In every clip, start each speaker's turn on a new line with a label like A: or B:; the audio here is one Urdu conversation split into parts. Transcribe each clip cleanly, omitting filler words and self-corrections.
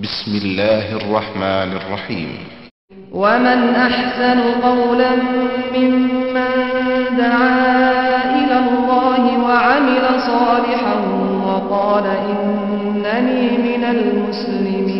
A: بسم الله الرحمن الرحيم.
B: ومن أحسن قولا ممن دعا إلى الله وعمل صالحا وقال إنني من المسلمين.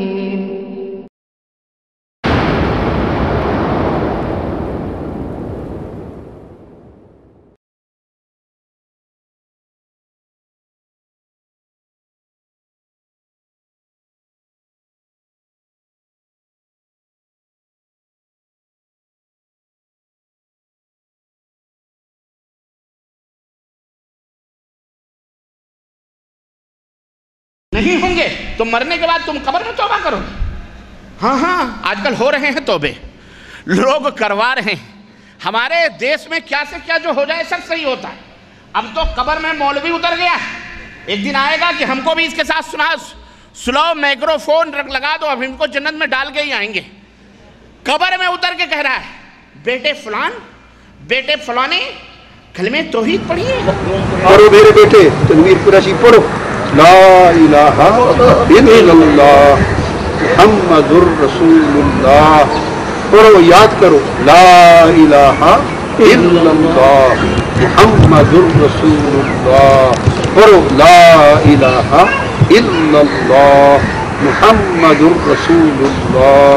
C: نہیں ہوں گے تو مرنے کے بعد تم قبر میں توبہ کرو گے. ہاں آج کل ہو رہے ہیں توبے, لوگ کروا رہے ہیں. ہمارے دیش میں کیا سے کیا جو ہو جائے سب صحیح ہوتا ہے. اب تو قبر میں مولوی اتر گیا ہے. ایک دن آئے گا کہ ہم کو بھی اس کے ساتھ سلو میکروفون لگا دو, اب ہم کو جنت میں ڈال کے ہی آئیں گے. قبر میں اتر کے کہہ رہا ہے بیٹے فلان بیٹے فلانے کلمہ توحید پڑھیے.
D: پڑھو میرے بیٹے تکبیر قریشی پڑھو, لا الہ الا اللہ محمد الرسول اللہ. پڑھو یاد کرو, لا الہ الا اللہ محمد الرسول اللہ. پڑھو لا الہ الا اللہ محمد الرسول اللہ.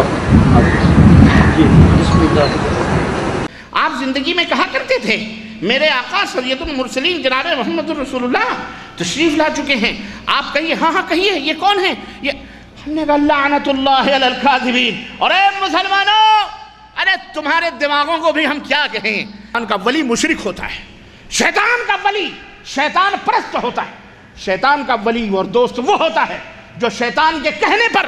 C: آپ زندگی میں کہا کرتے تھے میرے آقا سید المرسلین جناب محمد الرسول اللہ تشریف لا چکے ہیں. آپ کہیے ہاں کہیے یہ کون ہیں؟ یہ ہم نے کہا لعنت اللہ علی الکاذبین. اور اے مسلمانوں, ارے تمہارے دماغوں کو بھی ہم کیا کہیں. شیطان کا ولی مشرک ہوتا ہے, شیطان کا ولی شیطان پرست ہوتا ہے. شیطان کا ولی اور دوست وہ ہوتا ہے جو شیطان کے کہنے پر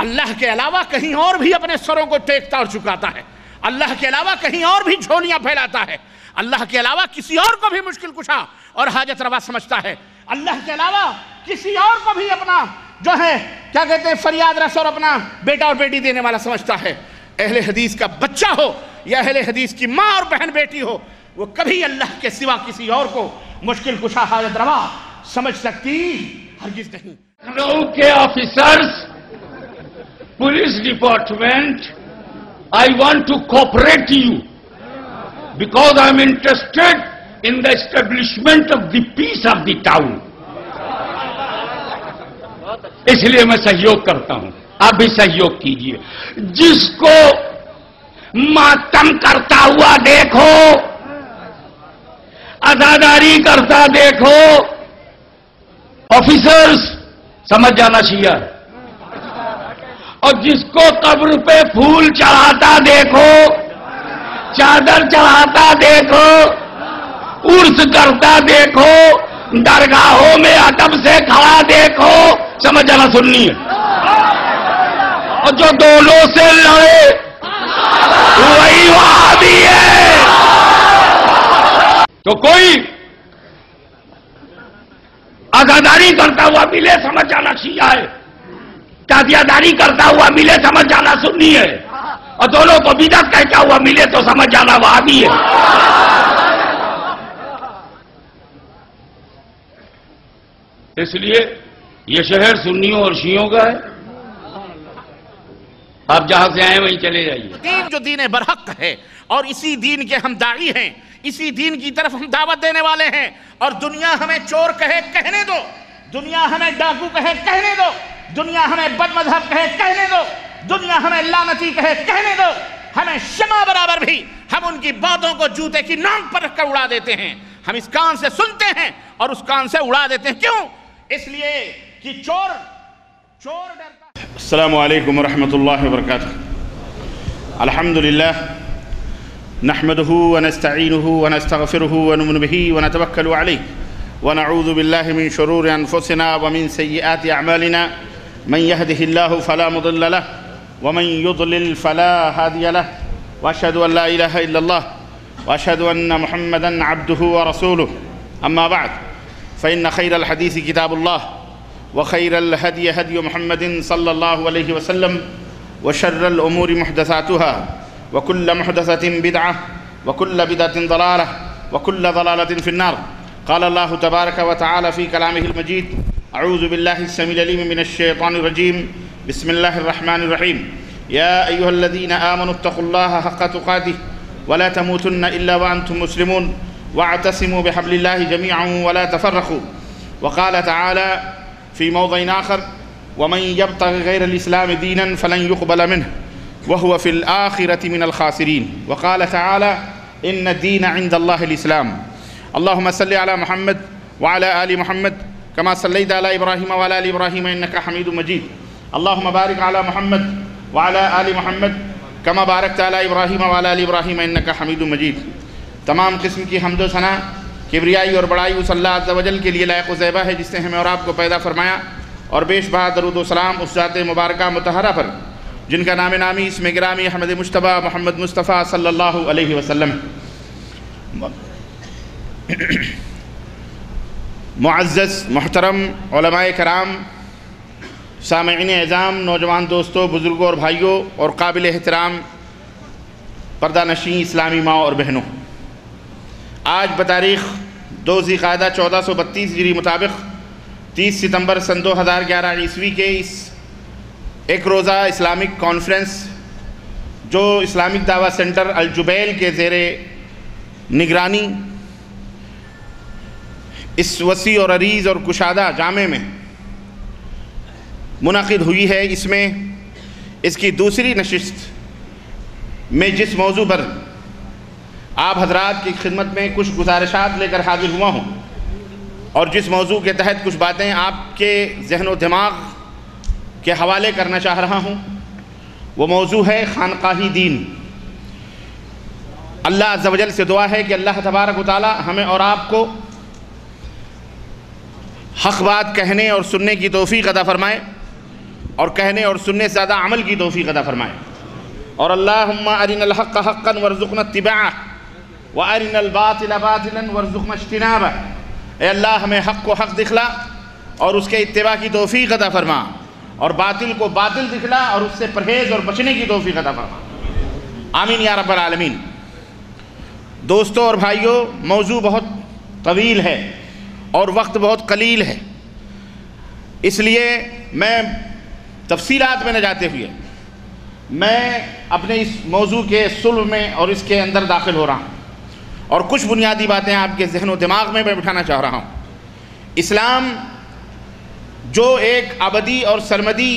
C: اللہ کے علاوہ کہیں اور بھی اپنے سروں کو ٹیکتا اور چکاتا ہے, اللہ کے علاوہ کہیں اور بھی جھولیاں پھیلاتا ہے, اللہ کے علاوہ کسی اور کو بھی مشکل کشا اور حاجت روا سمجھتا ہے, اللہ کے علاوہ کسی اور کو بھی اپنا جو ہے کیا کہتے ہیں فریاد رس اور اپنا بیٹا اور بیٹی دینے والا سمجھتا ہے. اہل حدیث کا بچہ ہو یا اہل حدیث کی ماں اور بہن بیٹی ہو, وہ کبھی اللہ کے سوا کسی اور کو مشکل کشا حاجت روا سمجھ سکتی ہرگز نہیں.
E: لکھنؤ کے officers, police department, I want to cooperate to you because I am interested in the establishment of the peace of the town. اس لیے میں سہیوگ کرتا ہوں, آپ بھی سہیوگ کیجئے. جس کو ماتم کرتا ہوا دیکھو, عزاداری کرتا دیکھو, آفیسرز سمجھ جانا چاہیے. اور جس کو قبر پہ پھول چڑھاتا دیکھو, چادر چڑھاتا دیکھو, عرس کرتا دیکھو, درگاہوں میں ادب سے کھڑا دیکھو, سمجھ جانا سننی ہے. اور جو دونوں سے لڑے وہی وہابی ہے. تو کوئی عزاداری کرتا ہوا ملے سمجھ جانا شیعہ ہے, تعزیہ داری کرتا ہوا ملے سمجھ جانا سنی ہے, اور دونوں کو بدعت کہتا ہوا ملے تو سمجھ جانا وہابی ہے. اس لیے یہ شہر سنیوں اور شیعوں کا ہے. آپ جہاں سے آئے وہیں چلے جائیے.
C: دین جو دین برحق ہے اور اسی دین کے ہم داعی ہیں, اسی دین کی طرف ہم دعوت دینے والے ہیں. اور دنیا ہمیں چور کہے کہنے دو, دنیا ہمیں ڈاکو کہے کہنے دو, دنیا ہمیں بد مذہب کہے کہنے دو, دنیا ہمیں لعنتی کہے کہنے دو. ہمیں شمع برابر بھی ہم ان کی باتوں کو جوتے کی ناک پر رکھ کر اڑا دیتے ہیں. ہم اس کان سے سنتے ہیں اور اس کان سے اڑا دیتے ہیں. کیوں؟ اس لیے کہ چور ڈرتا. السلام علیکم ورحمۃ اللہ وبرکاتہ. الحمدللہ نحمده ونستعینه ونستغفره ونؤمن به ونتوکل علیہ ونعوذ باللہ من شرور انفسنا ومن سیئات اعمالنا. من يهده الله فلا مضل له ومن يضلل فلا هادي له, واشهد ان لا اله الا الله واشهد ان محمدا عبده ورسوله. اما بعد فان خير الحديث كتاب الله وخير الهدي هدي محمد صلى الله عليه وسلم وشر الامور محدثاتها وكل محدثة بدعة وكل بدعة ضلالة وكل ضلالة في النار. قال الله تبارك وتعالى في كلامه المجيد: أعوذ بالله السميع العليم من الشيطان الرجيم. بسم الله الرحمن الرحيم يا أيها الذين آمنوا اتقوا الله حق تقاته ولا تموتن إلا وأنتم مسلمون واعتصموا بحبل الله جميعا ولا تفرقوا. وقال تعالى في موضع آخر ومن يبتغ غير الإسلام دينا فلن يقبل منه وهو في الآخرة من الخاسرين. وقال تعالى إن الدين عند الله الإسلام. اللهم صل على محمد وعلى آل محمد كما صليت على إبراهيم وعلى آل إبراهيم إنك حميد مجيد. اللهم بارك على محمد وعلى آل محمد كما باركت على إبراهيم وعلى آل إبراهيم إنك حميد مجيد. تمام قسم کی حمد و ثنا کبریائی اور بڑائی اس اللہ عز و جل کے لیے لائق و زیبا ہے جس نے ہمیں اور آپ کو پیدا فرمایا، اور بیش بہا درود و سلام اس ذات مبارکہ مطہرہ پر جن کا نام نامی اسم گرامی احمد مجتبیٰ محمد مصطفیٰ صلی اللہ علیہ وسلم. معزز محترم علماء کرام، سامعین اعظام، نوجوان دوستوں، بزرگوں اور بھائیوں اور قابل احترام پردہ نشین اسلامی ماں اور بہنوں، آج بتاریخ 2 ذی القعدہ 1432 ہجری مطابق 30 ستمبر سن 2011 عیسوی کے اس ایک روزہ اسلامک کانفرنس جو اسلامک دعویٰ سینٹر الجبیل کے زیر نگرانی اس وسیع اور عریض اور کشادہ جامع میں منعقد ہوئی ہے، اس میں اس کی دوسری نشست میں جس موضوع پر آپ حضرات کی خدمت میں کچھ گزارشات لے کر حاضر ہوا ہوں اور جس موضوع کے تحت کچھ باتیں آپ کے ذہن و دماغ کے حوالے کرنا چاہ رہا ہوں، وہ موضوع ہے خانقاہی دین. اللہ عز و جل سے دعا ہے کہ اللہ تبارک و تعالی ہمیں اور آپ کو حق بات کہنے اور سننے کی توفیق عطا فرمائے، اور کہنے اور سننے سے زیادہ عمل کی توفیق عطا فرمائے. اور اللہم ارنا الحق حقا وارزقنا اتباعہ وارنا الباطل باطلا وارزقنا اجتنابہ. اے اللہ ہمیں حق کو حق دکھلا اور اس کے اتباع کی توفیق عطا فرما، اور باطل کو باطل دکھلا اور اس سے پرہیز اور بچنے کی توفیق عطا فرما. آمین یا رب العالمین. دوستوں اور بھائیوں، موضوع بہت طویل ہے اور وقت بہت قلیل ہے، اس لیے میں تفصیلات میں نہ جاتے ہوئے میں اپنے اس موضوع کے صلب میں اور اس کے اندر داخل ہو رہا ہوں، اور کچھ بنیادی باتیں آپ کے ذہن و دماغ میں بٹھانا چاہ رہا ہوں. اسلام جو ایک ابدی اور سرمدی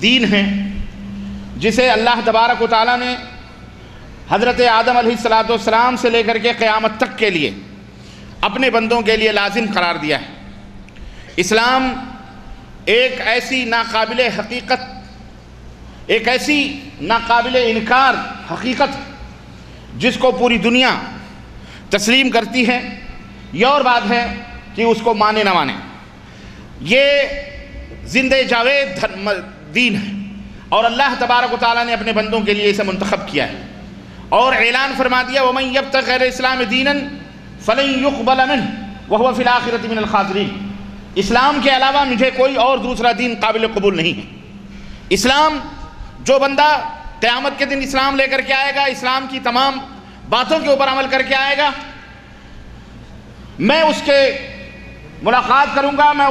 C: دین ہے، جسے اللہ تبارک و تعالیٰ نے حضرت آدم علیہ السلام سے لے کر کے قیامت تک کے لیے اپنے بندوں کے لیے لازم قرار دیا ہے. اسلام ایک ایسی ناقابل حقیقت، ایک ایسی ناقابل انکار حقیقت جس کو پوری دنیا تسلیم کرتی ہے. یہ اور بات ہے کہ اس کو مانے نہ مانے. یہ زندہ جاوید دین ہے، اور اللہ تبارک و تعالیٰ نے اپنے بندوں کے لیے اسے منتخب کیا ہے، اور اعلان فرما دیا وَمَن يَبْتَغِ غَيْرَ الْإِسْلَامِ دِينًا فَلَن يُقْبَلَ مِنْهُ وَهُوَ فِي الْآخِرَةِ مِنَ الْخَاسِرِينَ. اسلام کے علاوہ مجھے کوئی اور دوسرا دین قابل قبول نہیں ہے. اسلام، جو بندہ قیامت کے دن اسلام لے کر کے آئے گا، اسلام کی تمام باتوں کے اوپر عمل کر کے آئے گا، میں اس کے ملاقات کروں گا، میں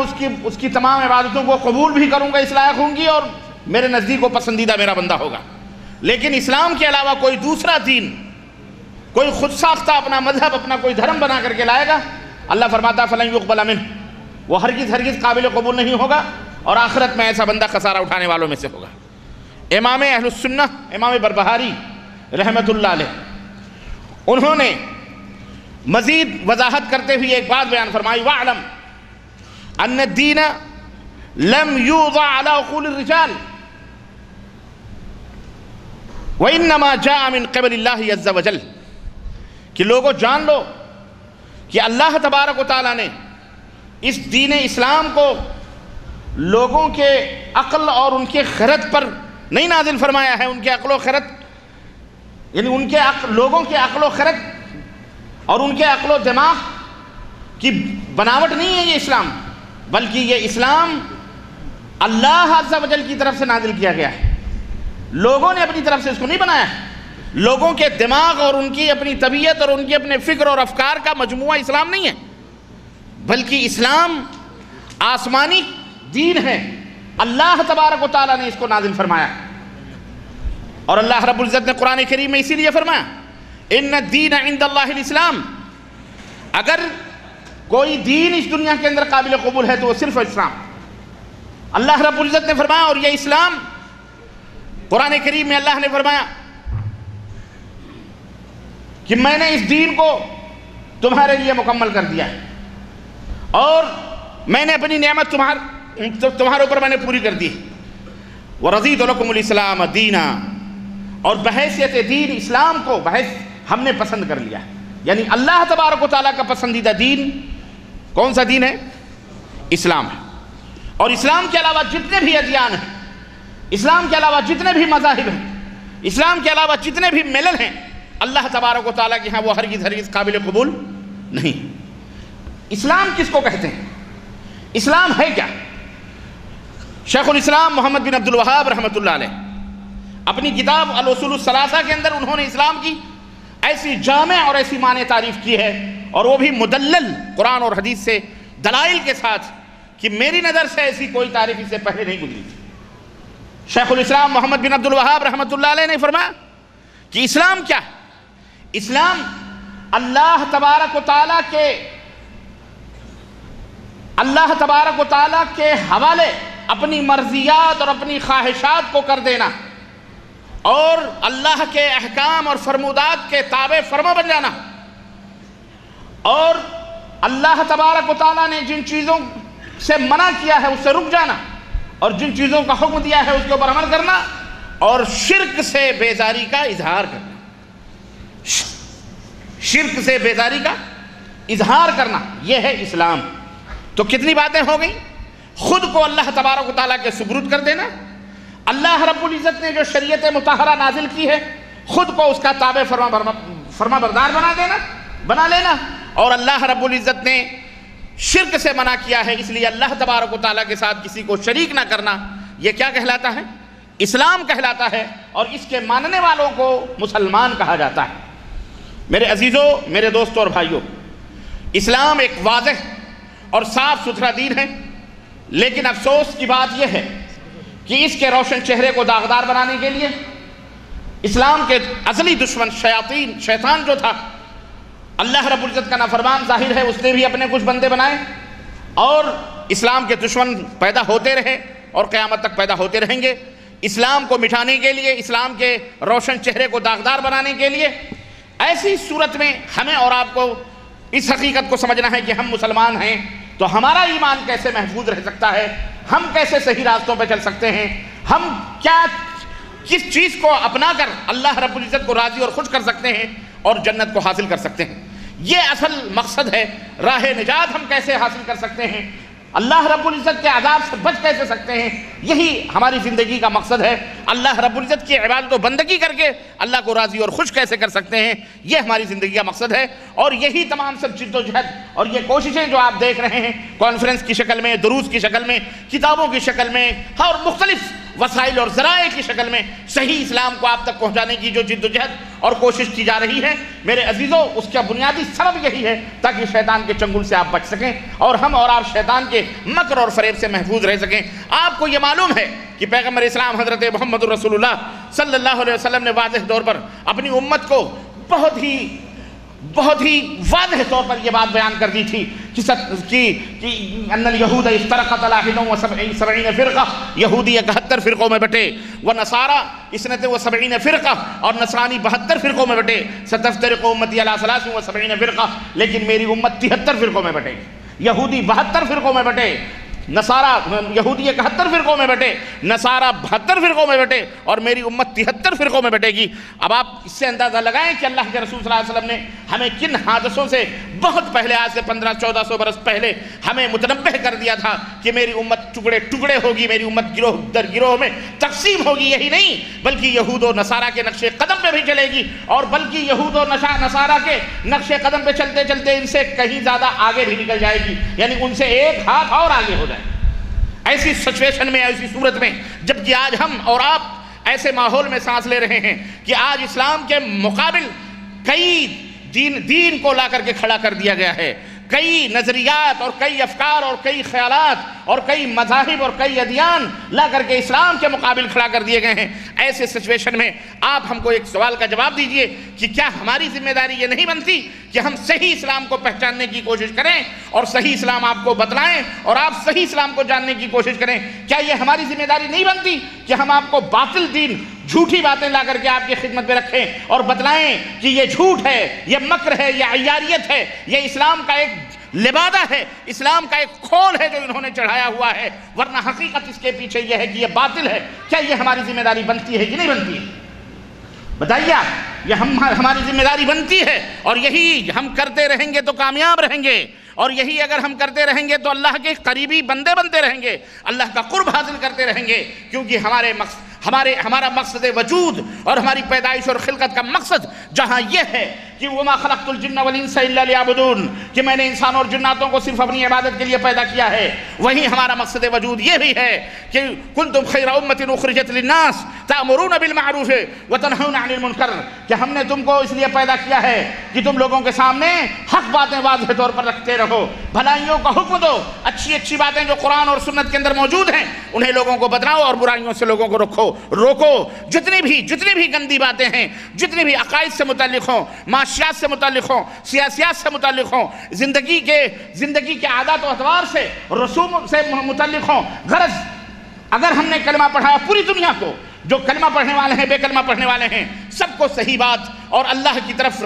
C: اس کی تمام عبادتوں کو قبول بھی کروں گا، اس لائق ہوں گی، اور میرے نزدیک وہ پسندیدہ میرا بندہ ہوگا. لیکن اسلام کے علاوہ کوئی دوسرا دین، کوئی خود ساختہ اپنا مذہب، اپنا کوئی دھرم بنا کر کے لائے گا، اللہ فرماتا فَلَن يُقْبَلَ مِنْهُ، وہ ہرگز قابل قبول نہیں ہوگا، اور آخرت میں ایسا بندہ خسارہ اٹھانے والوں میں سے ہوگا. امام اہل السنہ امام بربہاری رحمت اللہ علیہ، انہوں نے مزید وضاحت کرتے ہوئے ایک بات بیان فرمائی وَاعْلَمْ أَنَّ الدِّينَ لَمْ يُوضَعْ عَلَى عُقُولِ الرِّجَالِ وَإِنَّمَا جَاءَ مِنْ قِبَلِ اللَّهِ عَزَّ وَجَلَّ. کہ لوگوں جان لو کہ اللہ تبارک و تعالیٰ نے اس دین اسلام کو لوگوں کے عقل اور ان کے خرد پر نہیں نازل فرمایا ہے. ان کے عقل و خرد، یعنی لوگوں کے عقل و خرد اور ان کے عقل و دماغ کی بناوٹ نہیں ہے یہ اسلام، بلکہ یہ اسلام اللہ عز و جل کی طرف سے نازل کیا گیا ہے. لوگوں نے اپنی طرف سے اس کو نہیں بنایا ہے. لوگوں کے دماغ اور ان کی اپنی طبیعت اور ان کی اپنے فکر اور افکار کا مجموعہ اسلام نہیں ہے، بلکہ اسلام آسمانی دین ہے اللہ تبارک و تعالیٰ نے اس کو نازل فرمایا. اور اللہ رب العزت نے قرآن کریم میں اسی لیے فرمایا ان الدین عند اللہ الاسلام. اگر کوئی دین اس دنیا کے اندر قابل قبول ہے تو وہ صرف اسلام. اللہ رب العزت نے فرمایا اور یہ اسلام قرآن کریم میں اللہ نے فرمایا کہ میں نے اس دین کو تمہارے لیے مکمل کر دیا ہے اور میں نے اپنی نعمت تمہارے اوپر میں نے پوری کر دی. وَرَضِيتُ لَكُمُ الْإِسْلَامَ دِينًا. اور بحیثیت دین اسلام کو ہم نے پسند کر لیا. یعنی اللہ تبارک و تعالیٰ کا پسندیدہ دین کون سا دین ہے؟ اسلام ہے. اور اسلام کے علاوہ جتنے بھی ادیان ہیں، اسلام کے علاوہ جتنے بھی مذاہب ہیں، اسلام کے علاوہ جتنے بھی ملل ہیں، اللہ تبارک و تعالیٰ کے ہاں وہ ہرگز قابل قبول نہیں. اسلام کس کو کہتے ہیں؟ اسلام ہے کیا؟ شیخ الاسلام محمد بن عبد الوہاب رحمۃ اللہ علیہ اپنی کتاب الاصول الثلاثہ کے اندر انہوں نے اسلام کی ایسی جامع اور ایسی معنی تعریف کی ہے، اور وہ بھی مدلل قرآن اور حدیث سے دلائل کے ساتھ، کہ میری نظر سے ایسی کوئی تعریف اس سے پہلے نہیں گزری تھی. شیخ الاسلام محمد بن عبد الوہاب رحمۃ اللہ علیہ نے فرمایا کہ اسلام کیا ہے؟ اسلام اللہ تبارک و تعالیٰ کے حوالے اپنی مرضیات اور اپنی خواہشات کو کر دینا اور اللہ کے احکام اور فرمودات کے تابع فرما بن جانا، اور اللہ تبارک و تعالیٰ نے جن چیزوں سے منع کیا ہے اس سے رک جانا، اور جن چیزوں کا حکم دیا ہے اس کے اوپر عمل کرنا، اور شرک سے بیزاری کا اظہار کرنا. شرک سے بیزاری کا اظہار کرنا، یہ ہے اسلام. تو کتنی باتیں ہو گئیں؟ خود کو اللہ تبارک و تعالیٰ کے سپرد کر دینا، اللہ رب العزت نے جو شریعت مطہرہ نازل کی ہے خود کو اس کا تابع فرما بردار بنا لینا، اور اللہ رب العزت نے شرک سے منع کیا ہے، اس لیے اللہ تبارک و تعالیٰ کے ساتھ کسی کو شریک نہ کرنا. یہ کیا کہلاتا ہے؟ اسلام کہلاتا ہے، اور اس کے ماننے والوں کو مسلمان کہا جاتا ہے. میرے عزیزوں، میرے دوستوں اور بھائیوں، اسلام ایک واضح اور صاف ستھرا دین ہے، لیکن افسوس کی بات یہ ہے کہ اس کے روشن چہرے کو داغدار بنانے کے لیے اسلام کے ازلی دشمن شیطان جو تھا، اللہ رب العزت کا نافرمان ظاہر ہے، اس نے بھی اپنے کچھ بندے بنائے، اور اسلام کے دشمن پیدا ہوتے رہے اور قیامت تک پیدا ہوتے رہیں گے. اسلام کو مٹھانے کے لیے، اسلام کے روشن چہرے کو داغدار بنانے کے لیے ایسی صورت میں ہمیں اور آپ کو اس حقیقت کو سمجھنا ہے کہ ہم مسلمان ہیں تو ہمارا ایمان کیسے محفوظ رہ سکتا ہے، ہم کیسے صحیح راستوں پہ چل سکتے ہیں، ہم کس چیز کو اپنا کر اللہ رب العزت کو راضی اور خوش کر سکتے ہیں اور جنت کو حاصل کر سکتے ہیں. یہ اصل مقصد ہے. راہ نجات ہم کیسے حاصل کر سکتے ہیں، اللہ رب العزت کے عذاب سے بچ کیسے سکتے ہیں، یہی ہماری زندگی کا مقصد ہے. اللہ رب العزت کی عبادت و بندگی کر کے اللہ کو راضی اور خوش کیسے کر سکتے ہیں، یہ ہماری زندگی کا مقصد ہے. اور یہی تمام سب جد و جہد اور یہ کوششیں جو آپ دیکھ رہے ہیں کانفرنس کی شکل میں، دروس کی شکل میں، کتابوں کی شکل میں اور مختلف وسائل اور ذرائع کی شکل میں صحیح اسلام کو آپ تک پہنچانے کی جو جد و جہد اور کوشش کی جا رہی ہے، میرے عزیزوں، اس کا بنیادی سبب یہی ہے تاکہ شیطان کے چنگل سے آپ بچ سکیں اور ہم اور آپ شیطان کے مکر اور فریب سے محفوظ رہ سکیں. آپ کو یہ معلوم ہے کہ پیغمبر اسلام حضرت محمد رسول اللہ صلی اللہ علیہ وسلم نے واضح طور پر اپنی امت کو بہت ہی واضح طور پر یہ بات بیان کر دی تھی کہ ان الیہود افترقت علی 71 فرقہ، یہودی 71 فرقوں میں بٹے، ونصارى 72 فرقہ، اور نصرانی 72 فرقوں میں بٹے. ستفترق امتی علی 73 فرقہ، لیکن میری امت 73 فرقوں میں بٹے. یہودی 72 فرقوں میں بٹے، یہودی 71 فرقوں میں بٹے، نصارہ 72 فرقوں میں بٹے، اور میری امت 73 فرقوں میں بٹے گی. اب آپ اس سے اندازہ لگائیں کہ اللہ کے رسول صلی اللہ علیہ وسلم نے ہمیں کن حادثوں سے بہت پہلے، آج سے 1500-1400 برس پہلے ہمیں متنبہ کر دیا تھا کہ میری امت ٹکڑے ٹکڑے ہوگی، میری امت گروہ در گروہ میں تقسیم ہوگی. یہی نہیں بلکہ یہود و نصارہ کے نقش قدم پہ بھی چلے گی، اور بلکہ یہود و نصارہ کے نقش قدم پہ چلتے چلتے ان سے کہیں زیادہ آگے بھی نکل جائے گی، یعنی ان سے ایک ہاتھ اور آگے ہو جائے. ایسی سچویشن میں، ایسی صورت میں، جبکہ آج ہم اور آپ ایسے ماحول میں سانس لے رہے ہیں کہ آج اسلام کے مقابل کئی دین کو لا کر کے کھڑا کر دیا گیا ہے، کئی نظریات اور کئی افکار اور کئی خیالات اور کئی مذاہب اور کئی ادیان لا کر کے اسلام کے مقابل کھڑا کر دیے گئے ہیں۔ ایسے سچویشن میں آپ ہم کو ایک سوال کا جواب دیجئے کہ کیا ہماری ذمہ داری یہ نہیں بنتی کہ ہم صحیح اسلام کو پہچاننے کی کوشش کریں اور صحیح اسلام آپ کو بتلائیں اور آپ صحیح اسلام کو جاننے کی کوشش کریں؟ کیا یہ ہماری ذمہ داری نہیں بنتی کہ ہم آپ کو باطل دین، جھوٹی باتیں لا کر کے آپ کی خدمت میں رکھیں اور بتلائیں کہ یہ جھوٹ ہے، یہ مکر ہے، یہ عیاریت ہے، یہ اسلام کا ایک لبادہ ہے، اسلام کا ایک کھول ہے جو انہوں نے چڑھایا ہوا ہے، ورنہ حقیقت اس کے پیچھے یہ ہے کہ یہ باطل ہے؟ کیا یہ ہماری ذمہ داری بنتی ہے کہ نہیں بنتی ہے؟ بتائیے آپ، یہ ہماری ذمہ داری بنتی ہے، اور یہی ہم کرتے رہیں گے تو کامیاب رہیں گے، اور یہی اگر ہم کرتے رہیں گے تو اللہ کے قریبی بندے بنتے رہیں گے، اللہ کا قرب حاصل کرتے رہیں گے، کیونکہ ہمارا مقصد وجود اور ہماری پیدائش اور خلقت کا مقصد جہاں یہ ہے کہ وَمَا خَلَقْتُ الْجِنَّ وَالْإِنسَ إِلَّا لِيَعْبُدُونَ، کہ میں نے انسان اور جناتوں کو صرف اپنی عبادت کے لیے پیدا کیا ہے، وہیں ہمارا مقصد وجود یہ بھی ہے کہ كُنْتُمْ خَيْرَ أُمَّةٍ أُخْرِجَتْ لِلنَّاسِ تَأْمُرُونَ بِالْمَعْرُوفِ وَتَنْهَوْنَ عَنِ الْمُنْكَرِ، کہ ہم نے تم کو اس لیے پیدا کیا ہے کہ تم لوگوں کے سامنے حق باتیں واضح طور پر رکھتے رہو، بھلائیوں کا حکم دو، اچھی باتیں جو قرآن اور سنت کے اندر موجود ہیں انہیں لوگوں کو بتلاؤ، اور برائیوں سے لوگوں کو روکو۔ جتنی بھی گندی باتیں ہیں، جتنی بھی عقائد سے متعلق ہوں، معاشیات سے متعلق ہوں، سیاسیات سے متعلق ہوں، زندگی کے عادات و اطوار سے، رسوم سے متعلق ہوں، غرض اگر ہم نے کلمہ پڑھایا پوری دنیا کو، جو کلمہ پڑھنے والے ہیں، بے کلمہ پڑھنے والے ہیں، سب کو صحیح بات اور اللہ کی طرف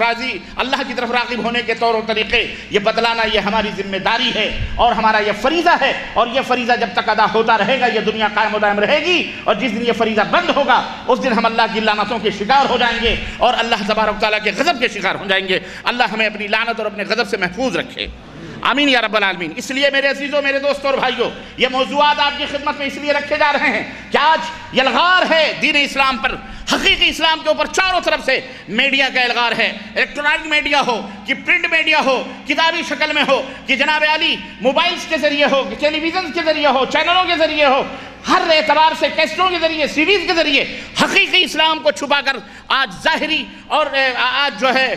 C: راغب ہونے کے طور و طریقے یہ بتلانا، یہ ہماری ذمہ داری ہے اور ہمارا یہ فریضہ ہے، اور یہ فریضہ جب تک ادا ہوتا رہے گا یہ دنیا قائم و دائم رہے گی، اور جس دن یہ فریضہ بند ہوگا اس دن ہم اللہ کی لعنتوں کے شکار ہو جائیں گے اور اللہ تبارک تعالیٰ کے غضب کے شکار ہو جائیں گے۔ اللہ ہمیں اپنی لعنت اور اپنے غضب سے محفوظ رکھے، آمین یا رب العالمین۔ اس لیے میرے عزیزوں، میرے دوستوں اور بھائیوں، یہ موضوعات آپ کی خدمت میں اس لیے رکھے جا رہے ہیں کہ آج یلغار ہے دین اسلام پر، حقیقی اسلام کے اوپر چاروں طرف سے میڈیا کا الغار ہے، الیکٹرانک میڈیا ہو کہ پرنٹ میڈیا ہو، کتابی شکل میں ہو کہ جناب علی موبائلز کے ذریعے ہو کہ ٹیلی ویژن کے ذریعے ہو، چینلوں کے ذریعے ہو، ہر اعتبار سے کیسٹوں کے ذریعے، سیڈیز کے ذریعے حقیقی اسلام کو چھپا کر آج ظاہری اور آج جو ہے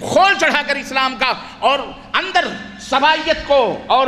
C: کھول چڑھا کر اسلام کا اور اندر سبائیت کو اور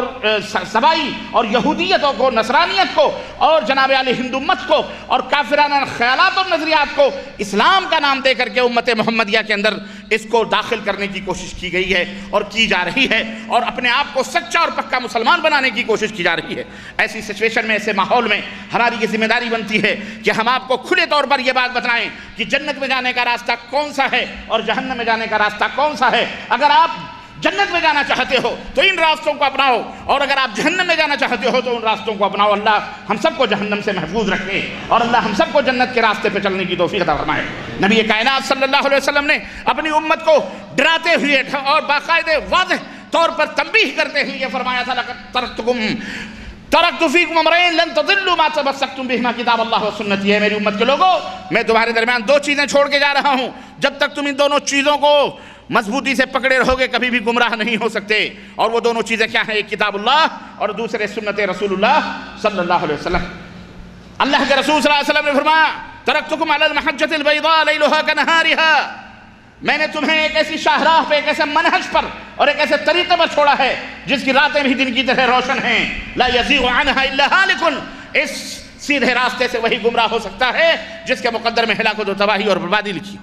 C: سبائی اور یہودیتوں کو، نصرانیت کو اور جناب علی ہندو مت کو اور کافرانہ خیالات اور نظریات کو اسلام کا نام دے کر کے امت محمدیہ کے اندر اس کو داخل کرنے کی کوشش کی گئی ہے اور کی جا رہی ہے، اور اپنے آپ کو سچا اور پکا مسلمان بنانے کی کوشش کی جا رہی ہے۔ ایسی سچویشن میں، ایسے ماحول میں ہماری یہ ذمہ داری بنتی ہے کہ ہم آپ کو کھلے طور پر یہ بات بتلائیں کہ جنت میں جانے کا راستہ کون سا ہے اور جہنم میں جانے کا راستہ کون سا ہے۔ اگر آپ جنت میں جانا چاہتے ہو تو ان راستوں کو اپناؤ، اور اگر آپ جہنم میں جانا چاہتے ہو تو ان راستوں کو اپناؤ۔ اللہ ہم سب کو جہنم سے محفوظ رکھے اور اللہ ہم سب کو جنت کے راستے پہ چلنے کی توفیق عطا فرمائے۔ نبی کائنات صلی اللہ علیہ وسلم نے اپنی امت کو ڈراتے ہوئے اور باقاعدہ واضح طور پر تنبیہ کرتے ہوئے یہ فرمایا تھا، ترکت فیکم امرین لن تضلوا ما تمسکتم بہما کتاب اللہ و سنتی۔ ہے میری امت کے لوگوں، میں تمہارے درمیان دو چیزیں چھوڑ کے جا رہا ہوں، جب تک تم ان دونوں چیزوں کو مضبوطی سے پکڑے رہو گے کبھی بھی گمراہ نہیں ہو سکتے۔ اور وہ دونوں چیزیں کیا ہیں؟ ایک کتاب اللہ اور دوسرے سنت رسول اللہ صلی اللہ علیہ وسلم۔ اللہ کے رسول صلی اللہ علیہ وسلم نے فرمایا، ترکتکم علی المحجۃ البیضاء لیلھا کنہارھا، میں نے تمہیں ایک ایسی شاہراہ پہ، ایک ایسے منہج پر اور ایک ایسے طریقے پر چھوڑا ہے جس کی راتیں بھی دن کی طرح روشن ہیں۔ لا یزیغ عنھا الا ہالک، اس سیدھے راستے سے وہی گمراہ ہو سکتا ہے جس کے مقدر میں ہلاکت و تباہی اور بربادی لکھی،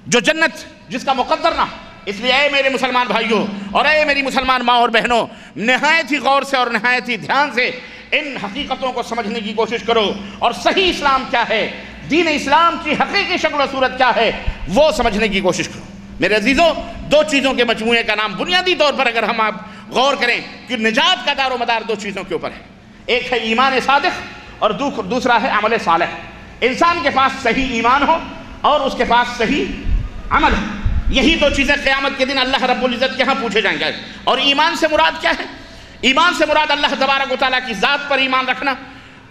C: جو جنت جس کا مقدر نہ۔ اس لیے اے میرے مسلمان بھائیوں اور اے میری مسلمان ماں اور بہنوں، نہایت ہی غور سے اور نہایت ہی دھیان سے ان حقیقتوں کو سمجھنے کی کوشش کرو، اور صحیح اسلام کیا ہے، دین اسلام کی حقیقی شکل و صورت کیا ہے، وہ سمجھنے کی کوشش کرو۔ میرے عزیزوں، دو چیزوں کے مجموعے کا نام بنیادی طور پر اگر ہم آپ غور کریں کہ نجات کا دار و مدار دو چیزوں کے اوپر ہے، ایک ہے ایمان صادق اور دوسرا ہے عمل صالح۔ انسان کے پاس صحیح ایمان ہو اور اس کے پاس صحیح عمل ہے، یہی دو چیزیں قیامت کے دن اللہ رب العزت کے ہاں پوچھے جائیں گے۔ اور ایمان سے مراد کیا ہے؟ ایمان سے مراد اللہ تبارک و تعالیٰ کی ذات پر ایمان رکھنا،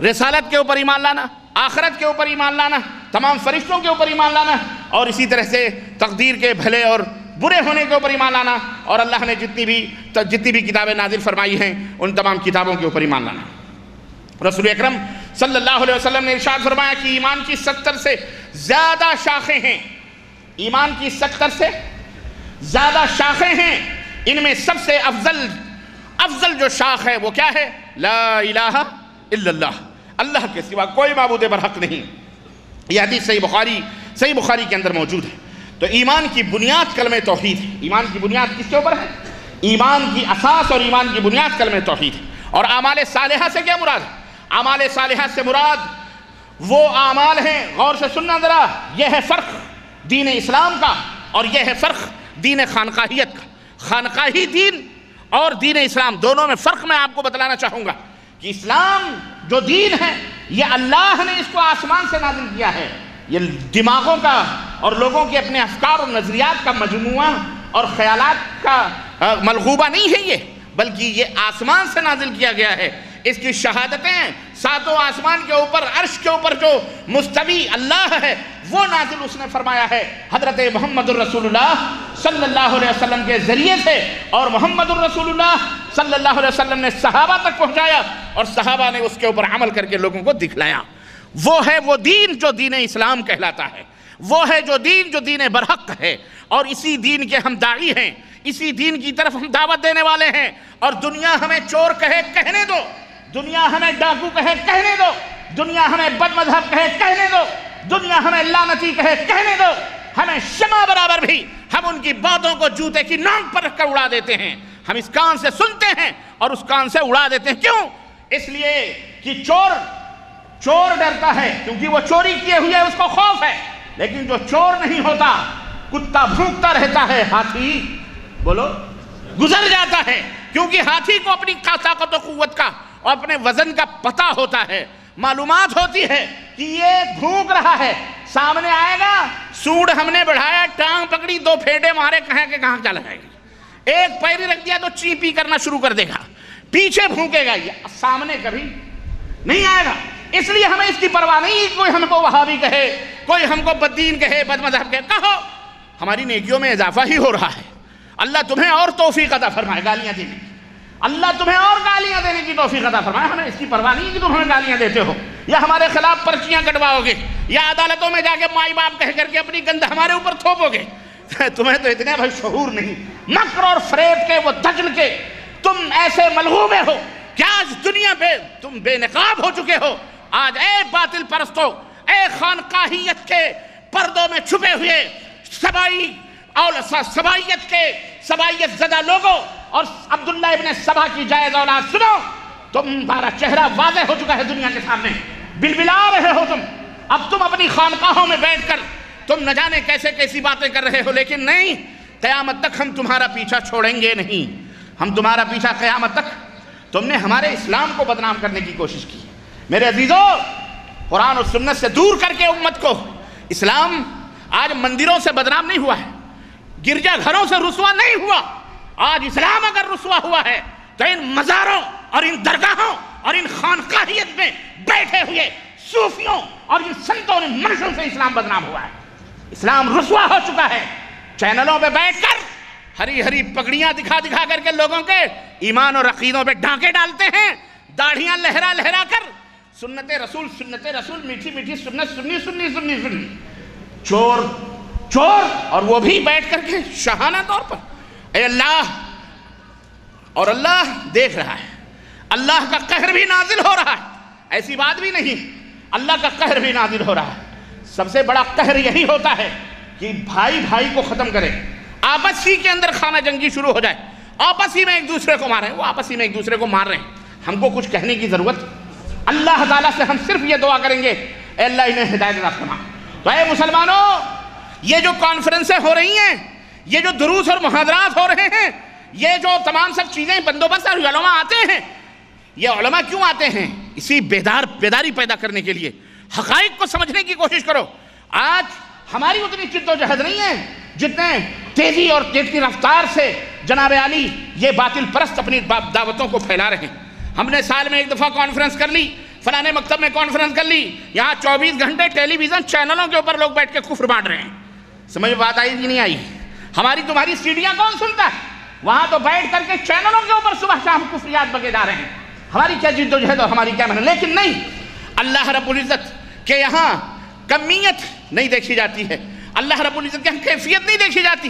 C: رسالت کے اوپر ایمان لانا، آخرت کے اوپر ایمان لانا، تمام فرشتوں کے اوپر ایمان لانا، اور اسی طرح سے تقدیر کے بھلے اور برے ہونے کے اوپر ایمان لانا، اور اللہ نے جتنی بھی کتابیں نازل فرمائی ہیں ان تمام کتابوں کے اوپر ایمان لانا۔ رسول اکرم صلی اللہ علیہ وسلم نے ارشاد فرمایا کہ ایمان کی 70 سے زیادہ شاخیں ہیں، ایمان کی 70 سے زیادہ شاخیں ہیں، ان میں سب سے افضل جو شاخ ہے وہ کیا ہے؟ لا الہ الا اللہ، اللہ کے سوا کوئی معبود برحق نہیں۔ یہ حدیث صحیح بخاری کے اندر موجود ہے۔ تو ایمان کی بنیاد کلمہ توحید ہے۔ ایمان کی بنیاد کس کے اوپر ہے؟ ایمان کی اساس اور ایمان کی بنیاد کلمہ توحید ہے۔ اور اعمال صالحہ سے کیا مراد ہے؟ اعمال صالحہ سے مراد وہ اعمال ہیں، غور سے سننا ذرا، یہ ہے فرق دین اسلام کا اور یہ ہے فرق دین خانقاہیت کا۔ خانقاہی دین اور دین اسلام دونوں میں فرق میں آپ کو بتلانا چاہوں گا کہ اسلام جو دین ہے یہ اللہ نے اس کو آسمان سے نازل کیا ہے، یہ دماغوں کا اور لوگوں کے اپنے افکار اور نظریات کا مجموعہ اور خیالات کا ملغوبہ نہیں ہے یہ، بلکہ یہ آسمان سے نازل کیا گیا ہے۔ اس کی شہادتیں ساتوں آسمان کے اوپر، عرش کے اوپر جو مستوی اللہ ہے وہ نازل اس نے فرمایا ہے حضرت محمد الرسول اللہ صلی اللہ علیہ وسلم کے ذریعے سے، اور محمد الرسول اللہ صلی اللہ علیہ وسلم نے صحابہ تک پہنچایا اور صحابہ نے اس کے اوپر عمل کر کے لوگوں کو دکھلایا۔ وہ ہے وہ دین جو دین اسلام کہلاتا ہے، وہ ہے جو دین برحق ہے، اور اسی دین کے ہم داعی ہیں، اسی دین کی طرف ہم دعوت دینے والے ہیں۔ اور دنیا ہمیں چور کہے کہنے دو، دنیا ہمیں ڈاکو کہے کہنے دو، دنیا ہمیں بد مذہب کہے کہنے دو، دنیا ہمیں لعنتی کہے کہنے دو، ہمیں شمع برابر بھی ہم ان کی باتوں کو جوتے کی نوک پر رکھ کر اڑا دیتے ہیں۔ ہم اس کان سے سنتے ہیں اور اس کان سے اڑا دیتے ہیں۔ کیوں؟ اس لیے کہ چور ڈرتا ہے کیونکہ وہ چوری کیے ہوئے اس کو خوف ہے، لیکن جو چور نہیں ہوتا، کتا بھونکتا رہتا ہے، ہاتھی بولو گزر جاتا ہے، کیونکہ ہاتھی کو اپنی طاقت و قوت کا اور اپنے وزن کا پتہ ہوتا ہے، معلومات ہوتی ہے کہ یہ بھونک رہا ہے، سامنے آئے گا، سوڑ ہم نے بڑھایا، ٹانگ پکڑی، دو پھیٹے مارے، کہاں کیا لگائے گی، ایک پیری رکھ دیا تو چیپی کرنا شروع کر دے گا، پیچھے بھونکے گا، یہ سامنے کبھی نہیں آئے گا۔ اس لیے ہمیں اس کی پرواہ نہیں، کوئی ہم کو وہابی کہے، کوئی ہم کو بددین کہے، بد مذہب کہے، کہو، ہماری نیکیوں میں اضافہ ہی ہو رہا ہے۔ اللہ تمہیں اور توفیق عطا فرمائے گالیاں دینے کی، اللہ تمہیں اور گالیاں دینے کی توفیق عطا فرمائے۔ ہمیں اس کی پرواہ نہیں کہ تم ہمیں گالیاں دیتے ہو یا ہمارے خلاف پرچیاں کٹواؤ گے یا عدالتوں میں جا کے مائی باپ کہہ کر کے اپنی گند ہمارے اوپر تھوپو گے۔ تمہیں تو اتنے بھائی شعور نہیں، مکر اور فریب کے وہ دجل کے تم ایسے ملغوبے ہو کہ آج دنیا پہ تم بے نقاب ہو چکے ہو۔ آج اے باطل پرستو، اے خانقاہیت کے پردوں میں چھپے ہوئے سبائیت زدہ لوگوں اور عبداللہ ابن سبا کی جائز اولاد، سنو، تمہارا چہرہ واضح ہو چکا ہے دنیا کے سامنے، بلبلا رہے ہو تم۔ اب تم اپنی خانقاہوں میں بیٹھ کر تم نہ جانے کیسی باتیں کر رہے ہو، لیکن نہیں، قیامت تک ہم تمہارا پیچھا چھوڑیں گے نہیں، ہم تمہارا پیچھا قیامت تک۔ تم نے ہمارے اسلام کو بدنام کرنے کی کوشش کی۔ میرے عزیزو، قرآن و سنت سے دور کر کے امت کو، اسلام آج مندروں سے بدنام نہیں ہوا ہے، گرجا گھروں سے رسوا نہیں ہوا۔ آج اسلام اگر رسوا ہوا ہے تو ان مزاروں اور ان درگاہوں اور ان خانقاہیت میں بیٹھے ہوئے صوفیوں اور ان سنتوں اور ان منشوں سے اسلام بدنام ہوا ہے۔ اسلام رسوا ہو چکا ہے۔ چینلوں پہ بیٹھ کر ہری ہری پگڑیاں دکھا کر کے لوگوں کے ایمان اور عقیدوں پہ ڈانکے ڈالتے ہیں، داڑھیاں لہرا کر، سنت رسول میٹھی میٹھی سنت سنی، چور، اور وہ بھی بیٹھ کر کے شاہانہ طور پر، اے اللہ، اور اللہ دیکھ رہا ہے، اللہ کا قہر بھی نازل ہو رہا ہے، ایسی بات بھی نہیں، اللہ کا قہر بھی نازل ہو رہا ہے۔ سب سے بڑا قہر یہی ہوتا ہے کہ بھائی کو ختم کرے، آپس ہی کے اندر خانہ جنگی شروع ہو جائے، آپس ہی میں ایک دوسرے کو ماریں، وہ آپس ہی میں ایک دوسرے کو مار رہے ہیں۔ ہم کو کچھ کہنے کی ضرورت، اللہ تعالیٰ سے ہم صرف یہ دعا کریں گے، اے اللہ انہیں ہدایت عطا فرما۔ تو اے مسلمانوں، یہ جو کانفرنسیں ہو رہی ہیں، یہ جو دروس اور محاضرات ہو رہے ہیں، یہ جو تمام سب چیزیں بندوبست اور علماء آتے ہیں، یہ علماء کیوں آتے ہیں؟ اسی بیداری پیدا کرنے کے لیے، حقائق کو سمجھنے کی کوشش کرو۔ آج ہماری اتنی جد و جہد نہیں ہے جتنے تیزی اور جتنی رفتار سے جناب علی یہ باطل پرست اپنی دعوتوں کو پھیلا رہے ہیں۔ ہم نے سال میں ایک دفعہ کانفرنس کر لی، فلانے مکتب میں کانفرنس کر لی، یہاں 24 گھنٹے ٹیلی ویژن چینلوں کے اوپر لوگ بیٹھ کے کفر بانٹ رہے ہیں۔ سمجھ بات آئی کہ نہیں آئی؟ ہماری تمہاری سیڑھیاں کون سنتا ہے؟ وہاں تو بیٹھ کر کے چینلوں کے اوپر صبح شام کفریات بگے جا رہے ہیں۔ ہماری کیا جد و جہد اور ہماری کیا محنت؟ لیکن نہیں، اللہ رب العزت کے یہاں کمیت نہیں دیکھی جاتی ہے، اللہ رب العزت کے یہاں کیفیت نہیں دیکھی جاتی۔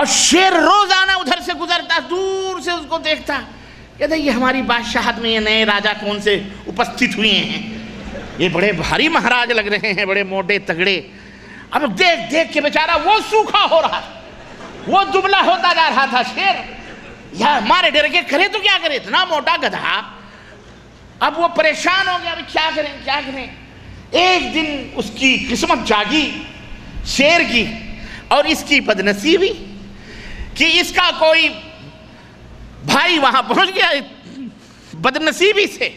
C: اور شیر روزانہ ادھر سے گزرتا، دور سے اس کو دیکھتا، کہتا یہ ہماری بادشاہت میں یہ نئے راجہ کون سے اپستھت ہوئے ہیں، یہ بڑے بھاری مہاراج لگ رہے ہیں، بڑے موٹے تگڑے۔ اب دیکھ دیکھ کے بیچارہ وہ سوکھا ہو رہا، وہ دبلا ہوتا جا رہا تھا شیر، یا مارے ڈر کے کرے تو کیا کرے، اتنا موٹا گدھا۔ اب وہ پریشان ہو گیا، کیا کریں کیا کریں۔ ایک دن اس کی قسمت جاگی شیر کی، اور اس کی بدنصیبی کہ اس کا کوئی بھائی وہاں پہنچ گیا بدنصیبی سے،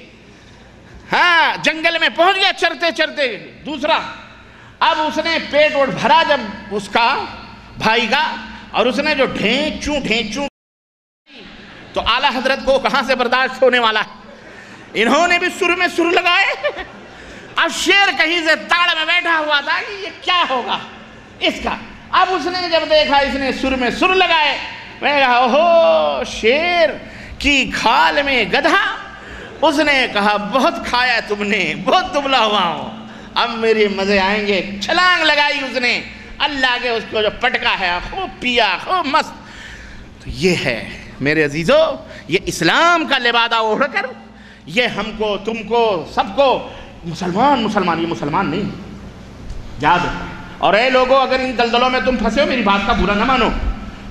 C: ہاں جنگل میں پہنچ گیا چرتے چرتے دوسرا۔ اب اس نے پیٹ ووٹ بھرا جب اس کا بھائی کا، اور اس نے جو ڈھینچوں ڈھینچوں، تو اعلیٰ حضرت کو کہاں سے برداشت ہونے والا، انہوں نے بھی سر میں سر لگائے۔ اب شیر کہیں سے تاڑ میں بیٹھا ہوا تھا کہ یہ کیا ہوگا اس کا۔ اب اس نے جب دیکھا اس نے سر میں سر لگائے، میں کہا اوہو شیر کی کھال میں گدھا۔ اس نے کہا بہت کھایا تم نے، بہت دبلا ہوا ہوں، اب میرے مزے آئیں گے۔ چھلانگ لگائی اس نے، اللہ کے اس کو جو پٹکا ہے، خوب پیا، خوب مست۔ تو یہ ہے میرے عزیزو، یہ اسلام کا لبادہ اوڑھ کر یہ ہم کو تم کو سب کو مسلمان، یہ مسلمان نہیں، یاد رکھو۔ اور اے لوگوں، اگر ان دلدلوں میں تم پھنسے ہو، میری بات کا برا نہ مانو،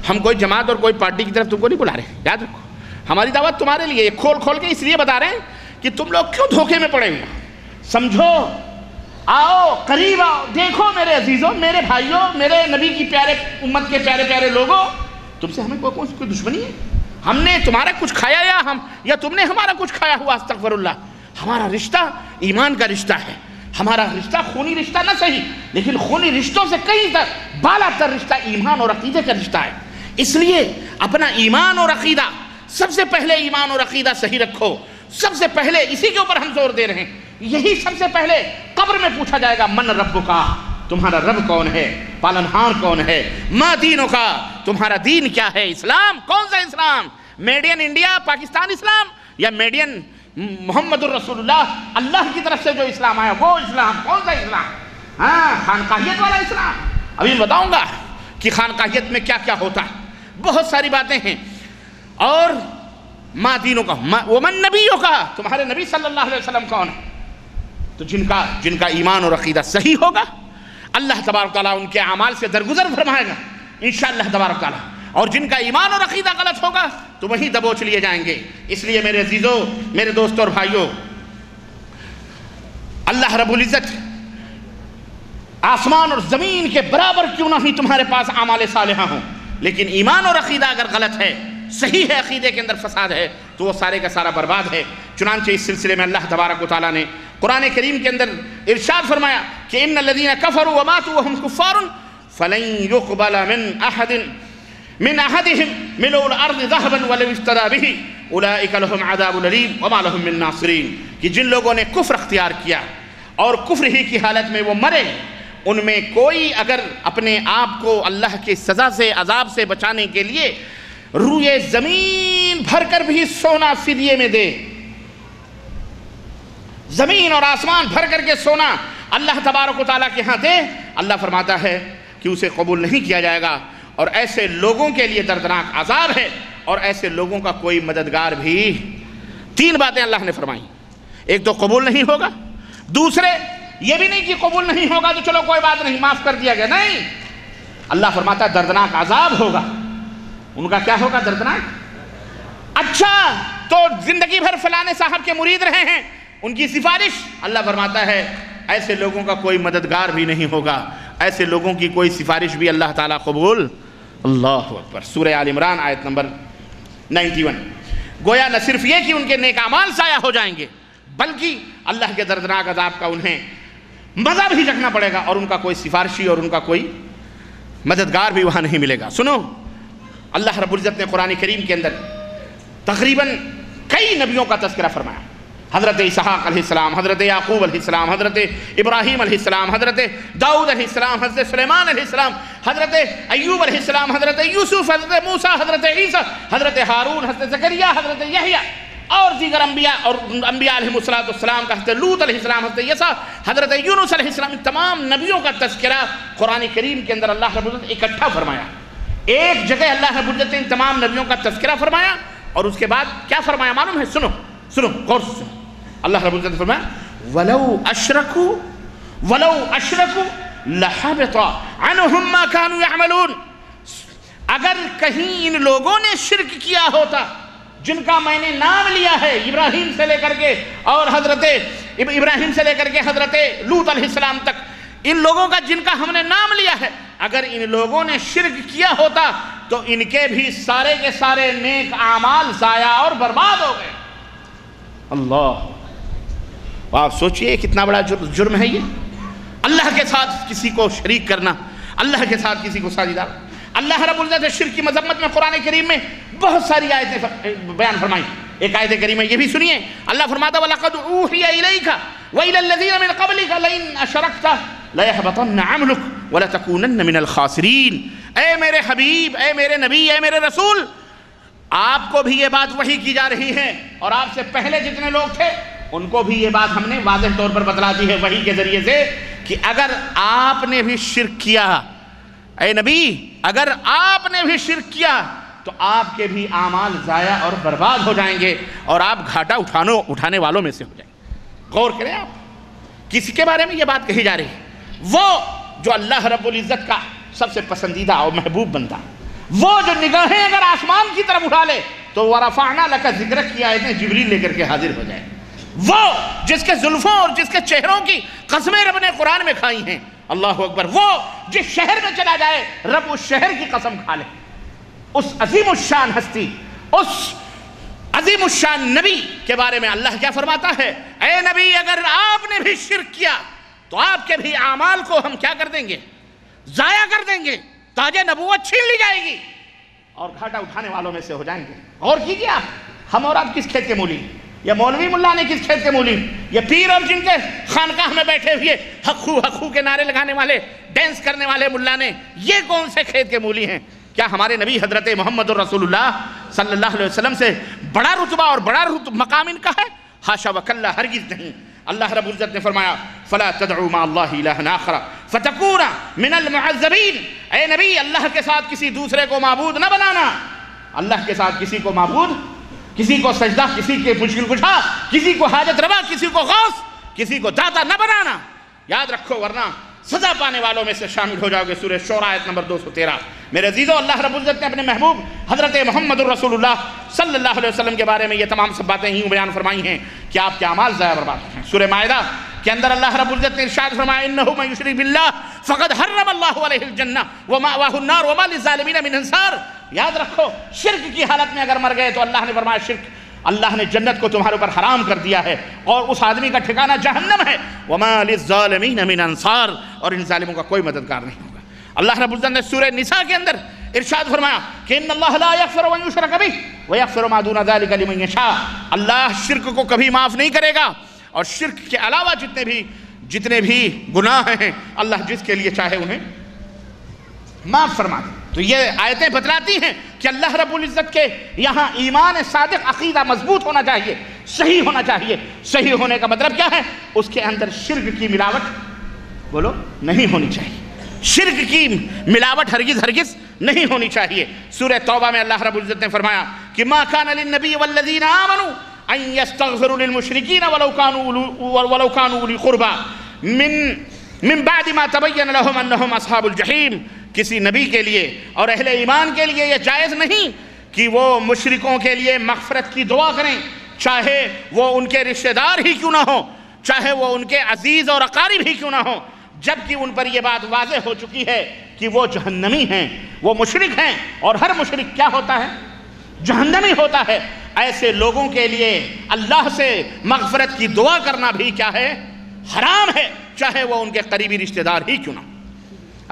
C: ہم کوئی جماعت اور کوئی پارٹی کی طرف تم کو نہیں بلا رہے، یاد رکھو ہماری دعوت تمہارے لیے کھول کھول کے اس لیے بتا رہے ہیں کہ تم لوگ کیوں دھوکے میں پڑے ہوئے، سمجھو، آؤ قریب آؤ، دیکھو میرے عزیزوں، میرے بھائیوں، میرے نبی کی پیارے امت کے پیارے پیارے لوگوں، تم سے ہمیں کوئی دشمنی ہے؟ ہم نے تمہارا کچھ کھایا یا تم نے ہمارا کچھ کھایا ہوا؟ استغفر اللہ۔ ہمارا رشتہ ایمان کا رشتہ ہے، ہمارا رشتہ خونی رشتہ نہ صحیح، لیکن خونی رشتوں سے کئی بالا تر رشتہ ایمان اور عقیدے کا رشتہ ہے۔ اس لیے اپنا ایمان اور عقیدہ، سب سے پہلے ایمان اور عقیدہ صحیح رکھو، سب سے پہلے اسی کے اوپر ہم زور دے رہے ہیں۔ یہی سب سے پہلے قبر میں پوچھا جائے گا، من ربکا، تمہارا رب کون ہے، پالنہار کون ہے، ما دینکا، تمہارا دین کیا ہے، اسلام کون سا اسلام، میڈ ان انڈیا پاکستان اسلام، یا میڈ ان محمد الرسول اللہ، اللہ کی طرف سے جو اسلام آیا وہ اسلام، کون سا اسلام؟ ہاں خانقاہیت والا اسلام۔ ابھی بتاؤں گا کہ خانقاہیت میں کیا کیا ہوتا ہے، بہت ساری باتیں ہیں۔ اور ما دینوں کا، ومن نبیوں کا، تمہارے نبی صلی اللہ علیہ وسلم کون ہے؟ تو جن کا ایمان اور عقیدہ صحیح ہوگا، اللہ تبارک تعالیٰ ان کے اعمال سے درگزر فرمائے گا انشاءاللہ تبارک تعالیٰ، اور جن کا ایمان اور عقیدہ غلط ہوگا تو وہیں دبوچ لیے جائیں گے۔ اس لیے میرے عزیزوں، میرے دوستوں اور بھائیوں، اللہ رب العزت آسمان اور زمین کے برابر کیوں نہ ہی تمہارے پاس اعمال صالحہ ہوں، لیکن ایمان اور عقیدہ اگر غلط ہے، صحیح ہے، عقیدے کے اندر فساد ہے، تو وہ سارے کا سارا برباد ہے۔ چنانچہ اس سلسلے میں اللہ تبارک و تعالیٰ نے قرآن کریم کے اندر ارشاد فرمایا کہ ان الذین کفروا وماتوا وهم کفار فلن يقبل من احدهم ملء الارض ذهبا ولو افتدى به اولئک لهم عذاب الیم وما لهم من ناصرین، کہ جن لوگوں نے کفر اختیار کیا اور کفر ہی کی حالت میں وہ مرے، ان میں کوئی اگر اپنے آپ کو اللہ کی سزا سے، عذاب سے بچانے کے لیے روئے زمین بھر کر بھی سونا فدیے میں دے، زمین اور آسمان بھر کر کے سونا اللہ تبارک و تعالیٰ کے ہاں دے، اللہ فرماتا ہے کہ اسے قبول نہیں کیا جائے گا، اور ایسے لوگوں کے لیے دردناک عذاب ہے، اور ایسے لوگوں کا کوئی مددگار بھی۔ تین باتیں اللہ نے فرمائی، ایک تو قبول نہیں ہوگا، دوسرے یہ بھی نہیں کہ قبول نہیں ہوگا تو چلو کوئی بات نہیں، معاف کر دیا گیا، نہیں، اللہ فرماتا ہے دردناک عذاب ہوگا۔ ان کا کیا ہوگا؟ دردناک۔ اچھا تو زندگی بھر فلانے صاحب کے مرید رہے ہیں، ان کی سفارش، اللہ فرماتا ہے ایسے لوگوں کا کوئی مددگار بھی نہیں ہوگا، ایسے لوگوں کی کوئی سفارش بھی اللہ تعالیٰ قبول۔ اللہ اکبر۔ سورہ آل عمران آیت نمبر 91۔ گویا نہ صرف یہ کہ ان کے نیک اعمال ضائع ہو جائیں گے، بلکہ اللہ کے دردناک عذاب کا انہیں مزہ بھی چکھنا پڑے گا، اور ان کا کوئی سفارشی اور ان کا کوئی مددگار بھی وہاں نہیں ملے گا۔ سنو، اللہ رب العزت نے قرآن کریم کے اندر تقریباً کئی نبیوں کا تذکرہ فرمایا، حضرت اسحاق علیہ السلام، حضرت یعقوب علیہ السلام، حضرت ابراہیم علیہ السلام، حضرت داؤد علیہ السلام، حضرت سلیمان علیہ السلام، حضرت ایوب علیہ السلام، حضرت یوسف، حضرت موسیٰ، حضرت عیسیٰ، حضرت ہارون، حضرت زکریا، حضرت یحییٰ، اور دیگر انبیاء اور انبیاء علیہ السلام کا، حضرت لوط علیہ السلام، حضرت یسع، حضرت یونس علیہ السلام، تمام نبیوں کا تذکرہ قرآن کریم کے اندر اللہ رب العزت اکٹھا فرمایا۔ ایک جگہ اللہ رب العزت نے ان تمام نبیوں کا تذکرہ فرمایا اور اس کے بعد کیا فرمایا معلوم ہے؟ سنو غور سے سنو. اللہ رب العزت نے فرمایا وَلَوْ أَشْرَكُوا لَحَبِطَ عَنْهُمْ مَا كَانُوا يَعْمَلُونَ. اگر کہیں ان لوگوں نے شرک کیا ہوتا جن کا میں نے نام لیا ہے، ابراہیم سے لے کر کے اور حضرت لوط علیہ السلام تک، ان لوگوں کا جن کا ہم نے نام لیا ہے، اگر ان لوگوں نے شرک کیا ہوتا تو ان کے بھی سارے کے سارے نیک اعمال ضائع اور برباد ہو گئے. اللہ، آپ سوچئے کتنا بڑا جرم ہے یہ، اللہ کے ساتھ کسی کو شریک کرنا، اللہ کے ساتھ کسی کو ساجدہ. اللہ رب العزت نے شرک کی مذمت میں قرآن کریم میں بہت ساری آیتیں بیان فرمائیں. ایک آیت کریمہ یہ بھی سنیے، اللہ فرماتا وَلَقَدْ أُوحِيَ إِلَيْكَ وَإِلَى الَّذِينَ مِنْ قَبْلِكَ لَئِنْ أَشْرَكْتَ لَيَحْبَطَنَّ عَمْلُكَ وَلَتَكُونَنَّ مِنَ الْخَاسِرِينَ. اے میرے حبیب، اے میرے نبی، اے میرے رسول، آپ کو بھی یہ بات وحی کی جا رہی ہے اور آپ سے پہلے جتنے لوگ تھے ان کو بھی یہ بات ہم نے واضح طور پر بتلا دی ہے وحی کے ذریعے سے کہ اگر آپ نے بھی شرک کیا، اے نبی اگر آپ نے بھی شرک کیا تو آپ کے بھی اعمال ضائع اور برباد ہو جائیں گے اور آپ گھاٹا اٹھانے والوں میں سے ہو جائیں گے. غور کریں، آپ کسی کے بارے میں یہ بات کہی جا رہی ہے، وہ جو اللہ رب العزت کا سب سے پسندیدہ اور محبوب بندہ، وہ جو نگاہیں اگر آسمان کی طرف اٹھا لے تو وَرَفَعْنَا لَكَ ذِكْرَكَ کی آیتیں جبریل لے کر کے حاضر ہو جائے. وہ جس کے زلفوں اور جس کے چہروں کی قسمیں رب نے قرآن میں کھائی ہیں، اللہ اکبر، وہ جس شہر میں چلا جائے رب اس شہر کی قسم کھا لے. اس عظیم الشان ہستی، اس عظیم الشان نبی کے بارے میں اللہ کیا فرماتا ہے؟ اے نبی اگر آپ نے بھی شرک کیا تو آپ کے بھی اعمال کو ہم کیا کر دیں گے؟ ضائع کر دیں گے، تاج نبوت چھین لی جائے گی اور گھاٹا اٹھانے والوں میں سے ہو جائیں گے. غور کیجئے آپ، ہم اور آپ کس کھیت کے مولی؟ یا مولوی ملا نے کس کھیت کے مولی؟ یا پیر اور جن کے خانقاہ میں بیٹھے ہوئے حقو کے نعرے لگانے والے، ڈینس کرنے والے ملا نے، یہ کون سے کھیت کے مولی ہیں؟ کیا ہمارے نبی حضرت محمد الرسول اللہ صلی اللہ علیہ وسلم سے بڑا رتبہ اور بڑا مقام ان کا ہے؟ حاشا وکلا، ہرگز نہیں. اللہ رب العزت نے فرمایا فَلَا تَدْعُوا مَعَ اللَّهِ إِلَٰهًا آخَرَ فَتَكُونَ مِنَ الْمُعَذَّبِينَ. اے نبی اللہ کے ساتھ کسی دوسرے کو معبود نہ بنانا، اللہ کے ساتھ کسی کو معبود، کسی کو سجدہ، کسی کے مشکل کشا، کسی کو حاجت روا، کسی کو غوث، کسی کو داتا نہ بنانا. یاد رکھو ورنہ سزا پانے والوں میں سے شامل ہو جاؤ گے. سورہ شعراء آیت نمبر 213. میرے عزیزو، اللہ رب العزت نے اپنے محبوب حضرت محمد الرسول اللہ صلی اللہ علیہ وسلم کے بارے میں یہ تمام سب باتیں ہی بیان فرمائی ہیں کہ آپ کے اعمال ضائع برباد ہیں. سورہ مائدہ کے اندر اللہ رب العزت نے ارشاد فرمایا انہ من یشرک باللہ فقد حرم اللہ علیہ الجنہ ومأواہ النار وما للظالمین من انصار. یاد رکھو، شرک کی حالت میں اگر مر گئے تو اللہ نے فرمایا شرک، اللہ نے جنت کو تمہارے اوپر حرام کر دیا ہے اور اس آدمی کا ٹھکانہ جہنم ہے. وما للظالمین من انصار، اور ان ظالموں کا کوئی مددگار نہیں ہوگا. اللہ رب العزت نے سورہ نساء کے اندر ارشاد فرمایا کہ ان اللہ لا یغفر ان یشرک بہ ویغفر ما دون ذلک لمن یشاء. اللہ شرک کو کبھی معاف نہیں کرے گا اور شرک کے علاوہ جتنے بھی گناہ ہیں اللہ جس کے لیے چاہے انہیں معاف فرما دے. تو یہ آیتیں بتلاتی ہیں کہ اللہ رب العزت کے یہاں ایمان صادق، عقیدہ مضبوط ہونا چاہیے، صحیح ہونا چاہیے. صحیح ہونے کا مطلب کیا ہے؟ اس کے اندر شرک کی ملاوٹ بولو نہیں ہونی چاہیے. شرک کی ملاوٹ ہرگز نہیں ہونی چاہیے. سورہ توبہ میں اللہ رب العزت نے فرمایا کہ ما کان للنبی والذین آمنوا ان یستغفروا للمشرکین ولو کانوا اولی قربی من بعد ما تبین لهم انہم اصحاب الجحیم. کسی نبی کے لیے اور اہل ایمان کے لیے یہ جائز نہیں کہ وہ مشرکوں کے لیے مغفرت کی دعا کریں، چاہے وہ ان کے رشتہ دار ہی کیوں نہ ہوں، چاہے وہ ان کے عزیز اور اقارب ہی کیوں نہ ہوں، جبکہ ان پر یہ بات واضح ہو چکی ہے کہ وہ جہنمی ہیں، وہ مشرک ہیں، اور ہر مشرک کیا ہوتا ہے؟ جہنمی ہوتا ہے. ایسے لوگوں کے لیے اللہ سے مغفرت کی دعا کرنا بھی کیا ہے؟ حرام ہے، چاہے وہ ان کے قریبی رشتہ دار ہی کیوں نہ ہوں.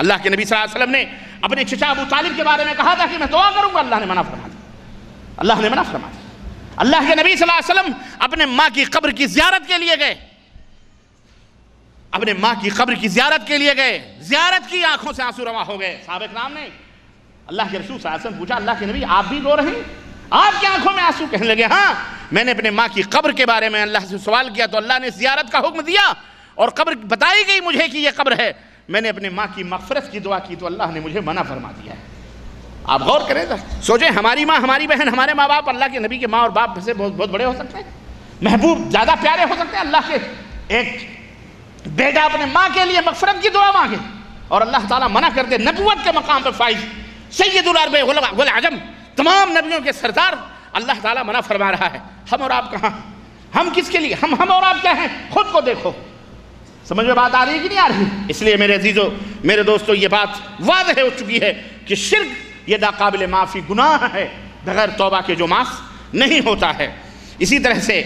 C: اللہ کے نبی صلی اللہ علیہ وسلم نے اپنے چچا ابو طالب کے بارے میں کہا تھا کہ میں دعا کروں گا، اللہ نے منع فرما دیا. اللہ نے منع فرما دیا. اللہ کے نبی صلی اللہ علیہ وسلم اپنے ماں کی قبر کی زیارت کے لیے گئے، اپنے ماں کی قبر کی زیارت کے لیے گئے، زیارت کی آنکھوں سے آنسو رواں ہو گئے. صحابہ کرام نے اللہ کے رسول صلی اللہ علیہ وسلم پوچھا اللہ کے نبی آپ بھی رو رہے ہیں، آپ کی آنکھوں میں آنسو؟ کہنے لگے ہاں میں نے اپنے ماں کی قبر کے بارے میں اللہ سے سوال کیا تو اللہ نے زیارت کا حکم دیا اور قبر بتائی گئی مجھے کہ یہ قبر ہے. میں نے اپنے ماں کی مغفرت کی دعا کی تو اللہ نے مجھے منع فرما دیا ہے. آپ غور کریں تو سوچیں، ہماری ماں، ہماری بہن، ہمارے ماں باپ اللہ کے نبی کے ماں اور باپ سے بہت بڑے ہو سکتے ہیں، محبوب زیادہ پیارے ہو سکتے ہیں؟ اللہ کے ایک بیٹا اپنے ماں کے لیے مغفرت کی دعا مانگے اور اللہ تعالیٰ منع کر دے، نبوت کے مقام پہ فائز، سید العرب والعجم، تمام نبیوں کے سردار، اللہ تعالیٰ منع فرما رہا ہے۔ ہم اور آپ کہاں؟ ہم کس کے لیے؟ ہم اور آپ کیا ہیں؟ خود کو دیکھو۔ سمجھ میں بات آ رہی ہے کہ نہیں آ رہی؟ اس لیے میرے عزیزو، میرے دوستو، یہ بات واضح ہو چکی ہے کہ شرک یہ ناقابل معافی گناہ ہے، بغیر توبہ کے جو معاف نہیں ہوتا ہے۔ اسی طرح سے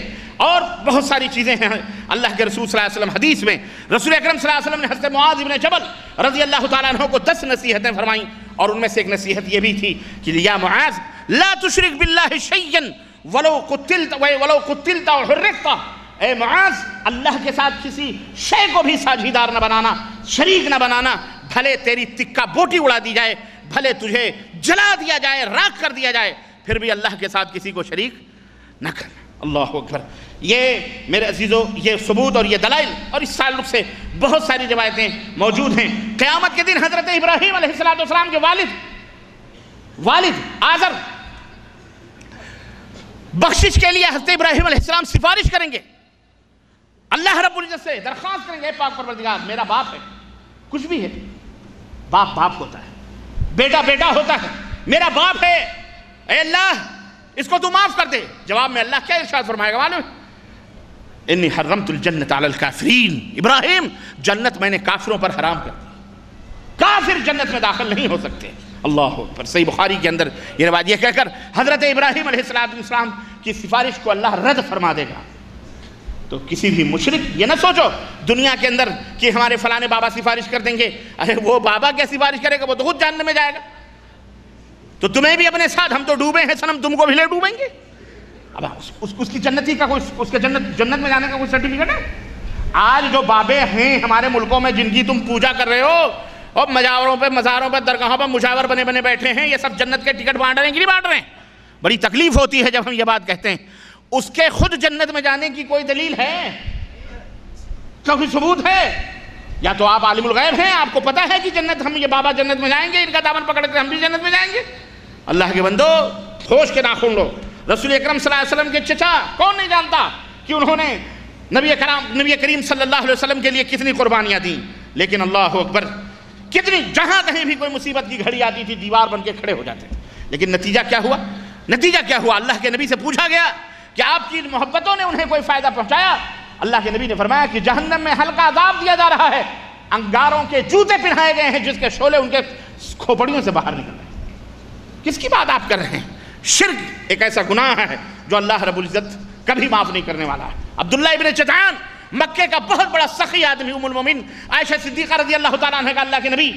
C: اور بہت ساری چیزیں ہیں۔ اللہ کے رسول صلی اللہ علیہ وسلم حدیث میں، رسول اکرم صلی اللہ علیہ وسلم نے حضرت معاذ بن جبل رضی اللہ تعالیٰ عنہ کو 10 نصیحتیں فرمائیں، اور ان میں سے ایک نصیحت یہ بھی تھی کہ یا معاذ لا تشرک باللہ شیئا ولو قتلت او حرقت، اے معاذ اللہ کے ساتھ کسی شے کو بھی ساجھیدار نہ بنانا، شریک نہ بنانا، بھلے تیری تکہ بوٹی اڑا دی جائے، بھلے تجھے جلا دیا جائے، راکھ کر دیا جائے، پھر بھی اللہ کے ساتھ کسی کو شریک نہ کرنا۔ اللہ اکبر۔ یہ میرے عزیزو، یہ ثبوت اور یہ دلائل اور اس تعلق سے بہت ساری روایتیں موجود ہیں۔ قیامت کے دن حضرت ابراہیم علیہ السلام کے والد آزر بخشش کے لیے حضرت ابراہیم علیہ السلام سفارش کریں گے، اللہ رب العزت سے درخواست کریں گے، اے پاک پروردگار، میرا باپ ہے، کچھ بھی ہے، باپ باپ ہوتا ہے، بیٹا بیٹا ہوتا ہے، میرا باپ ہے، اے اللہ اس کو تو معاف کر دے۔ جواب میں اللہ کیا ارشاد فرمائے گا معلوم؟ انی حرمت الجنت علی الکافرین، ابراہیم جنت میں نے کافروں پر حرام کر دی، کافر جنت میں داخل نہیں ہو سکتے۔ اللہ اکبر۔ صحیح بخاری کے اندر یہ روایت، یہ کہہ کر حضرت ابراہیم علیہ السلام کی سفارش کو اللہ رد فرما دے گا۔ تو کسی بھی مشرک یہ نہ سوچو دنیا کے اندر کہ ہمارے فلانے بابا سفارش کر دیں گے، ارے وہ بابا کیا سفارش کرے گا، وہ تو خود جہنم میں جائے گا، تو تمہیں بھی اپنے ساتھ، ہم تو ڈوبے ہیں صنم، تم کو بھی لے ڈوبیں گے۔ اب اس کی جنتی کا کوئی، اس کے جنت میں جانے کا کوئی سرٹیفکیٹ ہے؟ آج جو بابے ہیں ہمارے ملکوں میں جن کی تم پوجا کر رہے ہو، اور مزاروں پہ درگاہوں پہ مشاور بنے بیٹھے ہیں، یہ سب جنت کے ٹکٹ بانٹ رہے ہیں کہ نہیں بانٹ رہے ہیں؟ بڑی تکلیف ہوتی ہے جب ہم یہ بات کہتے ہیں۔ اس کے خود جنت میں جانے کی کوئی دلیل ہے؟ کوئی ثبوت ہے؟ یا تو آپ عالم الغیب ہیں، آپ کو پتا ہے کہ جنت، ہم یہ بابا جنت میں جائیں گے، ان کا دامن پکڑ کے ہم بھی جنت میں جائیں گے؟ اللہ کے بندو ہوش کے ناخن لو۔ رسول اکرم صلی اللہ علیہ وسلم کے چچا کون نہیں جانتا کہ انہوں نے نبی کریم صلی اللہ علیہ وسلم کے لیے کتنی قربانیاں دیں، لیکن اللہ اکبر، کتنی جہاں کہیں بھی کوئی مصیبت کی گھڑی آتی تھی دیوار بن کے کھڑے ہو جاتے تھے، لیکن نتیجہ کیا ہوا؟ نتیجہ کیا ہوا؟ اللہ کے نبی سے پوچھا گیا کہ آپ کی محبتوں نے انہیں کوئی فائدہ پہنچایا؟ اللہ کے نبی نے فرمایا کہ جہنم میں ہلکا عذاب دیا جا رہا ہے، انگاروں کے جوتے پہنائے گئے ہیں جس کے شعلے ان کے کھوپڑیوں سے باہر نکل رہے ہیں۔ کس کی بات آپ کر رہے ہیں؟ شرک ایک ایسا گناہ ہے جو اللہ رب العزت کبھی معاف نہیں کرنے والا ہے۔ عبداللہ ابن چدعان مکے کا بہت بڑا سخی آدمی، ام المومن عائشہ صدیقہ رضی اللہ تعالیٰ عنہ کا اللہ کے نبی،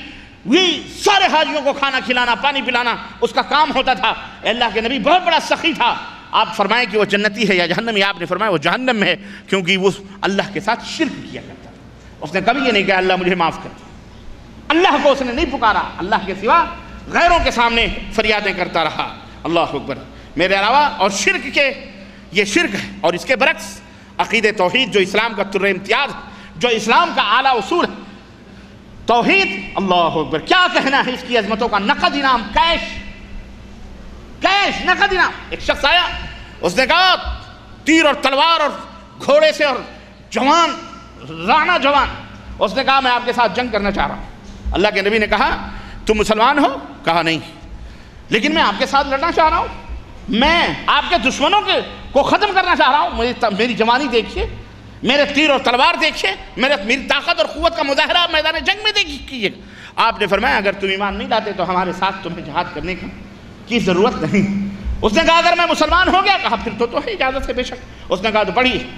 C: وہی سارے حاجیوں کو کھانا کھلانا، پانی پلانا اس کا کام ہوتا تھا۔ اللہ کے نبی بہت بڑا سخی تھا۔ آپ فرمائیں کہ وہ جنتی ہے یا جہنمی؟ آپ نے فرمایا وہ جہنم میں ہے، کیونکہ وہ اللہ کے ساتھ شرک کیا کرتا تھا۔ اس نے کبھی یہ نہیں کہا اللہ مجھے معاف کر، اللہ کو اس نے نہیں پکارا، اللہ کے سوا غیروں کے سامنے فریادیں کرتا رہا۔ اللہ اکبر۔ میرے علاوہ اور شرک کے، یہ شرک ہے، اور اس کے برعکس عقید توحید جو اسلام کا تر امتیاز، جو اسلام کا اعلیٰ اصول ہے، توحید۔ اللہ اکبر۔ کیا کہنا ہے اس کی عظمتوں کا؟ نقد انعام، کیش نقد انعام۔ ایک شخص آیا، اس نے کہا تیر اور تلوار اور گھوڑے سے، اور جوان رانا جوان، اس نے کہا میں آپ کے ساتھ جنگ کرنا چاہ رہا ہوں۔ اللہ کے نبی نے کہا تم مسلمان ہو؟ کہا نہیں، لیکن میں آپ کے ساتھ لڑنا چاہ رہا ہوں، میں آپ کے دشمنوں کو ختم کرنا چاہ رہا ہوں، میری جوانی دیکھیے، میرے تیر اور تلوار دیکھیے، میری طاقت اور قوت کا مظاہرہ میدان جنگ میں کیجیے۔ آپ نے فرمایا اگر تم ایمان نہیں لاتے تو ہمارے ساتھ تمہیں جہاد کرنے کی ضرورت نہیں۔ اس نے کہا اگر میں مسلمان ہو گیا، کہا پھر تو ہے اجازت ہے بے شک۔ اس نے کہا تو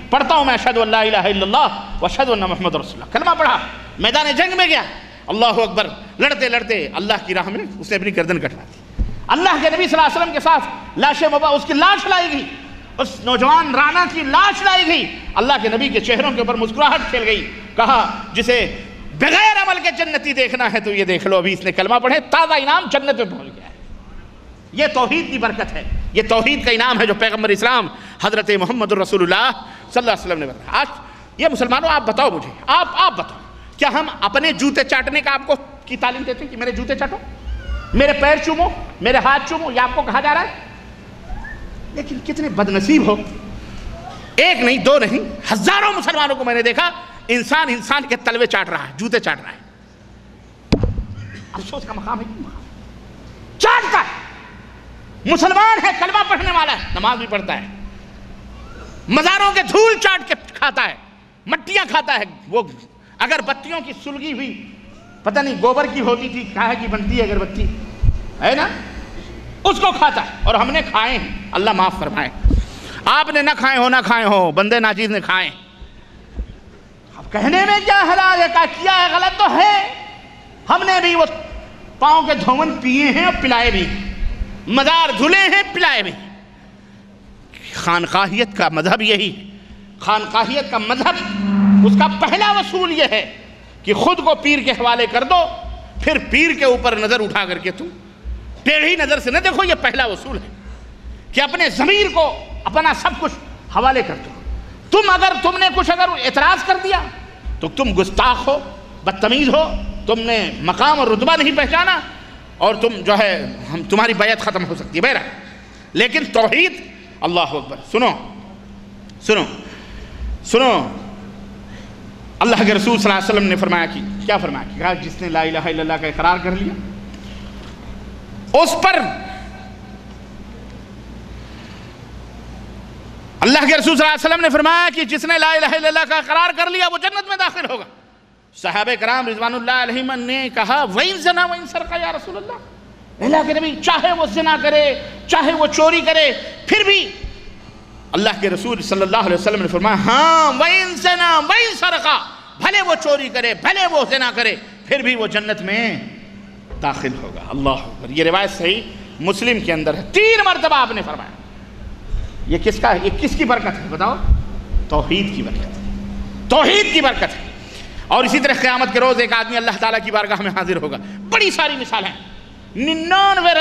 C: پڑھتا ہوں میں اشہد ان لا الہ الا اللہ واشہد ان محمد رسول اللہ، کلمہ پڑھا، میدان جنگ میں گیا۔ اللہ اکبر۔ لڑتے لڑتے اللہ کی راہ میں اس نے اپنی گردن کٹوا دی۔ اللہ کے نبی صلی اللہ علیہ وسلم کے ساتھ لاشِ مباح، اس کی لاش لائی گئی، اس نوجوان رانا کی لاش لائی گئی۔ اللہ کے نبی کے چہروں کے اوپر مسکراہٹ کھیل گئی۔ کہا جسے بغیر عمل کے جنتی دیکھنا ہے تو یہ دیکھ لو، ابھی اس نے کلمہ پڑھے، تازہ انعام جنت میں پہنچ گیا ہے۔ یہ توحید کی برکت ہے، یہ توحید کا انعام ہے جو پیغمبر اسلام حضرت محمد الرسول اللہ صلی اللہ علیہ وسلم نے بتایا۔ آج یہ مسلمانوں آپ بتاؤ مجھے، آپ بتاؤ، کیا ہم اپنے جوتے چاٹنے کا آپ کو کی تعلیم دیتے ہیں کہ میرے جوتے چاٹو؟ میرے پیر چومو، میرے ہاتھ چومو، یہ آپ کو کہا جا رہا ہے؟ لیکن کتنے بدنصیب ہو، ایک نہیں دو نہیں ہزاروں مسلمانوں کو میں نے دیکھا انسان انسان کے تلوے چاٹ رہا ہے، جوتے چاٹ رہا ہے۔ افسوس کا مقام ہے، چاٹتا ہے، مسلمان ہے، کلمہ پڑھنے والا ہے، نماز بھی پڑھتا ہے، مزاروں کے دھول چاٹ کے کھاتا ہے، مٹیاں کھاتا ہے، وہ اگر بتیوں کی سلگی ہوئی پتہ نہیں گوبر کی ہوتی تھی، کاہے کی بنتی ہے اگربتی ہے نا، اس کو کھاتا ہے، اور ہم نے کھائے ہیں، اللہ معاف فرمائے۔ آپ نے نہ کھائے ہو نہ کھائے ہو، بندے ناچیز نے کھائے۔ اب کہنے میں کیا حلال ہے، کیا ہے غلط تو ہے، ہم نے بھی وہ پاؤں کے دھون پیے ہیں اور پلائے بھی، مزار دھلے ہیں پلائے بھی۔ خانقاہیت کا مذہب یہی ہے، خانقاہیت کا مذہب اس کا پہلا اصول یہ ہے کہ خود کو پیر کے حوالے کر دو، پھر پیر کے اوپر نظر اٹھا کر کے تم ٹیڑھی نظر سے نہ دیکھو، یہ پہلا اصول ہے کہ اپنے ضمیر کو اپنا سب کچھ حوالے کر دو۔ تم نے کچھ اگر اعتراض کر دیا تو تم گستاخ ہو، بدتمیز ہو، تم نے مقام اور رتبہ نہیں پہچانا، اور تم جو ہے تمہاری بیعت ختم ہو سکتی ہے بہرحال۔ لیکن توحید، اللہ اکبر، سنو سنو سنو، اللہ کے رسول صلی اللہ علیہ وسلم نے فرمایا کہ کیا فرمایا کہ کہا جس نے لا الہ الا اللہ کا اقرار کر لیا اس پر اللہ کے رسول صلی اللہ علیہ وسلم نے فرمایا کہ جس نے لا الہ الا اللہ کا اقرار کر لیا وہ جنت میں داخل ہوگا۔ صحابہ کرام رضوان اللہ علیہم نے کہا وَإِن زَنَا وَإِن سَرْقَ یا رسول اللہ، اللہ کے نبی چاہے وہ زنا کرے چاہے وہ چوری کرے پھر بھی اللہ کے رسول صلی اللہ علیہ وسلم نے فرمایا ہاں وَإِن زَنَا وَإِن سَرْقَ، بھلے وہ چوری کرے بھلے وہ زنا کرے پھر بھی وہ جنت میں داخل ہوگا۔ اللہ اکبر، یہ روایت صحیح مسلم کے اندر ہے، 3 مرتبہ آپ نے فرمایا۔ یہ کس کا ہے؟ یہ کس کی برکت ہے بتاؤ؟ توحید کی برکت ہے، توحید کی برکت ہے۔ اور اسی طرح قیامت کے روز ایک آدمی اللہ تعالیٰ کی بارگاہ میں حاضر ہوگا، بڑی ساری مثال ہیں، 99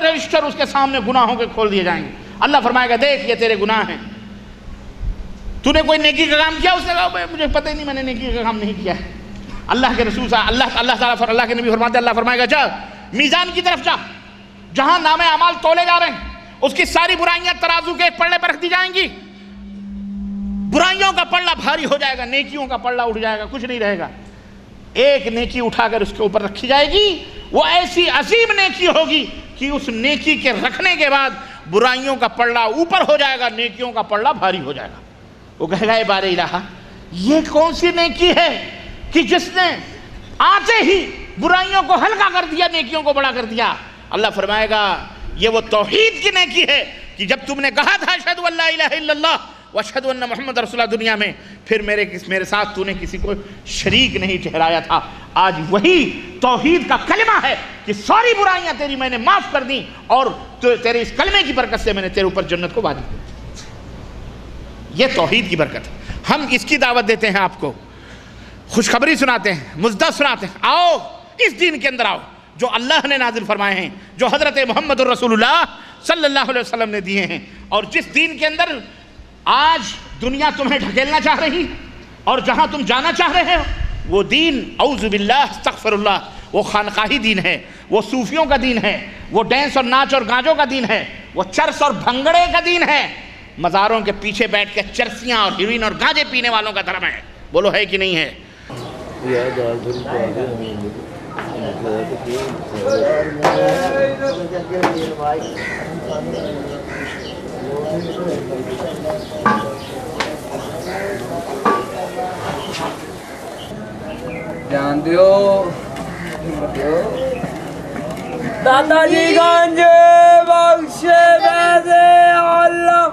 C: رجسٹر اس کے سامنے گناہوں کے کھول دیے جائیں گے۔ اللہ فرمائے گا دیکھ یہ تیرے گناہ ہیں، تو نے کوئی نیکی کا کام کیا؟ اس نے کہا مجھے پتہ ہی نہیں، میں نے نیکی کا کام نہیں کیا ہے۔ اللہ کے رسول اللہ کے نبی فرماتے ہیں، اللہ فرمائے گا جا میزان کی طرف جا، جہاں نام اعمال تولے جا رہے ہیں اس کی ساری برائیاں ترازو کے ایک پلڑے پر رکھ دی جائیں گی، برائیوں کا پلڑا بھاری ہو جائے گا، نیکیوں کا پلڑا اٹھ جائے گا، کچھ نہیں رہے گا۔ ایک نیکی اٹھا کر اس کے اوپر رکھی جائے گی، وہ ایسی عظیم نیکی ہوگی کہ اس نیکی کے رکھنے کے بعد برائیوں کا پلڑا اوپر ہو جائے گا، نیکیوں کا پلڑا بھاری ہو جائے گا۔ وہ کہے گا اے بار الہ، یہ کون سی نیکی ہے کہ جس نے آتے ہی برائیوں کو ہلکا کر دیا، نیکیوں کو بڑا کر دیا؟ اللہ فرمائے گا یہ وہ توحید کی نیکی ہے کہ جب تم نے کہا تھا اشہدو ان لا الہ الا اللہ واشہدو ان محمد رسول اللہ دنیا میں، پھر میرے ساتھ تو نے کسی کو شریک نہیں ٹھہرایا تھا، آج وہی توحید کا کلمہ ہے کہ ساری برائیاں تیری میں نے معاف کر دیں، اور تیرے اس کلمے کی برکت سے میں نے تیرے اوپر جنت کو وعدہ کیا۔ یہ توحید کی برکت ہے۔ ہم اس کی دعوت دیتے ہیں، آپ کو خوشخبری سناتے ہیں، مزدہ سناتے ہیں، آؤ اس دین کے اندر آؤ جو اللہ نے نازل فرمائے ہیں، جو حضرت محمد الرسول اللہ صلی اللہ علیہ وسلم نے دیے ہیں، اور جس دین کے اندر آج دنیا تمہیں ڈھکیلنا چاہ رہی اور جہاں تم جانا چاہ رہے ہو وہ دین اعوذ باللہ استغفر اللہ وہ خانقاہی دین ہے، وہ صوفیوں کا دین ہے، وہ ڈینس اور ناچ اور گانجوں کا دین ہے، وہ چرس اور بھنگڑے کا دین ہے، مزاروں کے پیچھے بیٹھ کے چرسیاں اور ہیروئن اور گانجے پینے والوں کا دھرم ہے۔ بولو ہے کہ نہیں ہے؟
F: جان دیو دادا جی گنج بخش دے اللہ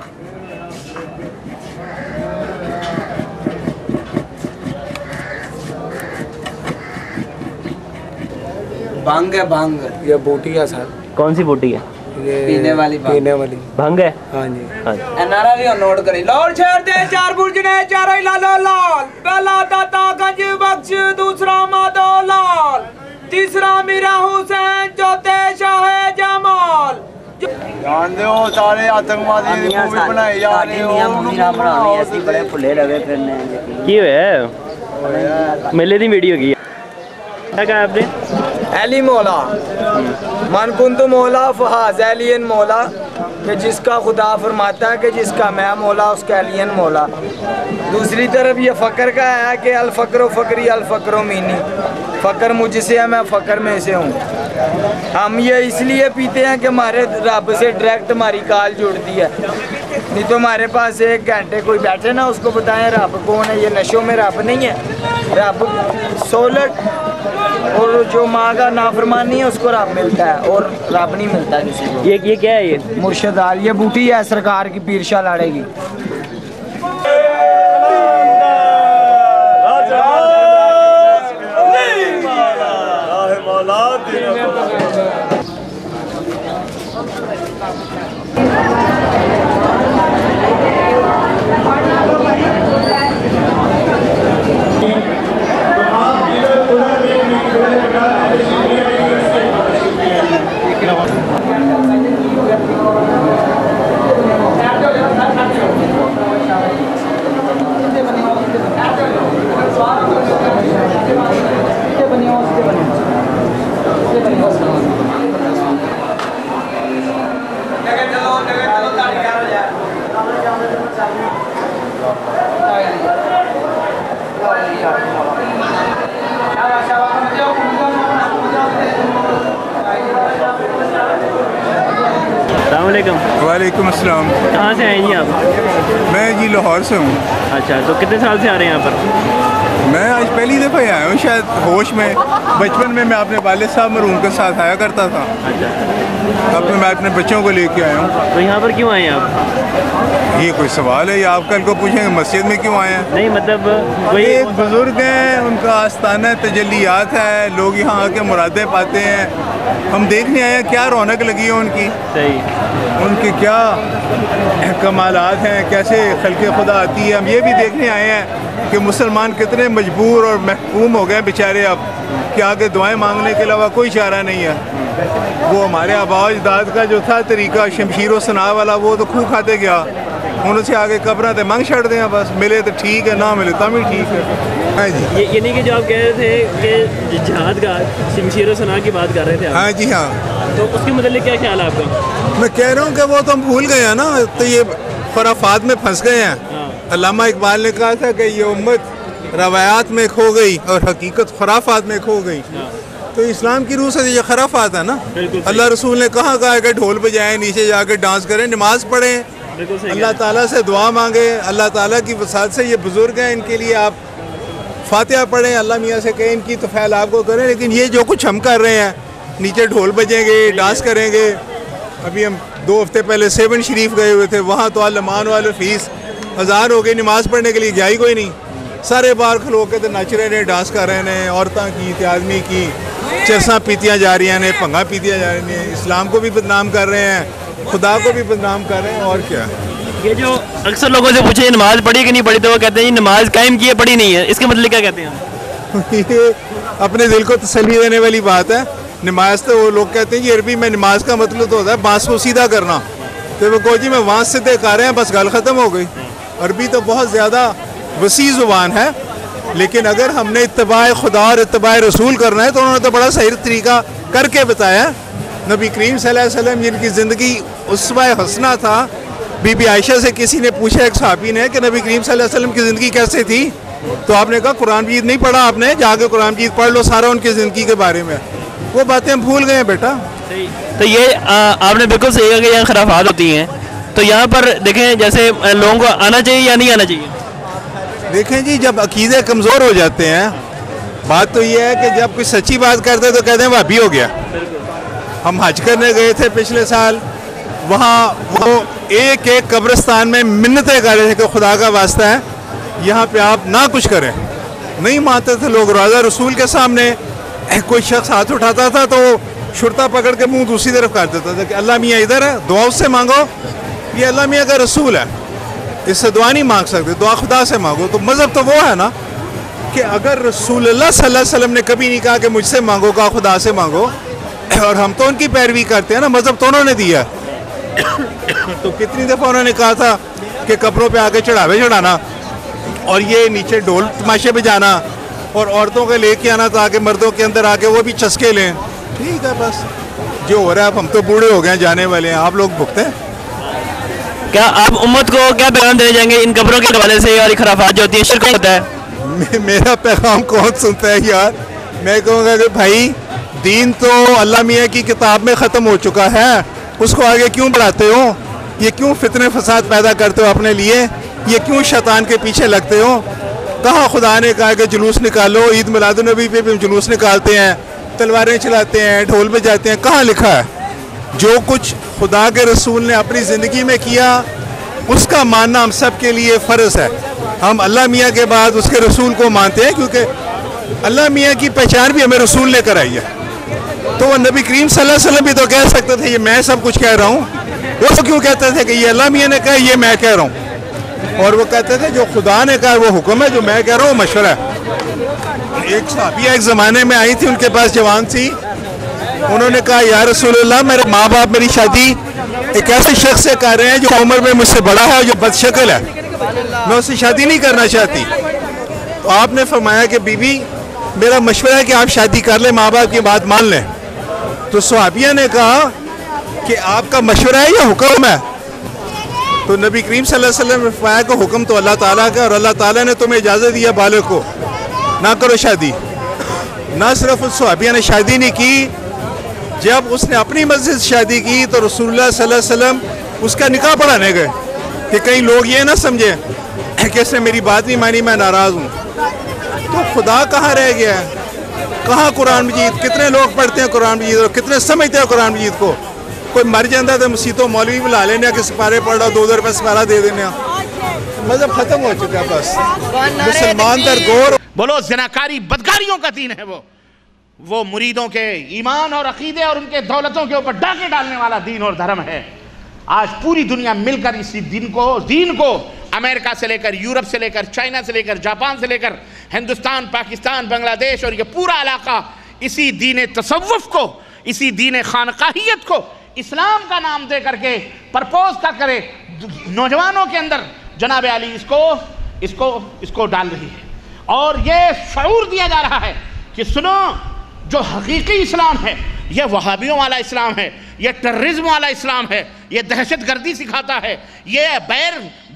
F: بھنگ ہے، بھنگ
G: یہ بوٹی ہے سر۔ کون سی بوٹی ہے؟
F: پینے والی
G: بھنگ ہے۔
F: ہاں جی، نعرہ بھی نوٹ کری، لال شہر دے 4 برج نے چاروں لالو لال، پہلا داتا گنج بخش، دوسرا مادو لال، تیسرا میرا حسین، چوتھے شاہ جمال۔
H: جان دیو سارے آتنکوادی دی مووی بنائی جا رہی ہو،
F: ایسی بڑے پھلے لگے پھرنے
G: کی ہوئے میلے دی ویڈیو کی ہے۔ کیا کہا آپ نے؟
F: علی مولا من کنت مولا فہاز علی مولا کہ جس کا خدا فرماتا ہے کہ جس کا میں مولا اس کا علی مولا. دوسری طرف یہ فقر کا ہے کہ الفقر و فقری الفقر و مینی، فقر مجھ سے ہے میں فقر میں سے ہوں. ہم یہ اس لیے پیتے ہیں کہ ہمارے رب سے ڈائریکٹ ہماری کال جڑتی ہے، نہیں تو ہمارے پاس 1 گھنٹے کوئی بیٹھے نا اس کو بتائیں رب کون ہے. یہ نشوں میں رب نہیں ہے، رب سولٹ اور جو ماں کا نافرمانی ہے اس کو رب ملتا ہے اور رب نہیں ملتا کسی کو.
G: یہ کیا ہے؟ یہ
F: مرشد آل، یہ بوٹی ہے سرکار کی پیر شاہ لاڑے کی.
G: السلام علیکم.
I: وعلیکم السلام.
G: کہاں سے آئے جی آپ؟
I: میں جی لاہور سے ہوں.
G: اچھا، تو کتنے سال سے آ رہے ہیں یہاں پر؟
I: میں آج پہلی دفعہ ہی آیا ہوں، شاید ہوش میں. بچپن میں اپنے والد صاحب مرحوم کے ساتھ آیا کرتا تھا.
G: اچھا،
I: اب میں اپنے بچوں کو لے کے آیا ہوں.
G: تو یہاں پر کیوں آئے ہیں آپ؟
I: یہ کوئی سوال ہے؟ یا آپ کل کو پوچھیں گے مسجد میں کیوں آئے ہیں؟
G: نہیں مطلب کوئی
I: ایک بزرگ ہیں، ان کا آستانہ تجلیات ہے، لوگ یہاں آ کے مرادیں پاتے ہیں. ہم دیکھنے آئے ہیں کیا رونق لگی ہے ان کی،
G: صحیح،
I: ان کے کیا کمالات ہیں، کیسے خلق خدا آتی ہے. ہم یہ بھی دیکھنے آئے ہیں کہ مسلمان کتنے مجبور اور محکوم ہو گئے بیچارے اب، کہ آگے دعائیں مانگنے کے علاوہ کوئی چارہ نہیں ہے. وہ ہمارے آباء و اجداد کا جو تھا طریقہ شمشیر و سنا والا، وہ تو کھو کھاتے گیا. انہوں سے آگے قبریں تے منگ چھڑ دیں، بس ملے تو ٹھیک ہے، نہ ملے تم ہی ٹھیک ہے. ہاں جی،
G: یہ نہیں کہ جو آپ کہہ رہے تھے کہ جہاد کا شمشیر و سنا کی بات کر رہے تھے آپ.
I: ہاں جی ہاں.
G: تو اس کے متعلق کیا خیال ہے آپ کا؟
I: میں کہہ رہا ہوں کہ وہ تو ہم بھول گئے ہیں نا، تو یہ خرافات میں پھنس گئے ہیں. علامہ اقبال نے کہا تھا کہ یہ امت روایات میں کھو گئی اور حقیقت خرافات میں کھو گئی. تو اسلام کی روح سے یہ خرافات ہے نا. اللہ رسول نے کہا کہ ڈھول بجائیں، نیچے جا کے ڈانس کریں، نماز پڑھیں، اللہ تعالیٰ سے دعا مانگے. اللہ تعالیٰ کی وسعت سے یہ بزرگ ہیں، ان کے لیے آپ فاتحہ پڑھیں، اللہ میاں سے کہیں ان کی توفیل آپ کو کریں. لیکن یہ جو کچھ ہم کر رہے ہیں، نیچے ڈھول بجیں گے، ڈانس کریں گے. ابھی ہم 2 ہفتے پہلے 7 شریف گئے ہوئے تھے، وہاں تو علمان والے فیس ہزار ہو گئی، نماز پڑھنے کے لیے گیا ہی کوئی نہیں. سارے بار کھلو کے تو نچ رہے ہیں، ڈانس کر رہے ہیں، عورتوں کی آدمی کی چرساں پیتیاں جا رہی ہیں، پنگا پیتیاں جا رہی ہیں. اسلام کو بھی بدنام کر رہے ہیں، خدا کو بھی بدنام کر رہے ہیں. اور کیا
G: یہ جو اکثر لوگوں سے پوچھے نماز پڑھی کہ نہیں پڑھی تو وہ کہتے ہیں نماز قائم کی ہے پڑھی نہیں ہے، اس کے مطلب کیا کہتے ہیں؟
I: یہ اپنے دل کو تسلی دینے والی بات ہے. نماز تو وہ لوگ کہتے ہیں جی عربی میں نماز کا مطلب تو ہوتا ہے بانس کو سیدھا کرنا. تو وہ کہو جی میں وانس سیدھے کر رہے ہیں، بس گل ختم ہو گئی. عربی تو بہت زیادہ وسیع زبان ہے، لیکن اگر ہم نے اتباع خدا اور اتباع رسول کرنا ہے تو انہوں نے تو بڑا صحیح طریقہ کر کے بتایا. نبی کریم صلی اللہ علیہ وسلم جن کی زندگی اسوہ حسنہ تھا. بی بی عائشہ سے کسی نے پوچھا ایک صحابی نے کہ نبی کریم صلی اللہ علیہ وسلم کی زندگی کیسے تھی، تو آپ نے کہا قرآن مجید نہیں پڑھا آپ نے، جا کے قرآن مجید پڑھ لو، سارا ان کی زندگی کے بارے میں. وہ باتیں ہم بھول گئے ہیں بیٹا.
G: تو یہ آپ نے بالکل صحیح کہا کہ یہاں خرافات ہوتی ہیں. تو یہاں پر دیکھیں جیسے لوگوں کو آنا چاہیے یا نہیں آنا چاہیے؟
I: دیکھیں جی، جب عقیدے کمزور ہو جاتے ہیں، بات تو یہ ہے کہ جب کوئی سچی بات کرتے تو کہتے ہیں وہابی ہو گیا. ہم حج کرنے گئے تھے پچھلے سال، وہاں وہ ایک قبرستان میں منتیں کر رہے تھے کہ خدا کا واسطہ ہے یہاں پہ آپ نہ کچھ کریں. نہیں مانتے تھے لوگ. روضہ رسول کے سامنے کوئی شخص ہاتھ اٹھاتا تھا تو شرطہ پکڑ کے منہ دوسری طرف کر دیتا تھا کہ اللہ میاں ادھر ہے، دعا اس سے مانگو. یہ اللہ میاں کا رسول ہے، اس سے دعا نہیں مانگ سکتے، دعا خدا سے مانگو. تو مذہب تو وہ ہے نا کہ اگر رسول اللہ صلی اللہ علیہ وسلم نے کبھی نہیں کہا کہ مجھ سے مانگو، کہا خدا سے مانگو، اور ہم تو ان کی پیروی کرتے ہیں نا، مذہب تو انہوں نے دیا. تو کتنی دفعہ انہوں نے کہا تھا کہ قبروں پہ آ کے چڑھاوے چڑھانا اور یہ نیچے ڈھول تماشے بجانا اور عورتوں کو لے کے آنا تاکہ مردوں کے اندر آ کے وہ بھی چسکے لیں. ٹھیک ہے بس جو ہو رہا ہے. اب ہم تو بوڑھے ہو گئے ہیں, جانے والے ہیں, آپ لوگ بھگتے ہیں.
G: کیا آپ امت کو کیا پیغام دینے جائیں گے ان قبروں کے حوالے سے اور خرافات جو ہوتی ہیں, شرک ہوتا ہے؟
I: میرا پیغام کون سنتا ہے یار. میں کہوں گا کہ بھائی دین تو اللہ میاں کی کتاب میں ختم ہو چکا ہے, اس کو آگے کیوں بڑھاتے ہو؟ یہ کیوں فتنے فساد پیدا کرتے ہو اپنے لیے؟ یہ کیوں شیطان کے پیچھے لگتے ہو؟ کہاں خدا نے کہا کہ جلوس نکالو؟ عید میلاد النبی پہ بھی ہم جلوس نکالتے ہیں, تلواریں چلاتے ہیں, ڈھول پہ جاتے ہیں. کہاں لکھا ہے؟ جو کچھ خدا کے رسول نے اپنی زندگی میں کیا اس کا ماننا ہم سب کے لیے فرض ہے. ہم اللہ میاں کے بعد اس کے رسول کو مانتے ہیں, کیونکہ اللہ میاں کی پہچان بھی ہمیں رسول نے کرائی ہے. تو وہ نبی کریم صلی اللہ علیہ وسلم بھی تو کہہ سکتے تھے یہ میں سب کچھ کہہ رہا ہوں. وہ کیوں کہتے تھے کہ یہ اللہ میاں نے کہا, یہ میں کہہ رہا ہوں؟ اور وہ کہتے تھے جو خدا نے کہا وہ حکم ہے, جو میں کہہ رہا ہوں مشورہ ہے. ایک صحابیہ ایک زمانے میں آئی تھی, ان کے پاس جوان تھی. انہوں نے کہا یا رسول اللہ میرے ماں باپ میری شادی ایک ایسے شخص سے کر رہے ہیں جو عمر میں مجھ سے بڑا ہے اور جو بد شکل ہے, میں اس سے شادی نہیں کرنا چاہتی. تو آپ نے فرمایا کہ بی بی میرا مشورہ ہے کہ آپ شادی کر لیں, ماں باپ کی بات مان لیں. تو صحابیہ نے کہا کہ آپ کا مشورہ ہے یا حکم ہے؟ تو نبی کریم صلی اللہ علیہ وسلم نے فرمایا کہ حکم تو اللہ تعالیٰ کا, اور اللہ تعالیٰ نے تمہیں اجازت دیا بالغ کو نہ کرو شادی. نہ صرف اس صحابیہ نے شادی نہیں کی, جب اس نے اپنی مسجد شادی کی تو رسول اللہ صلی اللہ علیہ وسلم اس کا نکاح پڑھانے گئے کہ کئی لوگ یہ نہ سمجھیں کہ اس نے میری بات نہیں مانی, میں ناراض ہوں. تو خدا کہاں رہ گیا ہے؟ کہاں قرآن مجید؟ کتنے لوگ پڑھتے ہیں قرآن مجید اور کتنے سمجھتے ہیں قرآن مجید کو؟ کوئی مر جاتا تو مسیحوں مولوی بلا لینا کہ سپارے پڑھ رہا, 2 روپے سپارہ دے دینا. مذہب ختم ہو چکا ہے بس. مسلمان در گور
C: بولو زناکاری بدکاریوں کا دین ہے وہ مریدوں کے ایمان اور عقیدے اور ان کے دولتوں کے اوپر ڈاکے ڈالنے والا دین اور دھرم ہے. آج پوری دنیا مل کر اسی دین کو امریکہ سے لے کر, یورپ سے لے کر, چائنا سے لے کر, جاپان سے لے کر, ہندوستان, پاکستان, بنگلہ دیش اور یہ پورا علاقہ اسی دین تصوف کو, اسی دین خانقاہیت کو اسلام کا نام دے کر کے پرپوز کر کرے نوجوانوں کے اندر جناب علی اس کو ڈال رہی ہے. اور یہ شعور دیا جا رہا ہے کہ سنو جو حقیقی اسلام ہے یہ وہابیوں والا اسلام ہے, یہ ٹیررزم والا اسلام ہے, یہ دہشت گردی سکھاتا ہے, یہ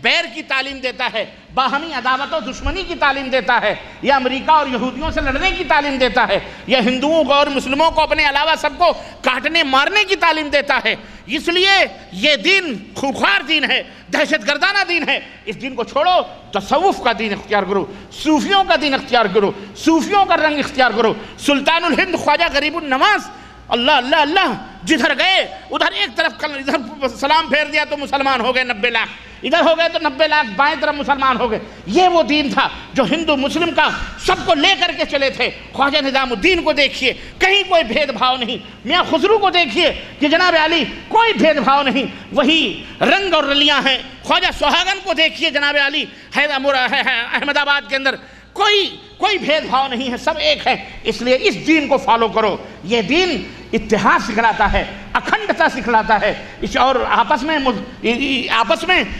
C: بیر کی تعلیم دیتا ہے, باہمی عداوت و دشمنی کی تعلیم دیتا ہے, یہ امریکہ اور یہودیوں سے لڑنے کی تعلیم دیتا ہے, یہ ہندوؤں کو اور مسلموں کو اپنے علاوہ سب کو کاٹنے مارنے کی تعلیم دیتا ہے. اس لیے یہ دین خوخار دین ہے, دہشت گردانہ دین ہے. اس دین کو چھوڑو, تصوف کا دین اختیار کرو, صوفیوں کا دین اختیار کرو, صوفیوں کا رنگ اختیار کرو. سلطان الہند خواجہ غریب النواز اللہ اللہ اللہ جدھر گئے ادھر ایک طرف ادھر سلام پھیر دیا تو مسلمان ہو گئے 90 لاکھ, ادھر ہو گئے تو 90 لاکھ بائیں طرف مسلمان ہو گئے. یہ وہ دین تھا جو ہندو مسلم کا سب کو لے کر کے چلے تھے. خواجہ نظام الدین کو دیکھیے, کہیں کوئی بھید بھاؤ نہیں. میاں خسرو کو دیکھیے کہ جناب علی کوئی بھید بھاؤ نہیں, وہی رنگ اور رلیاں ہیں. خواجہ سہاگن کو دیکھیے جناب علی احمد آباد کے اندر کوئی بھید بھاؤ نہیں ہے, سب ایک ہے. اس لیے اس دین کو فالو کرو. یہ دین اتحاد سکھلاتا ہے, اکھنڈتا سکھلاتا ہے, اور آپس میں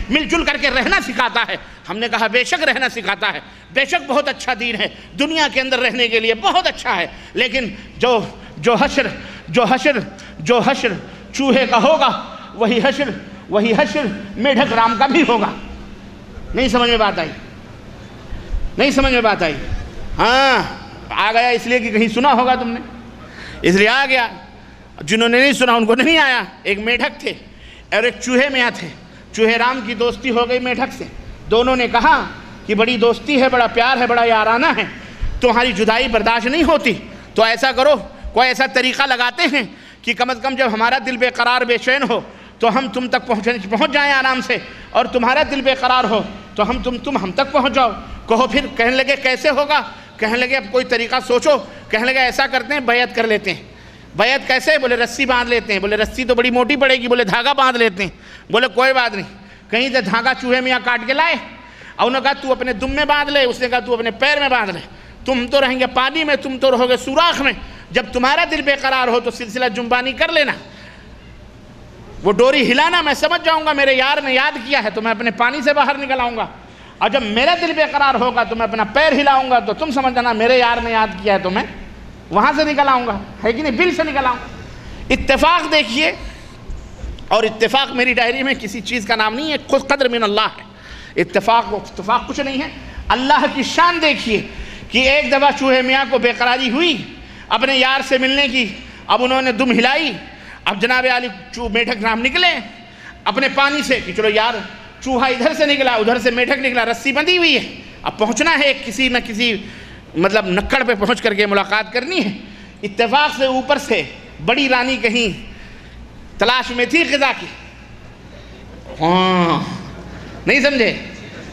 C: مل جل کر کے رہنا سکھاتا ہے. ہم نے کہا بے شک رہنا سکھاتا ہے, بے شک بہت اچھا دین ہے, دنیا کے اندر رہنے کے لیے بہت اچھا ہے. لیکن جو حشر چوہے کا ہوگا وہی حشر میڈھک رام کا بھی ہوگا. نہیں سمجھ میں بات آئی؟ ہاں آ گیا اس لیے کہ کہیں سنا ہوگا تم نے, اس لیے آ گیا. جنہوں نے نہیں سنا ان کو نہیں آیا. ایک میڈھک تھے اور ایک چوہے میاں تھے. چوہے رام کی دوستی ہو گئی میڈھک سے. دونوں نے کہا کہ بڑی دوستی ہے, بڑا پیار ہے, بڑا یارانہ ہے, تمہاری جدائی برداشت نہیں ہوتی, تو ایسا کرو, کوئی ایسا طریقہ لگاتے ہیں کہ کم از کم جب ہمارا دل بے قرار بے چین ہو تو ہم تم تک پہنچ جائیں آرام سے, اور تمہارا دل بے قرار ہو تو تم ہم تک پہنچ جاؤ. کہو پھر. کہنے لگے کیسے ہوگا؟ کہنے لگے اب کوئی طریقہ سوچو. کہنے لگے ایسا کرتے ہیں, بیعت کر لیتے ہیں. بیعت کیسے؟ بولے رسی باندھ لیتے ہیں. بولے رسی تو بڑی موٹی پڑے گی. بولے دھاگا باندھ لیتے ہیں. بولے کوئی بات نہیں. کہیں سے دھاگا چوہے میاں کاٹ کے لائے, اور انہوں نے کہا تو اپنے دم میں باندھ لے, اس نے کہا تو اپنے پیر میں باندھ لے. تم تو رہیں گے پانی میں, تم تو رہو گے سوراخ میں. جب تمہارا دل بے قرار ہو تو سلسلہ جنبانی کر لینا, وہ ڈوری ہلانا, میں سمجھ جاؤں گا میرے یار نے یاد کیا ہے تو میں اپنے پانی سے باہر نکل آؤں گا. اور جب میرا دل بے قرار ہوگا تو میں اپنا پیر ہلاؤں گا تو تم سمجھنا میرے یار نے یاد کیا ہے تو میں وہاں سے نکل آؤں گا، ہے کہ نہیں، بل سے نکل آؤں گا۔ اتفاق دیکھیے، اور اتفاق میری ڈائری میں کسی چیز کا نام نہیں ہے، خود قدر من اللہ ہے۔ اتفاق کچھ نہیں ہے، اللہ کی شان دیکھیے کہ ایک دفعہ چوہے میاں کو بے قراری ہوئی اپنے یار سے ملنے کی، اب انہوں نے دم ہلائی، اب جناب علی میٹھک رام نکلے اپنے پانی سے کہ چلو یار، چوہا ادھر سے نکلا ادھر سے میٹھک نکلا، رسی بندھی ہوئی ہے، اب پہنچنا ہے کسی نہ کسی مطلب نکڑ پہ پہنچ کر کے ملاقات کرنی ہے۔ اتفاق سے اوپر سے بڑی رانی کہیں تلاش میں تھی غذا کی، ہاں نہیں سمجھے،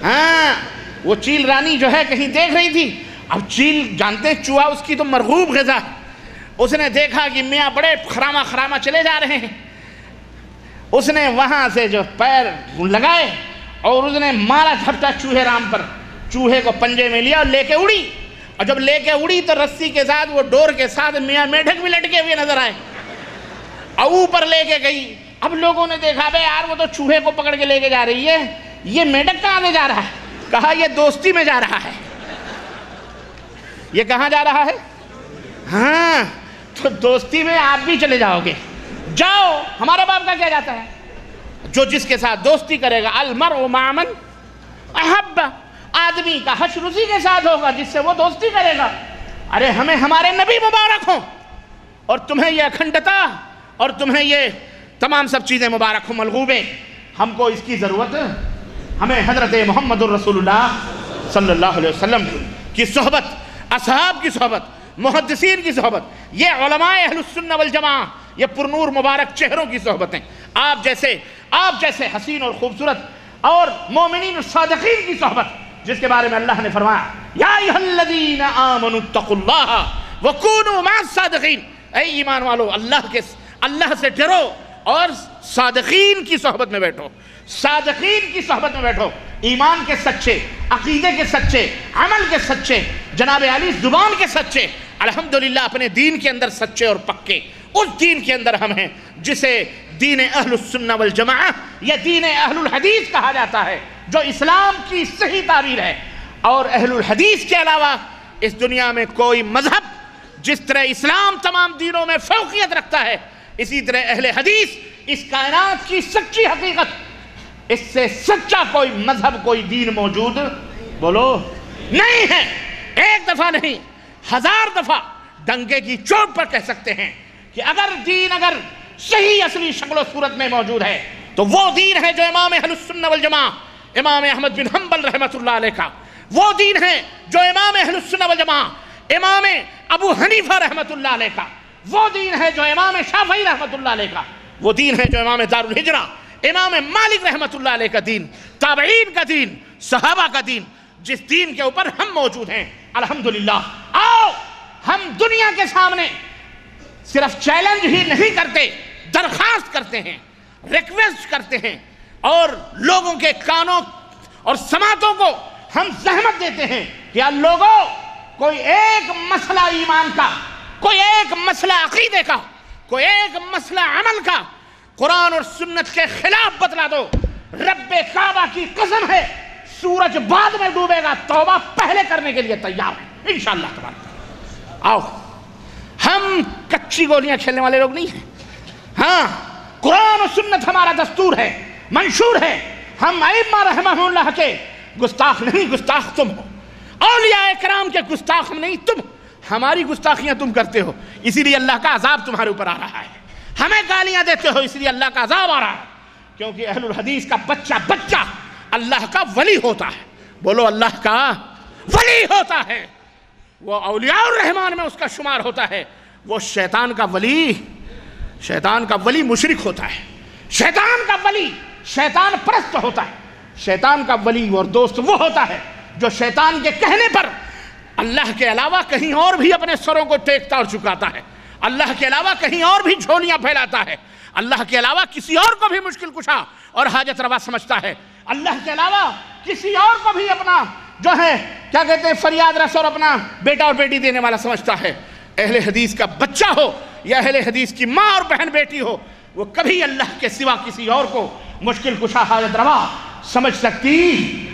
C: ہاں وہ چیل رانی جو ہے کہیں دیکھ رہی تھی، اب چیل جانتے ہیں چوہا اس کی تو مرغوب غذا، اس نے دیکھا کہ میاں بڑے خرامہ چلے جا رہے ہیں، اس نے وہاں سے جو پیر لگائے اور اس نے مارا جھپٹا چوہے رام پر، چوہے کو پنجے میں لیا اور لے کے اڑی، اور جب لے کے اڑی تو رسی کے ساتھ وہ ڈور کے ساتھ میاں میٹھک بھی لٹکے ہوئے نظر آئے، اور اوپر لے کے گئی۔ اب لوگوں نے دیکھا بے یار وہ تو چوہے کو پکڑ کے لے کے جا رہی ہے، یہ میٹھک کہاں لے جا رہا ہے؟ کہا یہ دوستی میں جا رہا ہے۔ یہ کہاں جا رہا ہے؟ ہاں تو دوستی میں آپ بھی چلے جاؤ گے، جاؤ، ہمارے باپ کا کیا جاتا ہے، جو جس کے ساتھ دوستی کرے گا، المرء مع من احب، آدمی کا حشر اسی کے ساتھ ہوگا جس سے وہ دوستی کرے گا۔ ارے ہمیں ہمارے نبی مبارک ہوں، اور تمہیں یہ اکھنڈتا اور تمہیں یہ تمام سب چیزیں مبارک ہوں ملغوبے، ہم کو اس کی ضرورت، ہمیں حضرت محمد الرسول اللہ صلی اللہ علیہ وسلم کی صحبت، اصحاب کی صحبت، محدثین کی صحبت، یہ علماء اہل السنہ والجماعہ، یہ پرنور مبارک چہروں کی صحبتیں، آپ جیسے حسین اور خوبصورت اور مومنین الصادقین کی صحبت، جس کے بارے میں اللہ نے فرمایا یا ایھا الذین آمنوا اتقوا اللہ وکونوا مع الصادقین، اے ایمان والو اللہ سے ڈرو اور صادقین کی صحبت میں بیٹھو، صادقین کی صحبت میں بیٹھو، ایمان کے سچے، عقیدے کے سچے، عمل کے سچے، جناب علی زبان کے سچے، الحمدللہ اپنے دین کے اندر سچے اور پکے، اس دین کے اندر ہم ہیں جسے دین اہل السنہ والجماعہ یا دین اہل الحدیث کہا جاتا ہے، جو اسلام کی صحیح تعبیر ہے۔ اور اہل الحدیث کے علاوہ اس دنیا میں کوئی مذہب جس طرح اسلام تمام دینوں میں فوقیت رکھتا ہے، اسی طرح اہل حدیث اس کائنات کی سچی حقیقت، اس سے سچا کوئی مذہب کوئی دین موجود بولو نہیں ہے۔ ایک دفعہ نہیں، 1000 دفعہ ڈنکے کی چوٹ پر کہہ سکتے ہیں کہ اگر دین صحیح اصلی شکل و صورت میں موجود ہے تو وہ دین ہے جو امام اہل السنہ والجماعہ امام احمد بن حنبل رحمۃ اللہ علیہ کا، وہ دین ہے جو امام اہل السنہ والجماعہ امام ابو حنیفہ رحمۃ اللہ علیہ کا، وہ دین ہے جو امام شافعی رحمۃ اللہ علیہ کا، وہ دین ہے جو امام دار الہجرہ امام مالک رحمۃ اللہ علیہ کا دین، تابعین کا دین، صحابہ کا دین، جس دین کے اوپر ہم موجود ہیں الحمدللہ۔ آؤ ہم دنیا کے سامنے صرف چیلنج ہی نہیں کرتے، درخواست کرتے ہیں، ریکویسٹ کرتے ہیں، اور لوگوں کے کانوں اور سماعتوں کو ہم زحمت دیتے ہیں کہ یا لوگوں کوئی ایک مسئلہ ایمان کا، کوئی ایک مسئلہ عقیدے کا، کوئی ایک مسئلہ عمل کا قرآن اور سنت کے خلاف بتلا دو، رب کعبہ کی قسم ہے سورج بعد میں ڈوبے گا، توبہ پہلے کرنے کے لیے تیار ہے انشاءاللہ تبارک۔ آؤ، ہم کچی گولیاں کھیلنے والے لوگ نہیں ہیں، ہاں قرآن و سنت ہمارا دستور ہے، منشور ہے، ہم ائمہ رحمہ اللہ کے گستاخ نہیں، گستاخ تم ہو، اولیاء کرام کے گستاخ ہم نہیں، تم، ہماری گستاخیاں تم کرتے ہو، اسی لیے اللہ کا عذاب تمہارے اوپر آ رہا ہے، ہمیں گالیاں دیتے ہو اسی لیے اللہ کا عذاب آ رہا ہے، کیونکہ اہل الحدیث کا بچہ اللہ کا ولی ہوتا ہے، بولو اللہ کا ولی ہوتا ہے، وہ اولیاء الرحمن میں اس کا شمار ہوتا ہے، وہ شیطان کا ولی مشرک ہوتا ہے، شیطان کا ولی شیطان پرست ہوتا ہے، شیطان کا ولی اور دوست وہ ہوتا ہے جو شیطان کے کہنے پر اللہ کے علاوہ کہیں اور بھی اپنے سروں کو ٹیکتا اور جھکاتا ہے، اللہ کے علاوہ کہیں اور بھی جھولیاں پھیلاتا ہے، اللہ کے علاوہ کسی اور کو بھی مشکل کشا اور حاجت روا سمجھتا ہے، اللہ کے علاوہ کسی اور کو بھی اپنا جو ہے کیا کہتے ہیں فریاد رس اور اپنا بیٹا اور بیٹی دینے والا سمجھتا ہے۔ اہل حدیث کا بچہ ہو یا اہل حدیث کی ماں اور بہن بیٹی ہو، وہ کبھی اللہ کے سوا کسی اور کو مشکل کشا حاجت روا سمجھ سکتی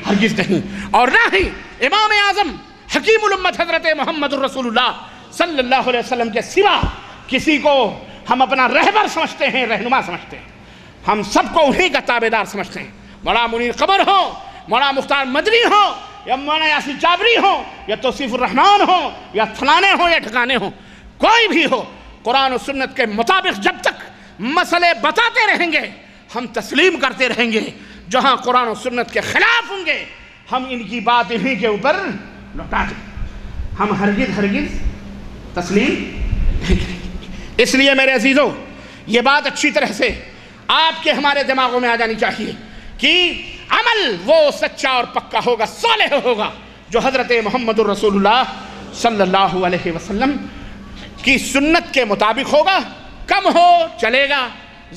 C: ہرگز نہیں، اور نہ ہی امام اعظم حکیم الامت حضرت محمد الرسول اللہ صلی اللہ علیہ وسلم کے سوا کسی کو ہم اپنا رہبر سمجھتے ہیں، رہنما سمجھتے ہیں۔ ہم سب کو انہی کا تابعدار سمجھتے ہیں، مولانا منیر قبر ہو، مولانا مختار مدنی ہو، یا مولانا یاسین جابری ہو، یا توصیف الرحمان ہو، یا فلانے ہو یا ٹھکانے ہو، کوئی بھی ہو، قرآن و سنت کے مطابق جب تک مسئلے بتاتے رہیں گے ہم تسلیم کرتے رہیں گے۔ جہاں قرآن و سنت کے خلاف ہوں گے ہم ان کی بات انہی کے اوپر لوٹا دیں، ہم ہرگز تسلیم نہیں کریں گے۔ اس لیے میرے عزیزوں یہ بات اچھی طرح سے آپ کے ہمارے دماغوں میں آ جانی چاہیے کہ عمل وہ سچا اور پکا ہوگا، صالح ہوگا، جو حضرت محمد الرسول اللہ صلی اللہ علیہ وسلم کی سنت کے مطابق ہوگا۔ کم ہو چلے گا،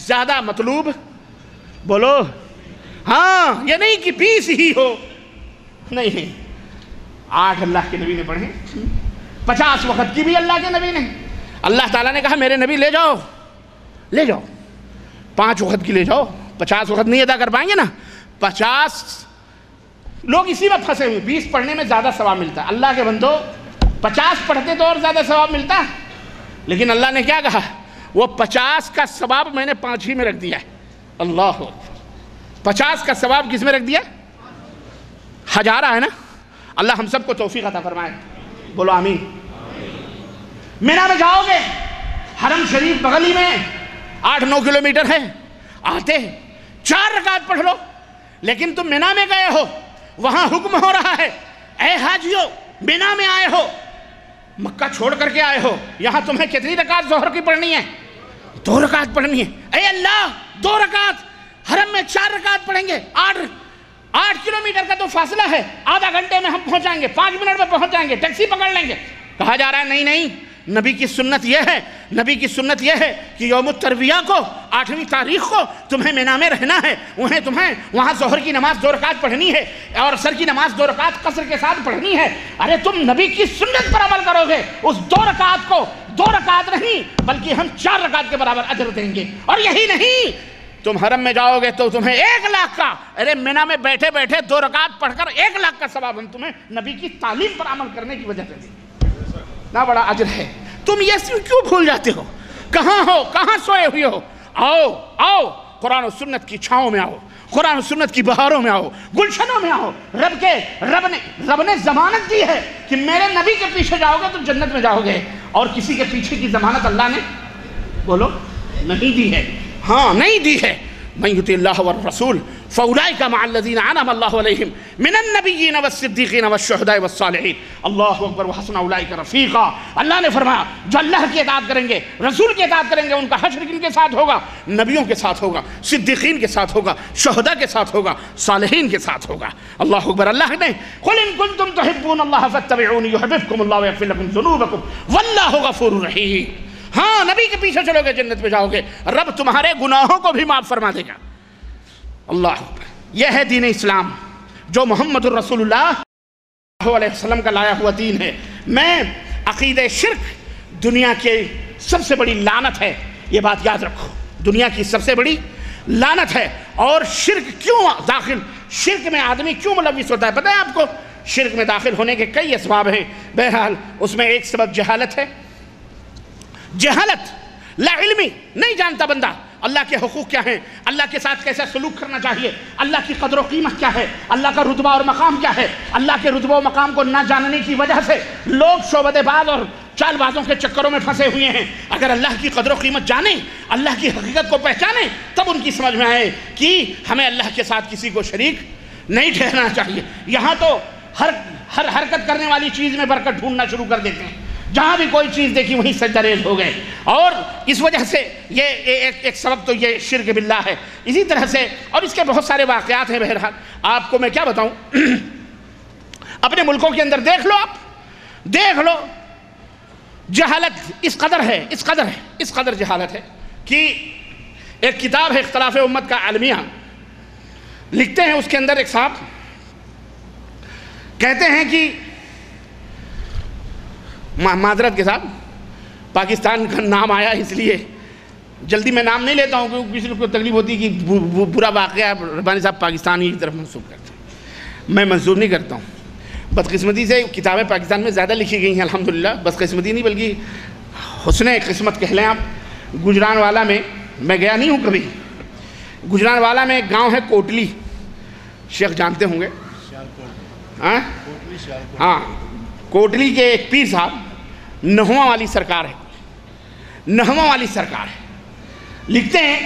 C: زیادہ مطلوب بولو ہاں، یہ نہیں کہ 20 ہی ہو، نہیں، 8 اللہ کے نبی نے پڑھے، 50 وقت کی بھی اللہ کے نبی نے، اللہ تعالیٰ نے کہا میرے نبی لے جاؤ 5 وقت کی لے جاؤ، 50 وقت نہیں ادا کر پائیں گے نا، 50 لوگ اسی میں پھنسے ہوئے، 20 پڑھنے میں زیادہ ثواب ملتا ہے۔ اللہ کے بندو 50 پڑھتے تو اور زیادہ ثواب ملتا ہے، لیکن اللہ نے کیا کہا؟ وہ 50 کا ثواب میں نے 5 ہی میں رکھ دیا ہے۔ اللہ 50 کا ثواب کس میں رکھ دیا؟ ہزارہ ہے نا۔ اللہ ہم سب کو توفیق عطا فرمائے، بولو آمین۔ مینا میں جاؤ گے، حرم شریف بغلی میں 8-9 کلومیٹر ہے، آتے 4 رکعت پڑھ لو، لیکن تم مینا میں گئے ہو، وہاں حکم ہو رہا ہے اے حاجیو مینا میں آئے ہو، مکہ چھوڑ کر کے آئے ہو، یہاں تمہیں کتنی رکعت ظہر کی پڑھنی ہے؟ 2 رکعت پڑھنی ہے۔ اے اللہ 2 رکعت، حرم میں 4 رکعت پڑھیں گے، 8 کلومیٹر کا تو فاصلہ ہے، آدھا گھنٹے میں ہم پہنچ جائیں گے، 5 منٹ میں پہنچ جائیں گے، ٹیکسی پکڑ لیں گے۔ کہا جا رہا ہے نہیں، نبی کی سنت یہ ہے، نبی کی سنت یہ ہے کہ یوم الترویہ کو 8ویں تاریخ کو تمہیں مینا میں رہنا ہے، تمہیں وہاں ظہر کی نماز 2 رکعت پڑھنی ہے اور عصر کی نماز 2 رکعت قصر کے ساتھ پڑھنی ہے۔ ارے تم نبی کی سنت پر عمل کرو گے، اس 2 رکعت کو 2 رکعت نہیں بلکہ ہم 4 رکعت کے برابر اجر دیں گے۔ اور یہی نہیں، تم حرم میں جاؤ گے تو تمہیں 1 لاکھ کا، ارے مینا میں بیٹھے بیٹھے 2 رکعت پڑھ کر 1 لاکھ کا ثواب ہم تمہیں نبی کی تعلیم پر عمل کرنے کی وجہ سے دیں گے۔ اتنا بڑا اجر ہے، تم یہ کیوں بھول جاتے ہو؟ کہاں ہو، کہاں سوئے ہوئے ہو؟ آؤ قرآن و سنت کی چھاؤں میں آؤ، قرآن و سنت کی بہاروں میں آؤ، گلشنوں میں آؤ۔ رب نے ضمانت دی ہے کہ میرے نبی کے پیچھے جاؤ گے تو جنت میں جاؤ گے، اور کسی کے پیچھے کی ضمانت اللہ نے بولو نہیں دی ہے، ہاں نہیں دی ہے۔ من یطع اللہ والرسول فاولئک مع الذین انعم اللہ علیہم من النبیین والصدیقین والشہداء والصالحین، اللہ اکبر وحسن اولئک رفیقا۔ اللہ نے فرمایا جو اللہ کی اطاعت کریں گے، رسول کی اطاعت کریں گے، ان کا حشر کن کے ساتھ ہوگا؟ نبیوں کے ساتھ ہوگا، صدیقین کے ساتھ ہوگا، شہداء کے ساتھ ہوگا، صالحین کے ساتھ ہوگا۔ اللہ اکبر۔ اللہ نے قل ان کنتم تحبون اللہ فاتبعونی یحببکم اللہ ویغفر لکم ذنوبکم واللہ غفور رحیم۔ ہاں نبی کے پیچھے چلو گے جنت میں جاؤ گے، رب تمہارے گناہوں کو بھی معاف فرما دے گا۔ اللہ اکبر۔ یہ ہے دین اسلام جو محمد الرسول اللہ صلی اللہ علیہ وسلم کا لایا ہوا دین ہے۔ میں عقیدہ شرک دنیا کی سب سے بڑی لعنت ہے، یہ بات یاد رکھو، دنیا کی سب سے بڑی لعنت ہے۔ اور شرک شرک میں آدمی کیوں ملوث ہوتا ہے پتہ ہے آپ کو؟ شرک میں داخل ہونے کے کئی اسباب ہیں، بہرحال اس میں ایک سبب جہالت ہے۔ جہالت، لا علمی، نہیں جانتا بندہ اللہ کے حقوق کیا ہیں، اللہ کے ساتھ کیسا سلوک کرنا چاہیے، اللہ کی قدر و قیمت کیا ہے، اللہ کا رتبہ اور مقام کیا ہے۔ اللہ کے رتبہ و مقام کو نہ جاننے کی وجہ سے لوگ شعبدے باز اور چال بازوں کے چکروں میں پھنسے ہوئے ہیں۔ اگر اللہ کی قدر و قیمت جانیں، اللہ کی حقیقت کو پہچانیں، تب ان کی سمجھ میں آئے کہ ہمیں اللہ کے ساتھ کسی کو شریک نہیں ٹھہرانا چاہیے۔ یہاں تو ہر حرکت کرنے والی چیز میں برکت ڈھونڈنا شروع کر دیتے ہیں، جہاں بھی کوئی چیز دیکھی وہیں سجدہ ریز ہو گئے، اور اس وجہ سے یہ ایک سبب تو یہ شرک باللہ ہے۔ اسی طرح سے اور اس کے بہت سارے واقعات ہیں، بہرحال آپ کو میں کیا بتاؤں، اپنے ملکوں کے اندر دیکھ لو، آپ دیکھ لو، جہالت اس قدر جہالت ہے کہ ایک کتاب ہے اختلاف امت کا عالمیہ، لکھتے ہیں اس کے اندر ایک صاحب کہتے ہیں کہ معذرت کے ساتھ پاکستان کا نام آیا اس لیے جلدی میں نام نہیں لیتا ہوں کیونکہ کسی کو تکلیف ہوتی ہے کہ برا واقعہ ربانی صاحب پاکستانی کی طرف منسوخ کرتے ہیں، میں منظور نہیں کرتا ہوں۔ بدقسمتی سے کتابیں پاکستان میں زیادہ لکھی گئی ہیں الحمدللہ، بدقسمتی نہیں بلکہ حسن قسمت کہہ لیں آپ۔ گجرانوالہ میں میں گیا نہیں ہوں کبھی، گجرانوالہ میں ایک گاؤں ہے کوٹلی، شیخ جانتے ہوں گے، ہاں کوٹلی کے ایک پیر صاحب نہواں والی سرکار ہے، نہواں والی سرکار ہے، لکھتے ہیں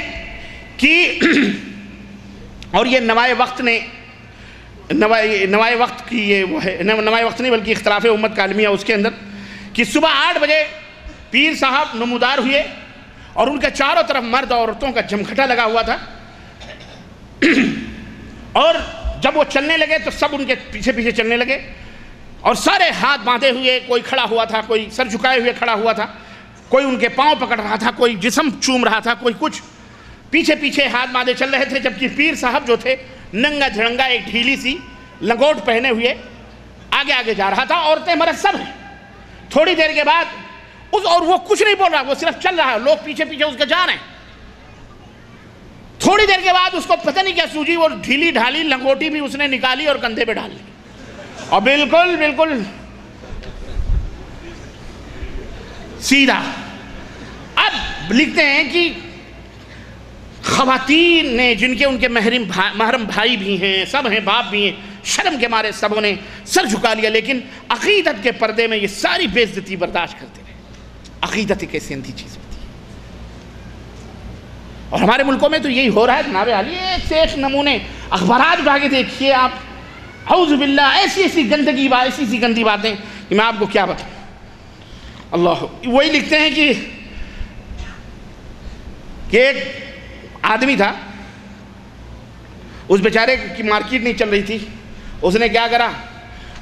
C: کہ اور یہ نوائے وقت نے نوائے وقت کی یہ وہ ہے، نوائے وقت نہیں بلکہ اختلاف امت کا عالمیہ اس کے اندر، کہ صبح 8 بجے پیر صاحب نمودار ہوئے اور ان کے چاروں طرف مرد اور عورتوں کا جمکھٹا لگا ہوا تھا، اور جب وہ چلنے لگے تو سب ان کے پیچھے پیچھے چلنے لگے، اور سارے ہاتھ باندھے ہوئے، کوئی کھڑا ہوا تھا، کوئی سر جھکائے ہوئے کھڑا ہوا تھا، کوئی ان کے پاؤں پکڑ رہا تھا، کوئی جسم چوم رہا تھا، کوئی کچھ، پیچھے پیچھے ہاتھ باندھے چل رہے تھے، جبکہ پیر صاحب جو تھے ننگا جھڑنگا ایک ڈھیلی سی لنگوٹ پہنے ہوئے آگے آگے جا رہا تھا، عورتیں مرد سب ہیں۔ تھوڑی دیر کے بعد اور وہ کچھ نہیں بول رہا، وہ صرف چل رہا ہے، لوگ پیچھے پیچھے اس کے جا رہے ہیں۔ تھوڑی دیر کے بعد اس کو پتہ نہیں کیا سوجی، وہ ڈھیلی ڈھالی لنگوٹی بھی اس نے نکالی اور کندھے پہ ڈال لی، اور بالکل سیدھا۔ اب لکھتے ہیں کہ خواتین نے جن کے ان کے محرم بھائی بھی ہیں، سب ہیں، باپ بھی ہیں، شرم کے مارے سبوں نے سر جھکا لیا، لیکن عقیدت کے پردے میں یہ ساری بے عزتی برداشت کرتے رہے۔ عقیدت ایک ایسی اندھی چیز ہوتی ہے، اور ہمارے ملکوں میں تو یہی ہو رہا ہے جناب عالی، ایک سے ایک نمونے اخبارات اٹھا کے دیکھیے آپ، اعوذ باللہ، ایسی گندگی بات، ایسی گندی باتیں کہ میں آپ کو کیا بتاؤں۔ اللہ، وہی لکھتے ہیں کہ ایک آدمی تھا، اس بیچارے کی مارکیٹ نہیں چل رہی تھی، اس نے کیا کرا،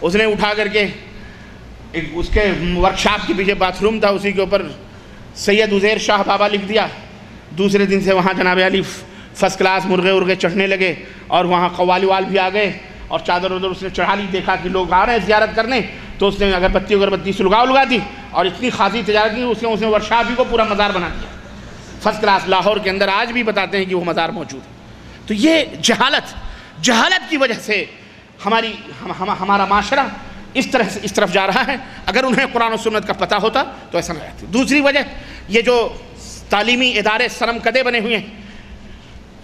C: اس نے اٹھا کر کے اس کے ورکشاپ کے پیچھے باتھ روم تھا، اسی کے اوپر سید عزیر شاہ بابا لکھ دیا۔ دوسرے دن سے وہاں جناب علی فرسٹ کلاس مرغے ارغے چڑھنے لگے، اور وہاں قوالی وال بھی آ گئے، اور چادر ادھر اس نے چڑھا لی، دیکھا کہ لوگ آ رہے ہیں زیارت کرنے، تو اس نے اگربتی سلگا دی، اور اتنی خاصی تجارت کی اس نے ورکشاپ ہی کو پورا مزار بنا دیا، فرسٹ کلاس۔ لاہور کے اندر آج بھی بتاتے ہیں کہ وہ مزار موجود ہے۔ تو یہ جہالت کی وجہ سے ہمارا معاشرہ اس طرف جا رہا ہے۔ اگر انہیں قرآن و سنت کا پتہ ہوتا تو ایسا نہ رہتا۔ دوسری وجہ، یہ جو تعلیمی ادارے سرم کدے بنے ہوئے ہیں،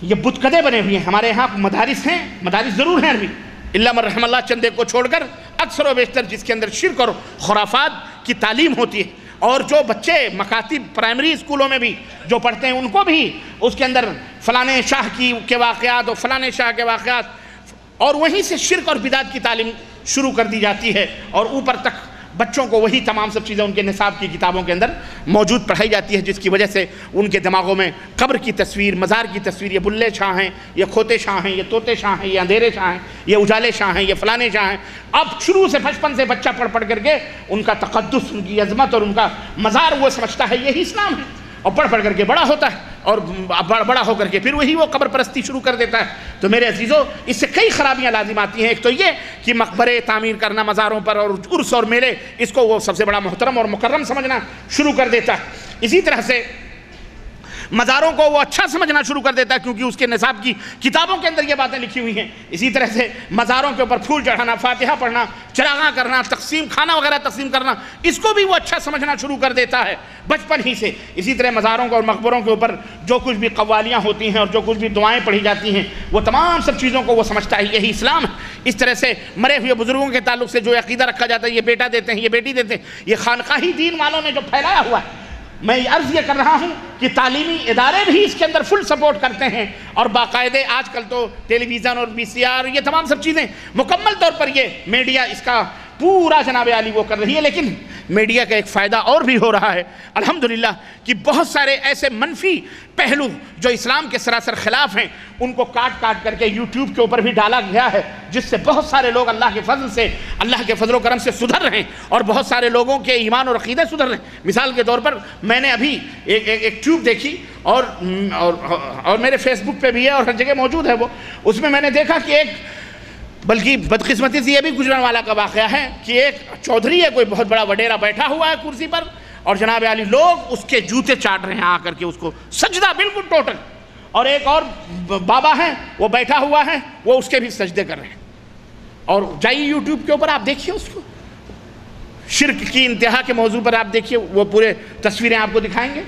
C: یہ بت کدے بنے ہوئے ہیں۔ ہمارے ہاں مدارس ہیں، مدارس ضرور ہیں عربی، اللہ من رحم اللہ چندے کو چھوڑ کر اکثر و بیشتر جس کے اندر شرک اور خرافات کی تعلیم ہوتی ہے، اور جو بچے مکاتب پرائمری اسکولوں میں بھی جو پڑھتے ہیں ان کو بھی اس کے اندر فلانے شاہ کے واقعات اور فلانے شاہ کے واقعات، اور وہیں سے شرک اور بدعت کی تعلیم شروع کر دی جاتی ہے، اور اوپر تک بچوں کو وہی تمام سب چیزیں ان کے نصاب کی کتابوں کے اندر موجود پڑھائی جاتی ہے، جس کی وجہ سے ان کے دماغوں میں قبر کی تصویر، مزار کی تصویر، یہ بلے شاہ ہیں، یہ کھوتے شاہ ہیں، یہ طوطے شاہ ہیں، یہ اندھیرے شاہ ہیں، یہ اجالے شاہ ہیں، یہ فلانے شاہ ہیں۔ اب شروع سے بچپن سے بچہ پڑھ کر کے ان کا تقدس، ان کی عظمت اور ان کا مزار وہ سمجھتا ہے یہی اسلام ہے، اور پڑھ کر کے بڑا ہوتا ہے، اور بڑا ہو کر کے پھر وہی وہ قبر پرستی شروع کر دیتا ہے۔ تو میرے عزیزو، اس سے کئی خرابیاں لازم آتی ہیں۔ ایک تو یہ کہ مقبرے تعمیر کرنا مزاروں پر، اور عرس اور میلے، اس کو وہ سب سے بڑا محترم اور مکرم سمجھنا شروع کر دیتا ہے۔ اسی طرح سے مزاروں کو وہ اچھا سمجھنا شروع کر دیتا ہے، کیونکہ اس کے نصاب کی کتابوں کے اندر یہ باتیں لکھی ہوئی ہیں۔ اسی طرح سے مزاروں کے اوپر پھول چڑھانا، فاتحہ پڑھنا، چراغاں کرنا، کھانا وغیرہ تقسیم کرنا، اس کو بھی وہ اچھا سمجھنا شروع کر دیتا ہے بچپن ہی سے۔ اسی طرح مزاروں کو اور مقبروں کے اوپر جو کچھ بھی قوالیاں ہوتی ہیں اور جو کچھ بھی دعائیں پڑھی جاتی ہیں، وہ تمام سب چیزوں کو وہ سمجھتا ہے یہی اسلام ہے۔ اس طرح سے مرے ہوئے بزرگوں کے تعلق سے جو عقیدہ رکھا جاتا ہے، یہ بیٹا دیتے ہیں، یہ بیٹی دیتے ہیں، یہ خانقاہی دین والوں نے جو پھیلایا ہوا ہے، میں عرض یہ کر رہا ہوں کہ تعلیمی ادارے بھی اس کے اندر فل سپورٹ کرتے ہیں، اور باقاعدے آج کل تو ٹیلی ویژن اور VCR، یہ تمام سب چیزیں مکمل طور پر یہ میڈیا اس کا پورا جناب عالی وہ کر رہی ہے۔ لیکن میڈیا کا ایک فائدہ اور بھی ہو رہا ہے الحمدللہ، کہ بہت سارے ایسے منفی پہلو جو اسلام کے سراسر خلاف ہیں، ان کو کاٹ کر کے یوٹیوب کے اوپر بھی ڈالا گیا ہے، جس سے بہت سارے لوگ اللہ کے فضل سے، اللہ کے فضل و کرم سے سدھر رہے ہیں، اور بہت سارے لوگوں کے ایمان اور عقیدے سدھر رہے ہیں۔ مثال کے طور پر میں نے ابھی ایک ٹیوب دیکھی، اور میرے فیس بک پہ بھی ہے اور ہر جگہ موجود ہے وہ، اس میں نے دیکھا کہ ایک، بلکہ بدقسمتی سے یہ بھی گجرانوالہ کا واقعہ ہے، کہ ایک چودھری ہے، کوئی بہت بڑا وڈیرا بیٹھا ہوا ہے کرسی پر، اور جناب علی لوگ اس کے جوتے چاٹ رہے ہیں آ کر کے، اس کو سجدہ بالکل ٹوٹل. اور ایک اور بابا ہیں وہ بیٹھا ہوا ہے، وہ اس کے بھی سجدے کر رہے ہیں. اور جائیے یوٹیوب کے اوپر آپ دیکھیے اس کو، شرک کی انتہا کے موضوع پر آپ دیکھیے، وہ پورے تصویریں آپ کو دکھائیں گے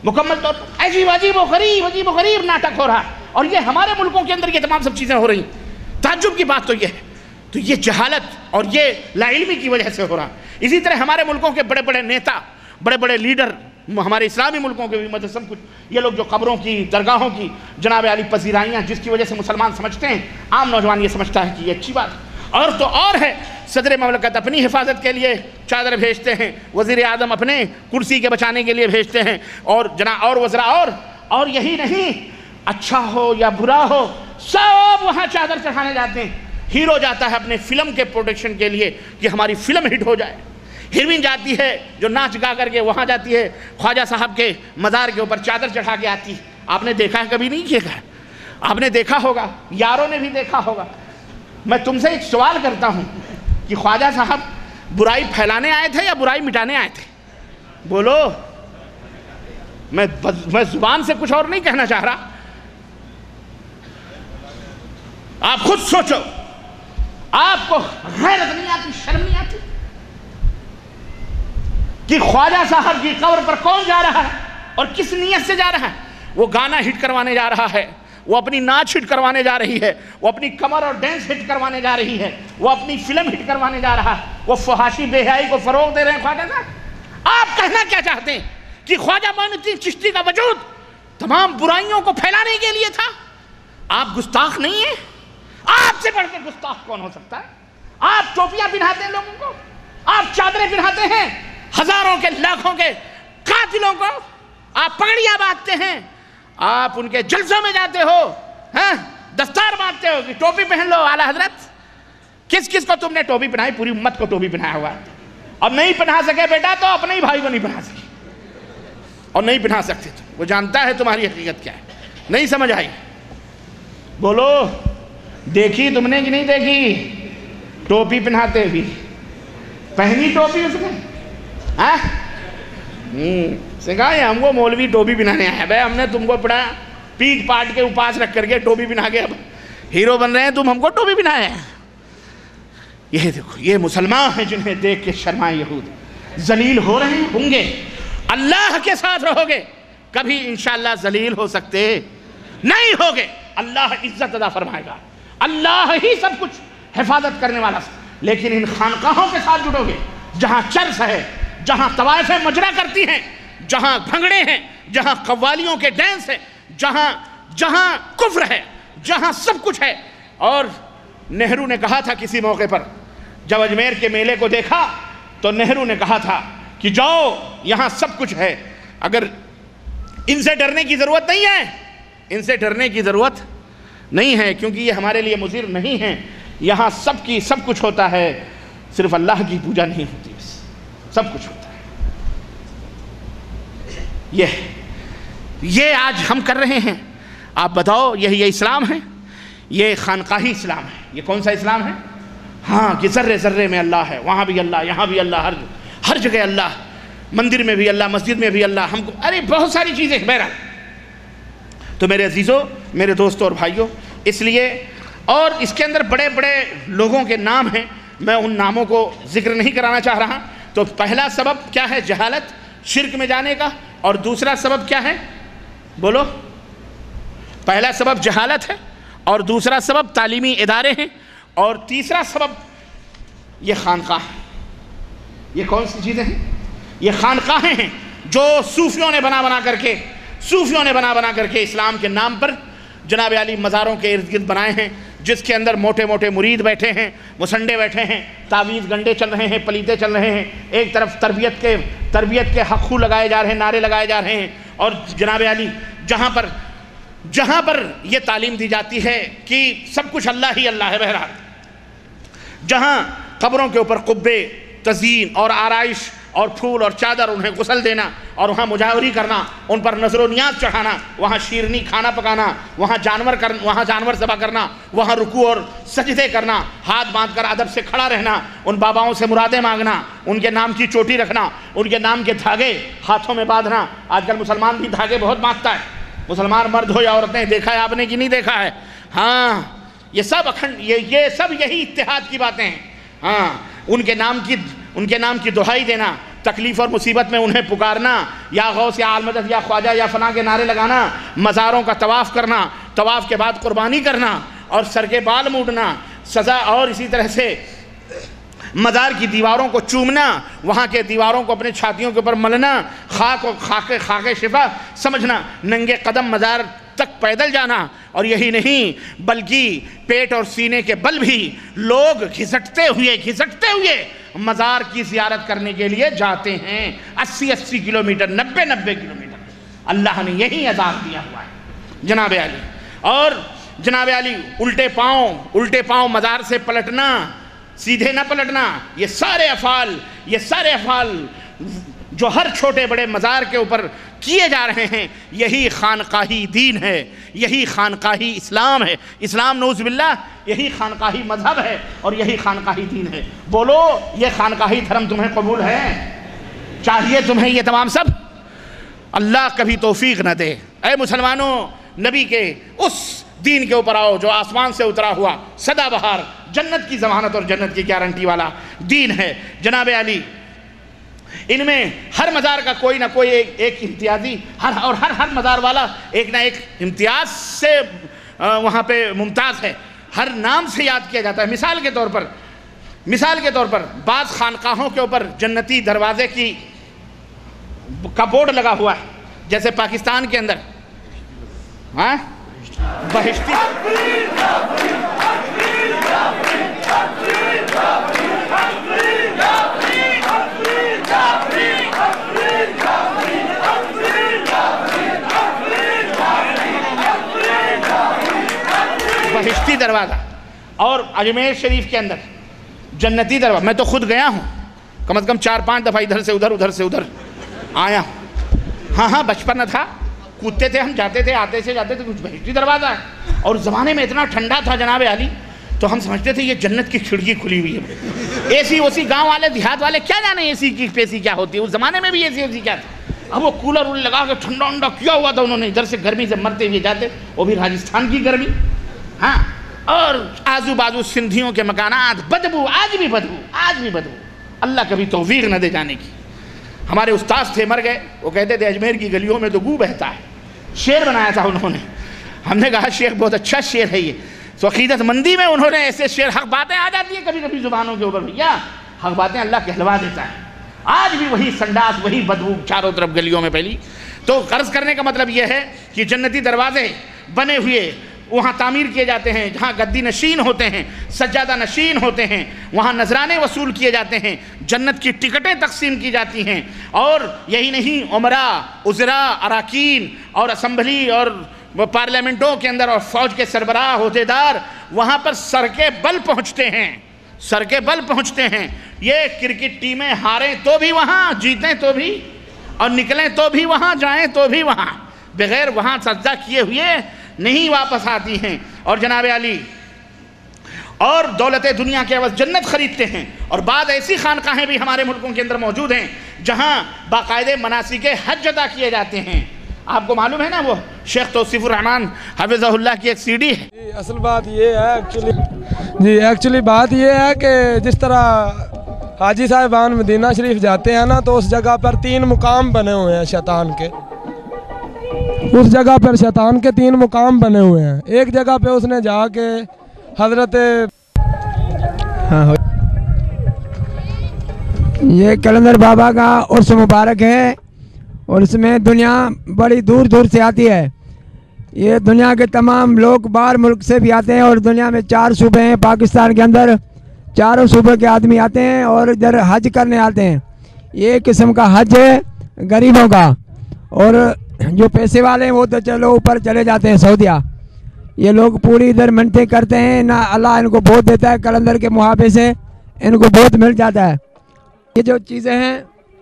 C: مکمل طور پر. عجیب و غریب ناٹک ہو رہا ہے، اور یہ ہمارے ملکوں کے اندر یہ تمام سب چیزیں ہو رہی ہیں. تعجب کی بات تو یہ ہے. تو یہ جہالت اور یہ لا علمی کی وجہ سے ہو رہا. اسی طرح ہمارے ملکوں کے بڑے بڑے نیتا، بڑے بڑے لیڈر، ہمارے اسلامی ملکوں کے بھی مدد سب کچھ، یہ لوگ جو قبروں کی، درگاہوں کی جناب علی پذیرائیاں، جس کی وجہ سے مسلمان سمجھتے ہیں، عام نوجوان یہ سمجھتا ہے کہ یہ اچھی بات ہے. اور تو اور ہے، صدر مملکت اپنی حفاظت کے لیے چادر بھیجتے ہیں، وزیر اعظم اپنے کرسی کے بچانے کے لیے بھیجتے ہیں، اور اور وزراء اور یہی نہیں، اچھا ہو یا برا ہو سب وہاں چادر چڑھانے جاتے ہیں. ہیرو جاتا ہے اپنے فلم کے پروڈکشن کے لیے کہ ہماری فلم ہٹ ہو جائے. ہیروین جاتی ہے جو ناچ گا کر کے وہاں جاتی ہے، خواجہ صاحب کے مزار کے اوپر چادر چڑھا کے آتی ہے. آپ نے دیکھا ہے؟ کبھی نہیں کیا ہے؟ آپ نے دیکھا ہوگا، یاروں نے بھی دیکھا ہوگا. میں تم سے ایک سوال کرتا ہوں کہ خواجہ صاحب برائی پھیلانے آئے تھے یا برائی مٹانے آئے تھے؟ بولو. میں زبان سے کچھ اور نہیں کہنا چاہ رہا، آپ خود سوچو. آپ کو غیرت نہیں آتی، شرم نہیں آتی کہ خواجہ صاحب کی قبر پر کون جا رہا ہے اور کس نیت سے جا رہا ہے؟ وہ گانا ہٹ کروانے جا رہا ہے، وہ اپنی ناچ ہٹ کروانے جا رہی ہے، وہ اپنی کمر اور ڈینس ہٹ کروانے جا رہی ہے، وہ اپنی فلم ہٹ کروانے جا رہا ہے، وہ فحاشی بے حیائی کو فروغ دے رہے ہیں. خواجہ صاحب آپ کہنا کیا چاہتے ہیں کہ خواجہ معین الدین چشتی کا وجود تمام برائیوں کو پھیلانے کے لیے تھا؟ آپ گستاخ نہیں ہیں؟ آپ سے بڑھ کے گستاخ کون ہو سکتا ہے؟ آپ ٹوپیاں پہناتے ہیں لوگوں کو، آپ چادریں پہناتے ہیں ہزاروں کے لاکھوں کے قاتلوں کو، آپ پگڑیاں باندھتے ہیں، آپ ان کے جلسوں میں جاتے ہو، دستار باندھتے ہو کہ ٹوپی پہن لو اعلیٰ حضرت. کس کس کو تم نے ٹوپی پہنائی؟ پوری امت کو ٹوپی پہنایا ہوا ہے. اب نہیں پہنا سکے بیٹا تو اپنے ہی بھائی کو نہیں پہنا سکے، اور نہیں پہنا سکتے تو وہ جانتا ہے تمہاری حقیقت کیا ہے. نہیں سمجھ آئی؟ بولو. دیکھی تم نے کہ نہیں دیکھی؟ ٹوپی پہناتے بھی، پہنی ٹوپی اس نے؟ سکھایا ہم کو مولوی ٹوپی پہنانے آیا. بھائی ہم نے تم کو پڑھا پیٹ پاٹ کے اپاس رکھ کر کے ٹوپی پہنا کے اب ہیرو بن رہے ہیں، تم ہم کو ٹوپی پہنایا ہے. یہ دیکھو، یہ مسلمان ہیں جنہیں دیکھ کے شرمائے یہود. ذلیل ہو رہے ہوں گے، اللہ کے ساتھ رہو گے، کبھی انشاءاللہ ذلیل ہو سکتے نہیں ہوگے. اللہ عزت عطا فرمائے گا، اللہ ہی سب کچھ حفاظت کرنے والا. لیکن ان خانقاہوں کے ساتھ جڑو گے جہاں چرس ہے، جہاں طوائفیں مجرا کرتی ہیں، جہاں بھنگڑے ہیں، جہاں قوالیوں کے ڈینس ہیں، جہاں کفر ہے، جہاں سب کچھ ہے. اور نہرو نے کہا تھا کسی موقع پر، جب اجمیر کے میلے کو دیکھا تو نہرو نے کہا تھا کہ جاؤ یہاں سب کچھ ہے، اگر ان سے ڈرنے کی ضرورت نہیں ہے، ان سے ڈرنے کی ضرورت نہیں ہے، کیونکہ یہ ہمارے لیے مضر نہیں ہیں. یہاں سب کچھ ہوتا ہے، صرف اللہ کی پوجا نہیں ہوتی، بس سب کچھ ہوتا ہے. یہ آج ہم کر رہے ہیں. آپ بتاؤ یہ اسلام ہے؟ یہ خانقاہی اسلام ہے. یہ کون سا اسلام ہے؟ ہاں کہ ذرے ذرے میں اللہ ہے، وہاں بھی اللہ، یہاں بھی اللہ، ہر جگہ اللہ، مندر میں بھی اللہ، مسجد میں بھی اللہ. ہم کو بہت ساری چیزیں بہرحال. تو میرے عزیزوں، میرے دوستوں اور بھائیوں، اس لیے اور اس کے اندر بڑے بڑے لوگوں کے نام ہیں، میں ان ناموں کو ذکر نہیں کرانا چاہ رہا. تو پہلا سبب کیا ہے؟ جہالت، شرک میں جانے کا. اور دوسرا سبب کیا ہے؟ بولو. پہلا سبب جہالت ہے، اور دوسرا سبب تعلیمی ادارے ہیں، اور تیسرا سبب یہ خانقاہ. یہ کون سی چیزیں ہیں؟ یہ خانقاہیں ہیں جو صوفیوں نے بنا بنا کر کے اسلام کے نام پر جناب علی مزاروں کے ارد گرد بنائے ہیں، جس کے اندر موٹے موٹے مرید بیٹھے ہیں، مسنڈے بیٹھے ہیں، تعویذ گنڈے چل رہے ہیں، پلیتے چل رہے ہیں. ایک طرف تربیت کے حق خو لگائے جا رہے ہیں، نعرے لگائے جا رہے ہیں. اور جناب علی جہاں پر یہ تعلیم دی جاتی ہے کہ سب کچھ اللہ ہی اللہ ہے، بہرحال جہاں قبروں کے اوپر قبے، تزئین اور آرائش اور پھول اور چادر انہیں غسل دینا اور وہاں مجاوری کرنا، ان پر نظر و نیاز چڑھانا، وہاں شیرنی کھانا پکانا، وہاں جانور ذبح کرنا، وہاں رکوع اور سجدے کرنا، ہاتھ باندھ کر ادب سے کھڑا رہنا، ان باباؤں سے مرادیں مانگنا، ان کے نام کی چوٹی رکھنا، ان کے نام کے دھاگے ہاتھوں میں باندھنا۔ آج کل مسلمان بھی دھاگے بہت باندھتا ہے، مسلمان مرد ہو یا عورتیں، دیکھا ہے آپ نے کہ نہیں دیکھا ہے؟ ہاں، یہ سب یہی اتحاد کی باتیں ہیں۔ ہاں، ان کے نام کی دہائی دینا، تکلیف اور مصیبت میں انہیں پکارنا، یا غوث یا عالمدد یا خواجہ یا فلاں کے نعرے لگانا، مزاروں کا طواف کرنا، طواف کے بعد قربانی کرنا اور سر کے بال موڑنا، سزا، اور اسی طرح سے مزار کی دیواروں کو چومنا، وہاں کے دیواروں کو اپنے چھاتیوں کے اوپر ملنا، خاک و خاک شفا سمجھنا، ننگے قدم مزار تک پیدل جانا، اور یہی نہیں بلکہ پیٹ اور سینے کے بل بھی لوگ گھسٹتے ہوئے مزار کی زیارت کرنے کے لیے جاتے ہیں، 80 کلومیٹر، 90 کلومیٹر۔ اللہ نے یہی عذاب دیا ہوا ہے جناب علی۔ اور جناب علی الٹے پاؤں مزار سے پلٹنا، سیدھے نہ پلٹنا، یہ سارے افعال جو ہر چھوٹے بڑے مزار کے اوپر کیے جا رہے ہیں، یہی خانقاہی دین ہے، یہی خانقاہی اسلام ہے۔ اسلام نعوذ باللہ یہی خانقاہی مذہب ہے اور یہی خانقاہی دین ہے۔ بولو، یہ خانقاہی دھرم تمہیں قبول ہے؟ چاہیے تمہیں یہ تمام سب؟ اللہ کبھی توفیق نہ دے۔ اے مسلمانوں، نبی کے اس دین کے اوپر آؤ جو آسمان سے اترا ہوا، سدا بہار، جنت کی ضمانت اور جنت کی گارنٹی والا دین ہے۔ جناب علی، ان میں ہر مزار کا کوئی نہ کوئی ایک امتیازی، ہر مزار والا ایک نہ ایک امتیاز سے وہاں پہ ممتاز ہے، ہر نام سے یاد کیا جاتا ہے۔ مثال کے طور پر بعض خانقاہوں کے اوپر جنتی دروازے کا بورڈ لگا ہوا ہے، جیسے پاکستان کے اندر بہشتی دروازہ، اور اجمیر شریف کے اندر جنتی دروازہ، میں تو خود گیا ہوں، کم از کم 4-5 دفعہ ادھر سے ادھر آیا ہوں۔ ہاں بچپن تھا، کودتے تھے ہم، جاتے تھے، آتے تھے، کچھ بہشتی دروازہ ہے، اور زمانے میں اتنا ٹھنڈا تھا جناب علی، تو ہم سمجھتے تھے یہ جنت کی کھڑکی کھلی ہوئی ہے۔ اے سی گاؤں والے دیہات والے کیا جانے اے سی کی پیسی کیا ہوتی ہے، اس زمانے میں بھی اے سی کیا تھا۔ اب وہ کولر لگا کے ٹھنڈا ونڈا کیا ہوا تھا انہوں نے، ادھر سے گرمی سے مرتے ہوئے جاتے، وہ بھی راجستھان کی گرمی، ہاں، اور آزو بازو سندھیوں کے مکانات، بدبو، آج بھی بدبو۔ اللہ کبھی توفیق نہ دے جانے کی۔ ہمارے استاذ تھے، مر گئے، وہ کہتے تھے اجمیر کی گلیوں میں تو گو بہتا ہے، شعر بنایا تھا انہوں نے۔ ہم نے کہا شیخ بہت اچھا شعر ہے یہ، تو عقیدت مندی میں انہوں نے ایسے شعر، حق باتیں آ جاتی ہیں کبھی زبانوں کے اوپر، بھیا حق باتیں اللہ کہلوا دیتا ہے۔ آج بھی وہی سنڈاس، وہی بدبو چاروں طرف گلیوں میں پھیلی۔ تو قرض کرنے کا مطلب یہ ہے کہ جنتی دروازے بنے ہوئے وہاں تعمیر کیے جاتے ہیں، جہاں گدی نشین ہوتے ہیں، سجادہ نشین ہوتے ہیں، وہاں نذرانے وصول کیے جاتے ہیں، جنت کی ٹکٹیں تقسیم کی جاتی ہیں، اور یہی نہیں، عمراء، وزراء، اراکین اور اسمبلی اور پارلیمنٹوں کے اندر اور فوج کے سربراہ، عہدیدار وہاں پر سر کے بل پہنچتے ہیں۔ یہ کرکٹ ٹیمیں ہاریں تو بھی وہاں، جیتیں تو بھی، اور نکلیں تو بھی وہاں، جائیں تو بھی وہاں، بغیر وہاں سجدہ کیے ہوئے نہیں واپس آتی ہیں۔ اور جناب علی، اور دولت دنیا کے عوض جنت خریدتے ہیں۔ اور بعض ایسی خانقاہیں بھی ہمارے ملکوں کے اندر موجود ہیں جہاں باقاعدہ مناسک حج ادا کیے جاتے ہیں۔ آپ کو معلوم ہے نا، وہ شیخ توصیف الرحمان حفظہ اللہ کی ایک سی ڈی ہے۔
J: اصل بات یہ ہے ایکچولی بات یہ ہے کہ جس طرح حاجی صاحبان مدینہ شریف جاتے ہیں نا، تو اس جگہ پر 3 مقام بنے ہوئے ہیں شیطان کے، اس جگہ پر شیطان کے 3 مقام بنے ہوئے ہیں۔ ایک جگہ پہ اس نے جا کے حضرت
K: یہ کلندر بابا کا عرس مبارک ہے، اور اس میں دنیا بڑی دور دور سے آتی ہے۔ یہ دنیا کے تمام لوگ باہر ملک سے بھی آتے ہیں، اور دنیا میں 4 صوبے ہیں پاکستان کے اندر، 4 صوبے کے آدمی آتے ہیں اور ادھر حج کرنے آتے ہیں۔ یہ ایک قسم کا حج ہے غریبوں کا، اور جو پیسے والے ہیں وہ تو چلو اوپر چلے جاتے ہیں سعودیہ۔ یہ لوگ پوری ادھر منتیں کرتے ہیں، نہ اللہ ان کو بہت دیتا ہے، کلندر کے محابے سے ان کو بہت مل جاتا ہے۔ یہ جو چیزیں ہیں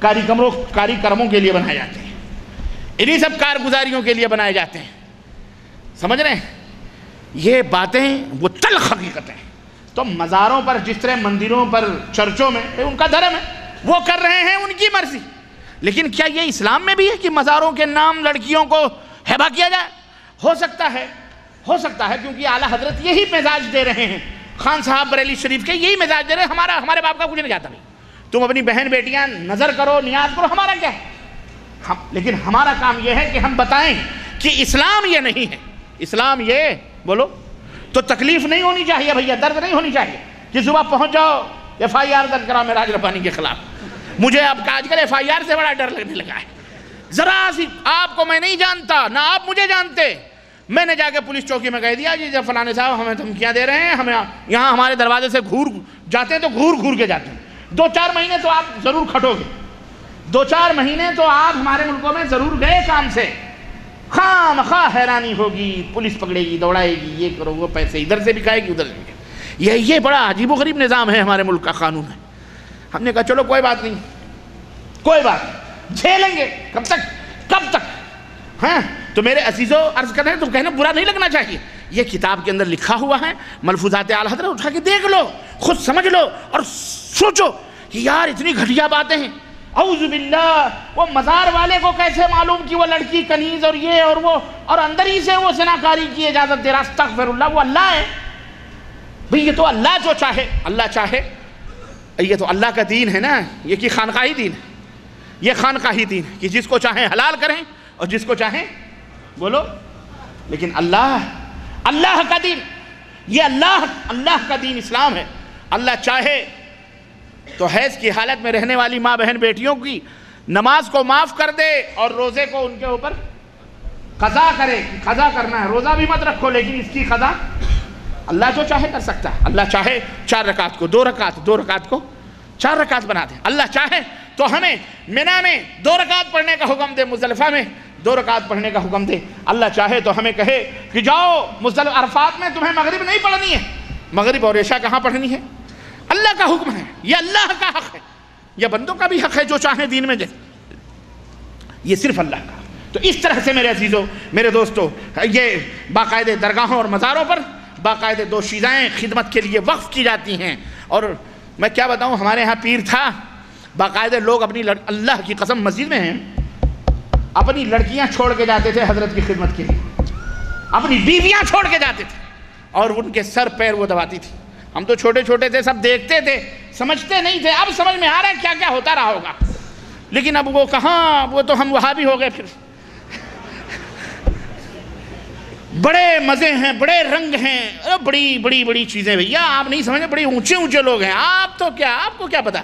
C: کاری کرموں کے لیے بنائے جاتے ہیں، انہی سب کارگزاریوں کے لیے بنائے جاتے ہیں، سمجھ رہے ہیں؟ یہ باتیں وہ تلخ حقیقت ہیں۔ تو مزاروں پر جس طرح مندروں پر چرچوں میں ان کا دھرم ہے، وہ کر رہے ہیں ان کی مرضی، لیکن کیا یہ اسلام میں بھی ہے کہ مزاروں کے نام لڑکیوں کو ہیبا کیا جائے؟ ہو سکتا ہے کیونکہ اعلیٰ حضرت یہی مزاج دے رہے ہیں، خان صاحب بریلی شریف کے یہی مزاج دے رہے ہیں، ہمارے باپ کا کچھ نہیں جاتا، تم اپنی بہن بیٹیاں نظر کرو، نیاز کرو، ہمارا کیا ہے؟ لیکن ہمارا کام یہ ہے کہ ہم بتائیں کہ اسلام یہ نہیں ہے، اسلام یہ بولو تو تکلیف نہیں ہونی چاہیے بھیا، درد نہیں ہونی چاہیے کہ صبح پہنچ جاؤ FIR درج کراؤ معراج ربانی کے خلاف۔ مجھے اب آج کل FIR سے بڑا ڈر لگنے لگا ہے، ذرا سی آپ کو میں نہیں جانتا نہ آپ مجھے جانتے، میں نے جا کے پولیس چوکی میں کہہ دیا جی جب فلانے صاحب ہمیں دھمکیاں دے رہے ہیں، ہمیں یہاں ہمارے دروازے سے گھور جاتے ہیں تو گھور کے جاتے ہیں، 2-4 مہینے تو آپ ضرور کھٹو گے، 2-4 مہینے تو آپ ہمارے ملکوں میں ضرور گئے کام سے، خواہ حیرانی ہوگی، پولیس پکڑے گی، دوڑائے گی، یہ کرو وہ پیسے ادھر سے بھی کھائے گی ادھر سے بھی۔ یہ بڑا عجیب و غریب نظام ہے ہمارے ملک کا، قانون ہے۔ ہم نے کہا چلو کوئی بات نہیں، جھیلیں گے، کب تک؟ ہاں تو میرے عزیزو عرض کر رہے ہیں، تو کہنا برا نہیں لگنا چاہیے، یہ کتاب کے اندر لکھا ہوا ہے، ملفوظات اعلیٰ حضرت اٹھا کے دیکھ لو، خود سمجھ لو اور سوچو کہ یار اتنی گھٹیا باتیں ہیں، اعوذ باللہ، وہ مزار والے کو کیسے معلوم کہ وہ لڑکی کنیز اور یہ اور وہ، اور اندر ہی سے وہ زناکاری کی اجازت دے رہا، استغفر اللہ، وہ اللہ ہے بھئی، یہ تو اللہ جو چاہے، اللہ چاہے، یہ تو اللہ کا دین ہے نا، یہ کی خانقاہی دین ہے، یہ خانقاہی دین ہے کہ جس کو چاہیں حلال کریں اور جس کو چاہیں بولو، لیکن اللہ کا دین، یہ اللہ کا دین اسلام ہے، اللہ چاہے تو حیض کی حالت میں رہنے والی ماں بہن بیٹیوں کی نماز کو معاف کر دے اور روزے کو ان کے اوپر قضا کرے، قضا کرنا ہے، روزہ بھی مت رکھو لیکن اس کی قضا اللہ جو چاہے کر سکتا ہے۔ اللہ چاہے 4 رکعت کو 2 رکعت کو 4 رکعت بنا دے، اللہ چاہے تو ہمیں منی میں 2 رکعت پڑھنے کا حکم دے، مزدلفہ میں 2 رکعت پڑھنے کا حکم دے، اللہ چاہے تو ہمیں کہے کہ جاؤ مزدلفہ عرفات میں تمہیں مغرب نہیں پڑھنی ہے، مغرب اور عشاء کہاں پڑھنی ہے؟ اللہ کا حکم ہے، یہ اللہ کا حق ہے، یہ بندوں کا بھی حق ہے جو چاہیں دین میں دے، یہ صرف اللہ کا۔ تو اس طرح سے میرے عزیزوں، میرے دوستوں، یہ باقاعدہ درگاہوں اور مزاروں پر باقاعدہ 2 چیزیں خدمت کے لیے وقف کی جاتی ہیں، اور میں کیا بتاؤں، ہمارے ہاں پیر تھا، باقاعدہ لوگ اپنی اللہ کی قسم مسجد میں ہیں، اپنی لڑکیاں چھوڑ کے جاتے تھے حضرت کی خدمت کے لیے، اپنی بیویاں چھوڑ کے جاتے تھے اور ان کے سر پیر وہ دباتی تھی۔ ہم تو چھوٹے چھوٹے تھے، سب دیکھتے تھے، سمجھتے نہیں تھے، اب سمجھ میں آ رہا ہے کیا کیا ہوتا رہا ہوگا، لیکن اب وہ کہاں، وہ تو ہم وہابی ہو گئے، پھر بڑے مزے ہیں، بڑے رنگ ہیں، بڑی چیزیں بھیا آپ نہیں سمجھے، بڑی اونچے لوگ ہیں، آپ کو کیا پتا،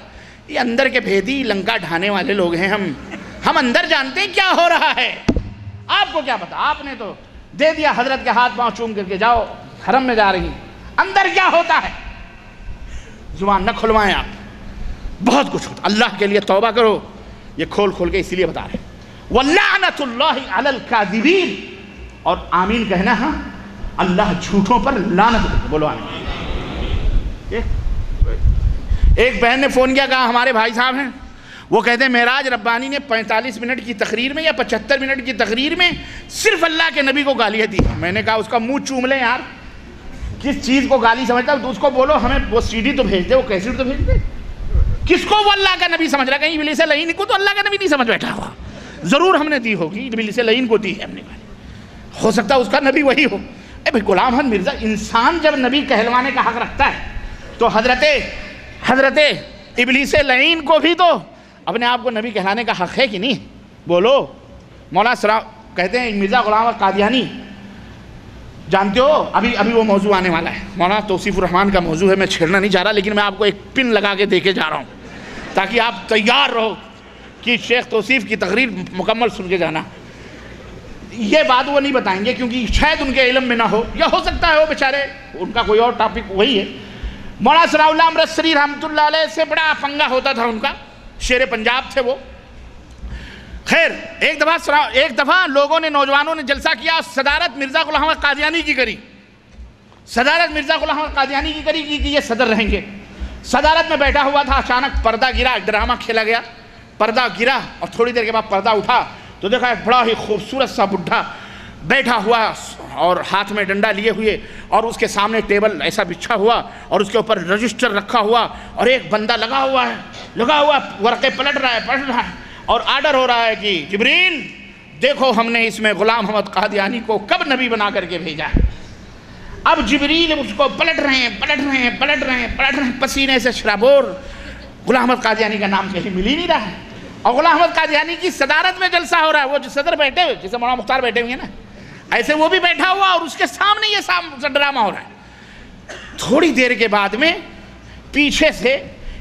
C: یہ اندر کے بھیدی لنکا ڈھانے والے لوگ ہیں، ہم اندر جانتے ہیں کیا ہو رہا ہے، آپ کو کیا پتا، آپ نے تو دے دیا حضرت کے ہاتھ پاؤں چوم کر کے جاؤ حرم میں جا رہی، اندر کیا ہوتا ہے زبان نہ کھلوائیں آپ، بہت کچھ ہوتا، اللہ کے لیے توبہ کرو، یہ کھول کے اسی لیے بتا رہے ہیں، وَلَعْنَةُ اللَّهِ عَلَى الْكَاذِبِينَ، اور آمین کہنا، ہاں اللہ جھوٹوں پر لعنت کرے، بولو آمین۔ ایک بہن نے فون کیا، کہا ہمارے بھائی صاحب ہیں، وہ کہتے ہیں معراج ربانی نے 45 منٹ کی تقریر میں یا 75 منٹ کی تقریر میں صرف اللہ کے نبی کو گالیاں دی۔ میں نے کہا اس کا منہ چوم لیں یار، کس چیز کو گالی سمجھتا ہے، تو اس کو بولو ہمیں وہ CD تو بھیج دے، وہ کیسٹ تو بھیج دے، کس کو وہ اللہ کا نبی سمجھ رہا ہے؟ کہیں ابلیس لعین کو تو اللہ کا نبی نہیں سمجھ بیٹھا ہوا، ضرور ہم نے دی ہوگی، ابلیس لعین کو دی ہے ہم نے، ہو سکتا ہے اس کا نبی وہی ہو۔ اے بھائی غلام احمد مرزا، انسان جب نبی کہلوانے کا حق رکھتا ہے تو حضرت ابلیس لعین کو بھی تو اپنے آپ کو نبی کہلانے کا حق ہے کہ نہیں؟ بولو۔ مولانا سرا کہتے ہیں مرزا غلام احمد قادیانی، جانتے ہو ابھی وہ موضوع آنے والا ہے، مولانا توصیف الرحمان کا موضوع ہے، میں چھیڑنا نہیں چاہ رہا، لیکن میں آپ کو ایک پن لگا کے دے کے جا رہا ہوں تاکہ آپ تیار رہو کہ شیخ توصیف کی تقریر مکمل سن کے جانا۔ یہ بات وہ نہیں بتائیں گے کیونکہ شاید ان کے علم میں نہ ہو، یا ہو سکتا ہے وہ بیچارے ان کا کوئی اور ٹاپک وہی ہے۔ مولانا ثناء اللہ امرتسری رحمۃ اللہ علیہ سے بڑا پنگا ہوتا تھا ان کا، شیر پنجاب تھے وہ۔ خیر ایک دفعہ لوگوں نے، نوجوانوں نے جلسہ کیا، صدارت مرزا غلام احمد قادیانی کی کری، کہ یہ صدر رہیں گے۔ صدارت میں بیٹھا ہوا تھا، اچانک پردہ گرا، ڈرامہ کھیلا گیا، پردہ گرا اور تھوڑی دیر کے بعد پردہ اٹھا تو دیکھا ایک بڑا ہی خوبصورت سا بڈھا بیٹھا ہوا اور ہاتھ میں ڈنڈا لیے ہوئے اور اس کے سامنے ٹیبل ایسا بچھا ہوا اور اس کے اوپر رجسٹر رکھا ہوا اور ایک بندہ لگا ہوا ورقے پلٹ رہا ہے پڑھ رہا ہے اور آرڈر ہو رہا ہے کہ جبریل دیکھو ہم نے اس میں غلام احمد قادیانی کو کب نبی بنا کر کے بھیجا ہے۔ اب جبریل اس کو پلٹ رہے ہیں پسینے سے شرابور، غلام احمد قادیانی کا نام کہیں مل ہی نہیں رہا ہے اور غلام احمد قادیانی کی صدارت میں جلسہ ہو رہا ہے، وہ جو صدر بیٹھے ہوئے جیسے مولانا مختار بیٹھے ہوئے ہیں نا ایسے وہ بھی بیٹھا ہوا اور اس کے سامنے یہ ڈرامہ ہو رہا ہے۔ تھوڑی دیر کے بعد میں پیچھے سے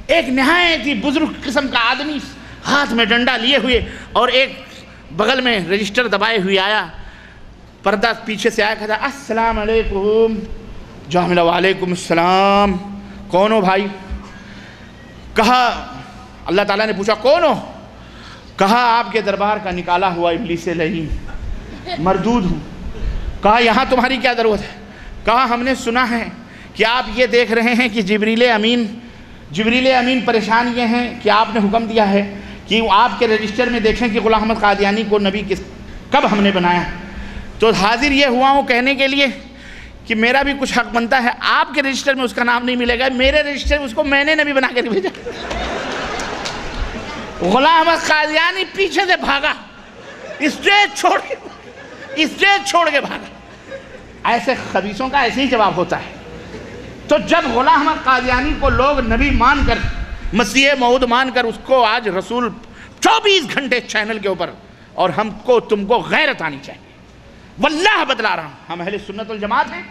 C: ایک نہایت ہی بزرگ قسم کا آدمی ہاتھ میں ڈنڈا لیے ہوئے اور ایک بغل میں رجسٹر دبائے ہوئے آیا، پردہ پیچھے سے آیا، کہا السلام علیکم، جو ملا وعلیکم السلام، کون ہو بھائی؟ کہا اللہ تعالیٰ نے پوچھا کون ہو؟ کہا آپ کے دربار کا نکالا ہوا ابلیس لعین مردود ہوں۔ کہا یہاں تمہاری کیا ضرورت ہے؟ کہا ہم نے سنا ہے کہ آپ یہ دیکھ رہے ہیں کہ جبریل امین پریشان یہ ہیں کہ آپ نے حکم دیا ہے کہ آپ کے رجسٹر میں دیکھیں کہ غلام احمد قادیانی کو نبی کب ہم نے بنایا، تو حاضر یہ ہوا ہوں کہنے کے لیے کہ میرا بھی کچھ حق بنتا ہے، آپ کے رجسٹر میں اس کا نام نہیں ملے گا، میرے رجسٹر میں اس کو میں نے نبی بنا کر بھیجا۔ غلام احمد قادیانی پیچھے سے بھاگا، اسٹیج چھوڑ کے بھاگا۔ ایسے خبیثوں کا ایسے ہی جواب ہوتا ہے۔ تو جب غلام احمد قادیانی کو لوگ نبی مان کر، مسیح موعود مان کر اس کو آج رسول 24 گھنٹے چینل کے اوپر، اور ہم کو تم کو غیرت آنی چاہیے، واللہ بتلا رہا ہوں ہم اہل سنت والجماعت ہیں،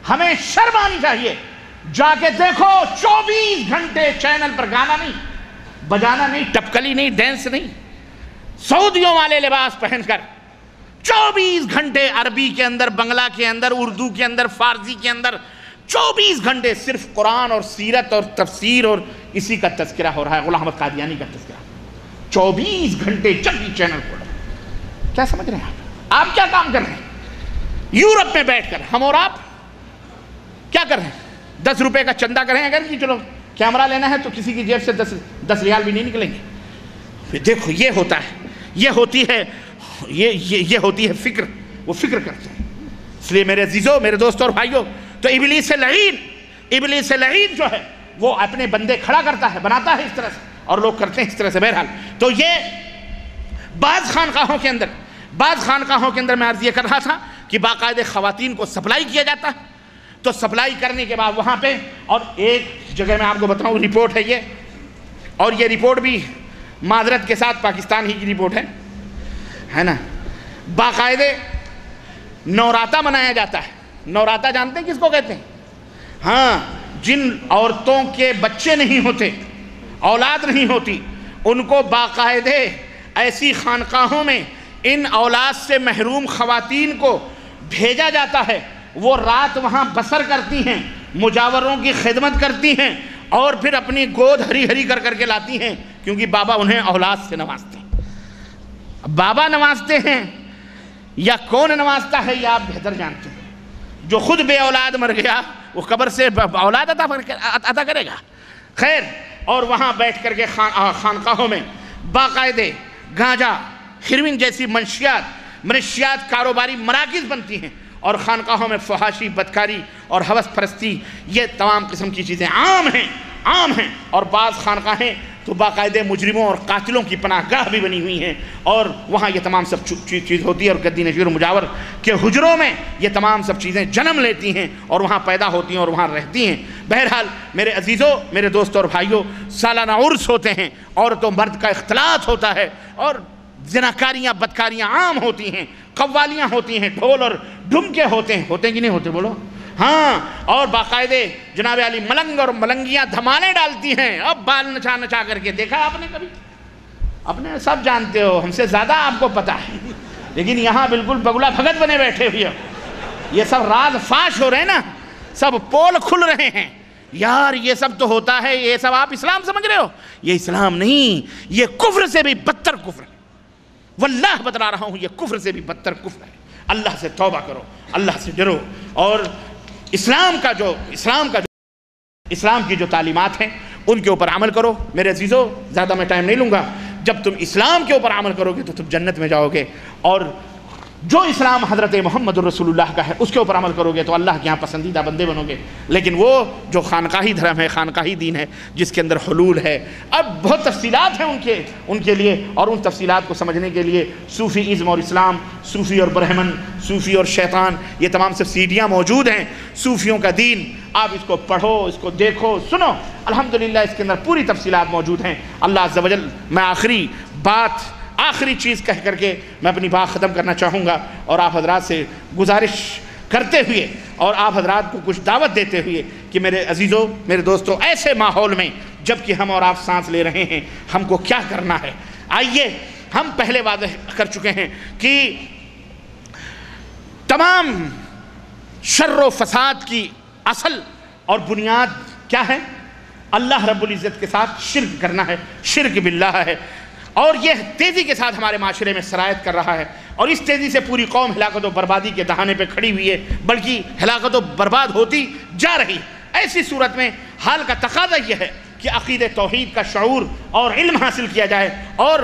C: ہمیں شرم آنی چاہیے۔ جا کے دیکھو 24 گھنٹے چینل پر گانا نہیں، بجانا نہیں، ٹپکلی نہیں، ڈینس نہیں، سعودیوں والے لباس پہن کر 24 گھنٹے عربی کے اندر، بنگلہ کے اندر، اردو کے اندر، فارسی کے اندر 24 گھنٹے صرف قرآن اور سیرت اور تفسیر اور اسی کا تذکرہ ہو رہا ہے، غلام احمد قادیانی کا تذکرہ۔ 24 گھنٹے جب بھی چینل کھول رہے ہیں، کیا سمجھ رہے ہیں آپ کیا کام کر رہے ہیں؟ یورپ میں بیٹھ کر ہم اور آپ کیا کر رہے ہیں؟ 10 روپے کا چندہ کریں اگر کہ چلو کیمرہ لینا ہے تو کسی کی جیب سے 10 ریال بھی نہیں نکلیں گے۔ پھر دیکھو یہ ہوتا ہے، یہ ہوتی ہے فکر، وہ فکر کرتے ہیں۔ اس لیے میرے عزیزوں، میرے دوستوں اور بھائیوں، تو ابلیس لعین جو ہے وہ اپنے بندے کھڑا کرتا ہے، بناتا ہے اس طرح سے، اور لوگ کرتے ہیں اس طرح سے۔ بہرحال تو یہ بعض خانقاہوں کے اندر میں عرض یہ کر رہا تھا کہ باقاعدہ خواتین کو سپلائی کیا جاتا ہے، تو سپلائی کرنے کے بعد وہاں پہ، اور ایک جگہ میں آپ کو بتاؤں رپورٹ ہے یہ، اور یہ رپورٹ بھی معذرت کے ساتھ پاکستان ہی کی رپورٹ ہے نا، باقاعدہ نوراتہ منایا جاتا ہے۔ نوراتہ جانتے ہیں کس کو کہتے ہیں؟ ہاں، جن عورتوں کے بچے نہیں ہوتے، اولاد نہیں ہوتی، ان کو باقاعدہ ایسی خانقاہوں میں ان اولاد سے محروم خواتین کو بھیجا جاتا ہے، وہ رات وہاں بسر کرتی ہیں، مجاوروں کی خدمت کرتی ہیں، اور پھر اپنی گود ہری ہری کر کے لاتی ہیں، کیونکہ بابا انہیں اولاد سے نوازتے ہیں۔ بابا نوازتے ہیں یا کون نوازتا ہے یہ آپ بہتر جانتے ہیں۔ جو خود بے اولاد مر گیا وہ قبر سے اولاد عطا کرے گا۔ خیر، اور وہاں بیٹھ کر کے خانقاہوں میں باقاعدہ گانجا، ہیروئن جیسی منشیات کاروباری مراکز بنتی ہیں، اور خانقاہوں میں فحاشی، بدکاری اور ہوس پرستی، یہ تمام قسم کی چیزیں عام ہیں، اور بعض خانقاہیں تو باقاعدہ مجرموں اور قاتلوں کی پناہ گاہ بھی بنی ہوئی ہیں، اور وہاں یہ تمام سب چیز ہوتی ہے، اور گدی نشیر و مجاور کے حجروں میں یہ تمام سب چیزیں جنم لیتی ہیں اور وہاں پیدا ہوتی ہیں اور وہاں رہتی ہیں۔ بہرحال میرے عزیزوں، میرے دوستوں اور بھائیوں، سالانہ عرس ہوتے ہیں، عورت و مرد کا اختلاط ہوتا ہے، اور زناکاریاں، بدکاریاں عام ہوتی ہیں، قوالیاں ہوتی ہیں، ڈھول اور ڈھمکے ہوتے ہیں کہ نہیں ہوتے بولو؟ ہاں، اور باقاعدہ جناب علی ملنگ اور ملنگیاں دھمالے ڈالتی ہیں، اب بال نچا کر کے دیکھا آپ نے کبھی؟ اپنے سب جانتے ہو، ہم سے زیادہ آپ کو پتا ہے، لیکن یہاں بالکل بگلا بھگت بنے بیٹھے ہوئے ہو، یہ سب راز فاش ہو رہے ہیں نا، سب پول کھل رہے ہیں یار، یہ سب تو ہوتا ہے، یہ سب آپ اسلام سمجھ رہے ہو؟ یہ اسلام نہیں، یہ کفر سے بھی بدتر کفر ہے، واللہ بتلا رہا ہوں، یہ کفر سے بھی بدتر کفر ہے۔ اللہ سے توبہ کرو، اللہ سے ڈرو، اور اسلام کی جو تعلیمات ہیں ان کے اوپر عمل کرو۔ میرے عزیزوں، زیادہ میں ٹائم نہیں لوں گا، جب تم اسلام کے اوپر عمل کرو گے تو تم جنت میں جاؤ گے، اور جو اسلام حضرت محمد رسول اللہ کا ہے اس کے اوپر عمل کرو گے تو اللہ کے یہاں پسندیدہ بندے بنو گے۔ لیکن وہ جو خانقاہی دھرم ہے، خانقاہی دین ہے، جس کے اندر حلول ہے، اب بہت تفصیلات ہیں ان کے لیے، اور ان تفصیلات کو سمجھنے کے لیے صوفی ازم اور اسلام، صوفی اور برہمن، صوفی اور شیطان، یہ تمام سب سیڈیاں موجود ہیں صوفیوں کا دین۔ آپ اس کو پڑھو، اس کو دیکھو، سنو، الحمدللہ اس کے اندر پوری تفصیلات موجود ہیں۔ اللہ عز و جل، میں آخری چیز کہہ کر کے میں اپنی بات ختم کرنا چاہوں گا، اور آپ حضرات سے گزارش کرتے ہوئے اور آپ حضرات کو کچھ دعوت دیتے ہوئے کہ میرے عزیزوں، میرے دوستوں، ایسے ماحول میں جب کہ ہم اور آپ سانس لے رہے ہیں، ہم کو کیا کرنا ہے؟ آئیے، ہم پہلے وعدہ کر چکے ہیں کہ تمام شر و فساد کی اصل اور بنیاد کیا ہے؟ اللہ رب العزت کے ساتھ شرک کرنا ہے، شرک باللہ ہے، اور یہ تیزی کے ساتھ ہمارے معاشرے میں سرایت کر رہا ہے، اور اس تیزی سے پوری قوم ہلاکت و بربادی کے دہانے پہ کھڑی ہوئی ہے، بلکہ ہلاکت و برباد ہوتی جا رہی۔ ایسی صورت میں حال کا تقاضا یہ ہے کہ عقیدہ توحید کا شعور اور علم حاصل کیا جائے، اور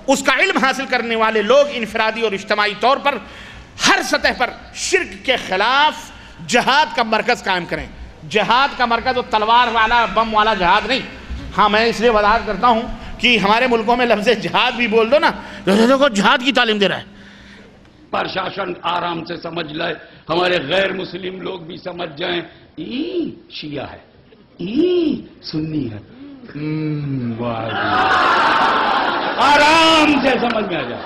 C: اس کا علم حاصل کرنے والے لوگ انفرادی اور اجتماعی طور پر ہر سطح پر شرک کے خلاف جہاد کا مرکز قائم کریں۔ جہاد کا مرکز وہ تلوار والا، بم والا جہاد نہیں۔ ہاں، میں اس لیے وضاحت کرتا ہوں کہ ہمارے ملکوں میں لفظ جہاد بھی بول دو نا، دیکھو جہاد کی تعلیم دے رہا ہے۔
E: پرشاسن آرام سے سمجھ لائے، ہمارے غیر مسلم لوگ بھی سمجھ جائیں، شیعہ ہے، سنی ہے، آرام سے سمجھ میں آ جائے۔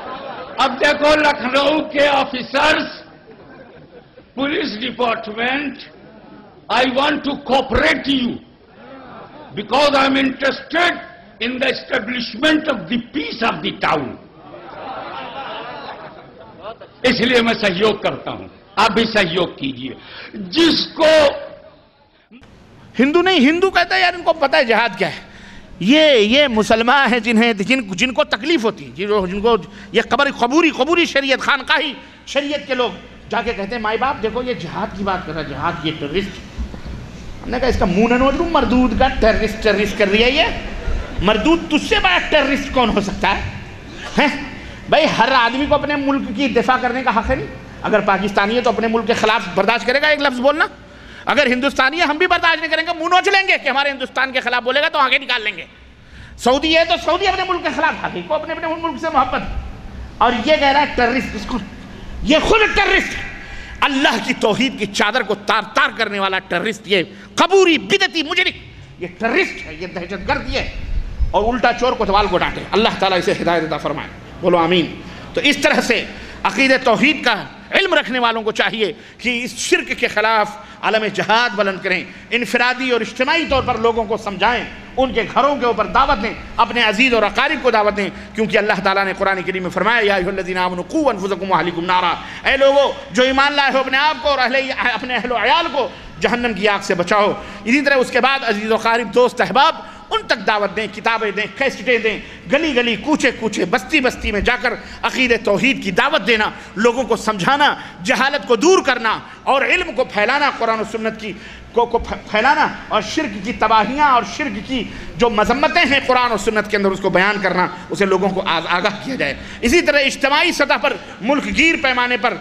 E: اب دیکھو لکھنؤ کے officers, police department, I want to cooperate to you because I am interested in the establishment of the peace of the town. اس لیے میں سہیوگ کرتا ہوں، آپ بھی سہیوگ کیجئے۔ جس کو
C: ہندو نہیں، ہندو کہتا ہے یار ان کو پتہ ہے جہاد کیا ہے، یہ مسلمان ہیں جن کو تکلیف ہوتی ہے، جن کو یہ قبوری شریعت، خانقاہی شریعت کے لوگ جا کے کہتے ہیں مائی باپ دیکھو یہ جہاد کی بات کر رہا ہے، جہاد یہ ٹیررسٹ۔ ہم نے کہا اس کا منہ نہ نوچ لوں، مردود کا ٹیررسٹ کر رہی ہے یہ، مردود تجھ سے بڑا ٹیررسٹ کون ہو سکتا ہے؟ بھائی ہر آدمی کو اپنے ملک کی دفاع کرنے کا حق ہے نہیں؟ اگر پاکستانی ہے تو اپنے ملک کے خلاف برداشت کرے گا ایک لفظ بولنا، اگر ہندوستانی ہے ہم بھی برداشت نہیں کریں گے، منہ نوچ لیں گے کہ ہمارے ہندوستان کے خلاف بولے گا تو آگے نکال لیں گے۔ سعودی ہے تو سعودی اپنے ملک کے خلاف، حقیقی کو اپنے ملک سے محبت، اور یہ کہہ رہا ہے ٹیررسٹ، اس کو یہ خود ٹیررسٹ، اللہ کی توحید کی چادر کو تار تار کرنے والا ٹیررسٹ، یہ قبوری بدعتی مجرم، یہ ٹیررسٹ ہے، یہ دہشت گرد ہے، اور الٹا چور کوتوال کو ڈانٹے۔ اللہ تعالیٰ اسے ہدایت عطا فرمائے، بولو آمین۔ تو اس طرح سے عقیدہ توحید کا علم رکھنے والوں کو چاہیے کہ اس شرک کے خلاف عالم جہاد بلند کریں، انفرادی اور اجتماعی طور پر لوگوں کو سمجھائیں، ان کے گھروں کے اوپر دعوت دیں، اپنے عزیز اور اقارب کو دعوت دیں، کیونکہ اللہ تعالیٰ نے قرآن کریم میں فرمایا یا ایھا الذین آمنوا قوا انفسکم واہلیکم نارا، اے لوگو جو ایمان لائے ہو اپنے آپ کو اور اپنے اہل و عیال کو جہنم کی آگ سے بچاؤ۔ اسی طرح اس کے بعد عزیز و اقارب، دوست احباب، ان تک دعوت دیں، کتابیں دیں، کیسٹیں دیں، گلی گلی کوچے کوچے بستی بستی میں جا کر عقیدہ توحید کی دعوت دینا، لوگوں کو سمجھانا، جہالت کو دور کرنا اور علم کو پھیلانا، قرآن و سنت کی کو پھیلانا، اور شرک کی تباہیاں اور شرک کی جو مذمتیں ہیں قرآن و سنت کے اندر اس کو بیان کرنا، اسے لوگوں کو آگاہ کیا جائے۔ اسی طرح اجتماعی سطح پر ملک گیر پیمانے پر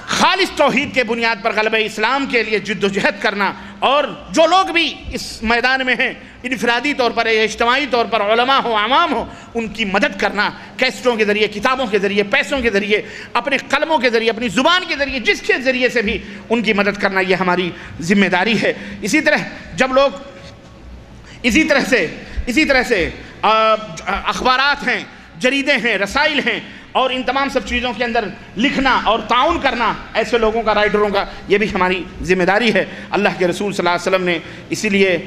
C: خالص توحید کے بنیاد پر غلبہ اسلام کے لیے جد و جہد کرنا، اور جو لوگ بھی اس میدان میں ہیں انفرادی طور پر یا اجتماعی طور پر، علماء ہو عوام ہو، ان کی مدد کرنا، کیسٹوں کے ذریعے، کتابوں کے ذریعے، پیسوں کے ذریعے، اپنے قلموں کے ذریعے، اپنی زبان کے ذریعے، جس کے ذریعے سے بھی ان کی مدد کرنا، یہ ہماری ذمہ داری ہے۔ اسی طرح جب لوگ اسی طرح سے اخبارات ہیں، جریدے ہیں، رسائل ہیں، اور ان تمام سب چیزوں کے اندر لکھنا اور تعاون کرنا ایسے لوگوں کا، رائٹروں کا، یہ بھی ہماری ذمہ داری ہے۔ اللہ کے رسول صلی اللہ علیہ وسلم نے اسی لیے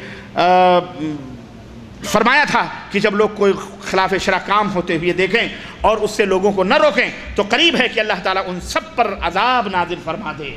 C: فرمایا تھا کہ جب لوگ کوئی خلاف شرع کام ہوتے ہوئے دیکھیں اور اس سے لوگوں کو نہ روکیں تو قریب ہے کہ اللہ تعالیٰ ان سب پر عذاب نازل فرما دے،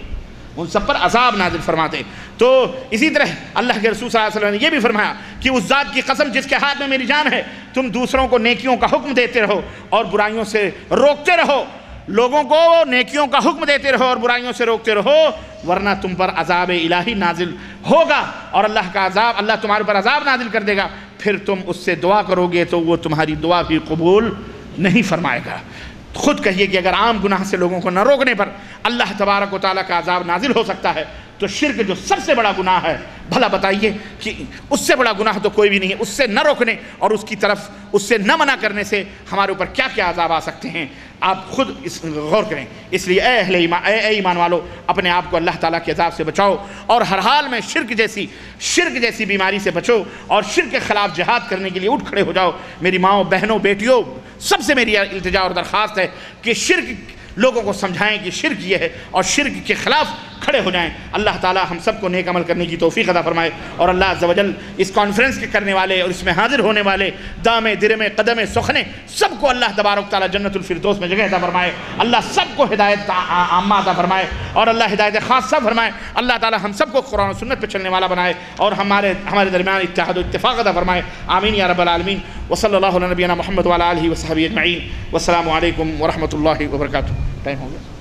C: ان سب پر عذاب نازل فرما دے۔ تو اسی طرح اللہ کے رسول صلی اللہ علیہ وسلم نے یہ بھی فرمایا کہ اس ذات کی قسم جس کے ہاتھ میں میری جان ہے، تم دوسروں کو نیکیوں کا حکم دیتے رہو اور برائیوں سے روکتے رہو، لوگوں کو نیکیوں کا حکم دیتے رہو اور برائیوں سے روکتے رہو، ورنہ تم پر عذاب الہی نازل ہوگا، اور اللہ کا عذاب، اللہ تمہارے پر عذاب نازل کر دے گا پھر تم اس سے دعا کرو گے تو وہ تمہاری دعا بھی قبول نہیں فرمائے گا۔ خود کہیے کہ اگر عام گناہ سے لوگوں کو نہ روکنے پر اللہ تبارک و تعالیٰ کا عذاب نازل ہو سکتا ہے تو شرک جو سب سے بڑا گناہ ہے، بھلا بتائیے کہ اس سے بڑا گناہ تو کوئی بھی نہیں ہے۔ اس سے نہ روکنے اور اس کی طرف اس سے نہ منع کرنے سے ہمارے اوپر کیا کیا عذاب آ سکتے ہیں، آپ خود غور کریں۔ اس لیے اے اہل ایمان، اے ایمان والو، اپنے آپ کو اللہ تعالیٰ کے عذاب سے بچاؤ اور ہر حال میں شرک جیسی بیماری سے بچو اور شرک کے خلاف جہاد کرنے کے لیے اٹھ کھڑے ہو جاؤ۔ میری ماؤں، بہنوں، بیٹیوں، سب سے میری التجا اور درخواست ہے کہ شرک لوگوں کو سمجھائیں کہ شرک یہ ہے اور شرک کے خلاف کھڑے ہو جائیں۔ اللہ تعالیٰ ہم سب کو نیک عمل کرنے کی توفیق عطا فرمائے، اور اللہ عز و جل اس کانفرنس کے کرنے والے اور اس میں حاضر ہونے والے دامے درمے قدمے سخنے سب کو اللہ تبارک تعالیٰ جنت الفردوس میں جگہ عطا فرمائے۔ اللہ سب کو ہدایت عامہ عطا فرمائے اور اللہ ہدایت خاصہ فرمائے۔ اللہ تعالیٰ ہم سب کو قرآن و سنت پہ چلنے والا بنائے اور ہمارے درمیان اتحاد و اتفاق عطا فرمائے۔ آمین یا رب العالمین۔ وصلی اللہ علی نبینا محمد وعلی آلہ وصحبہ اجمعین۔ والسلام علیکم ورحمۃ اللہ وبرکاتہ۔ ٹائم ہو گیا۔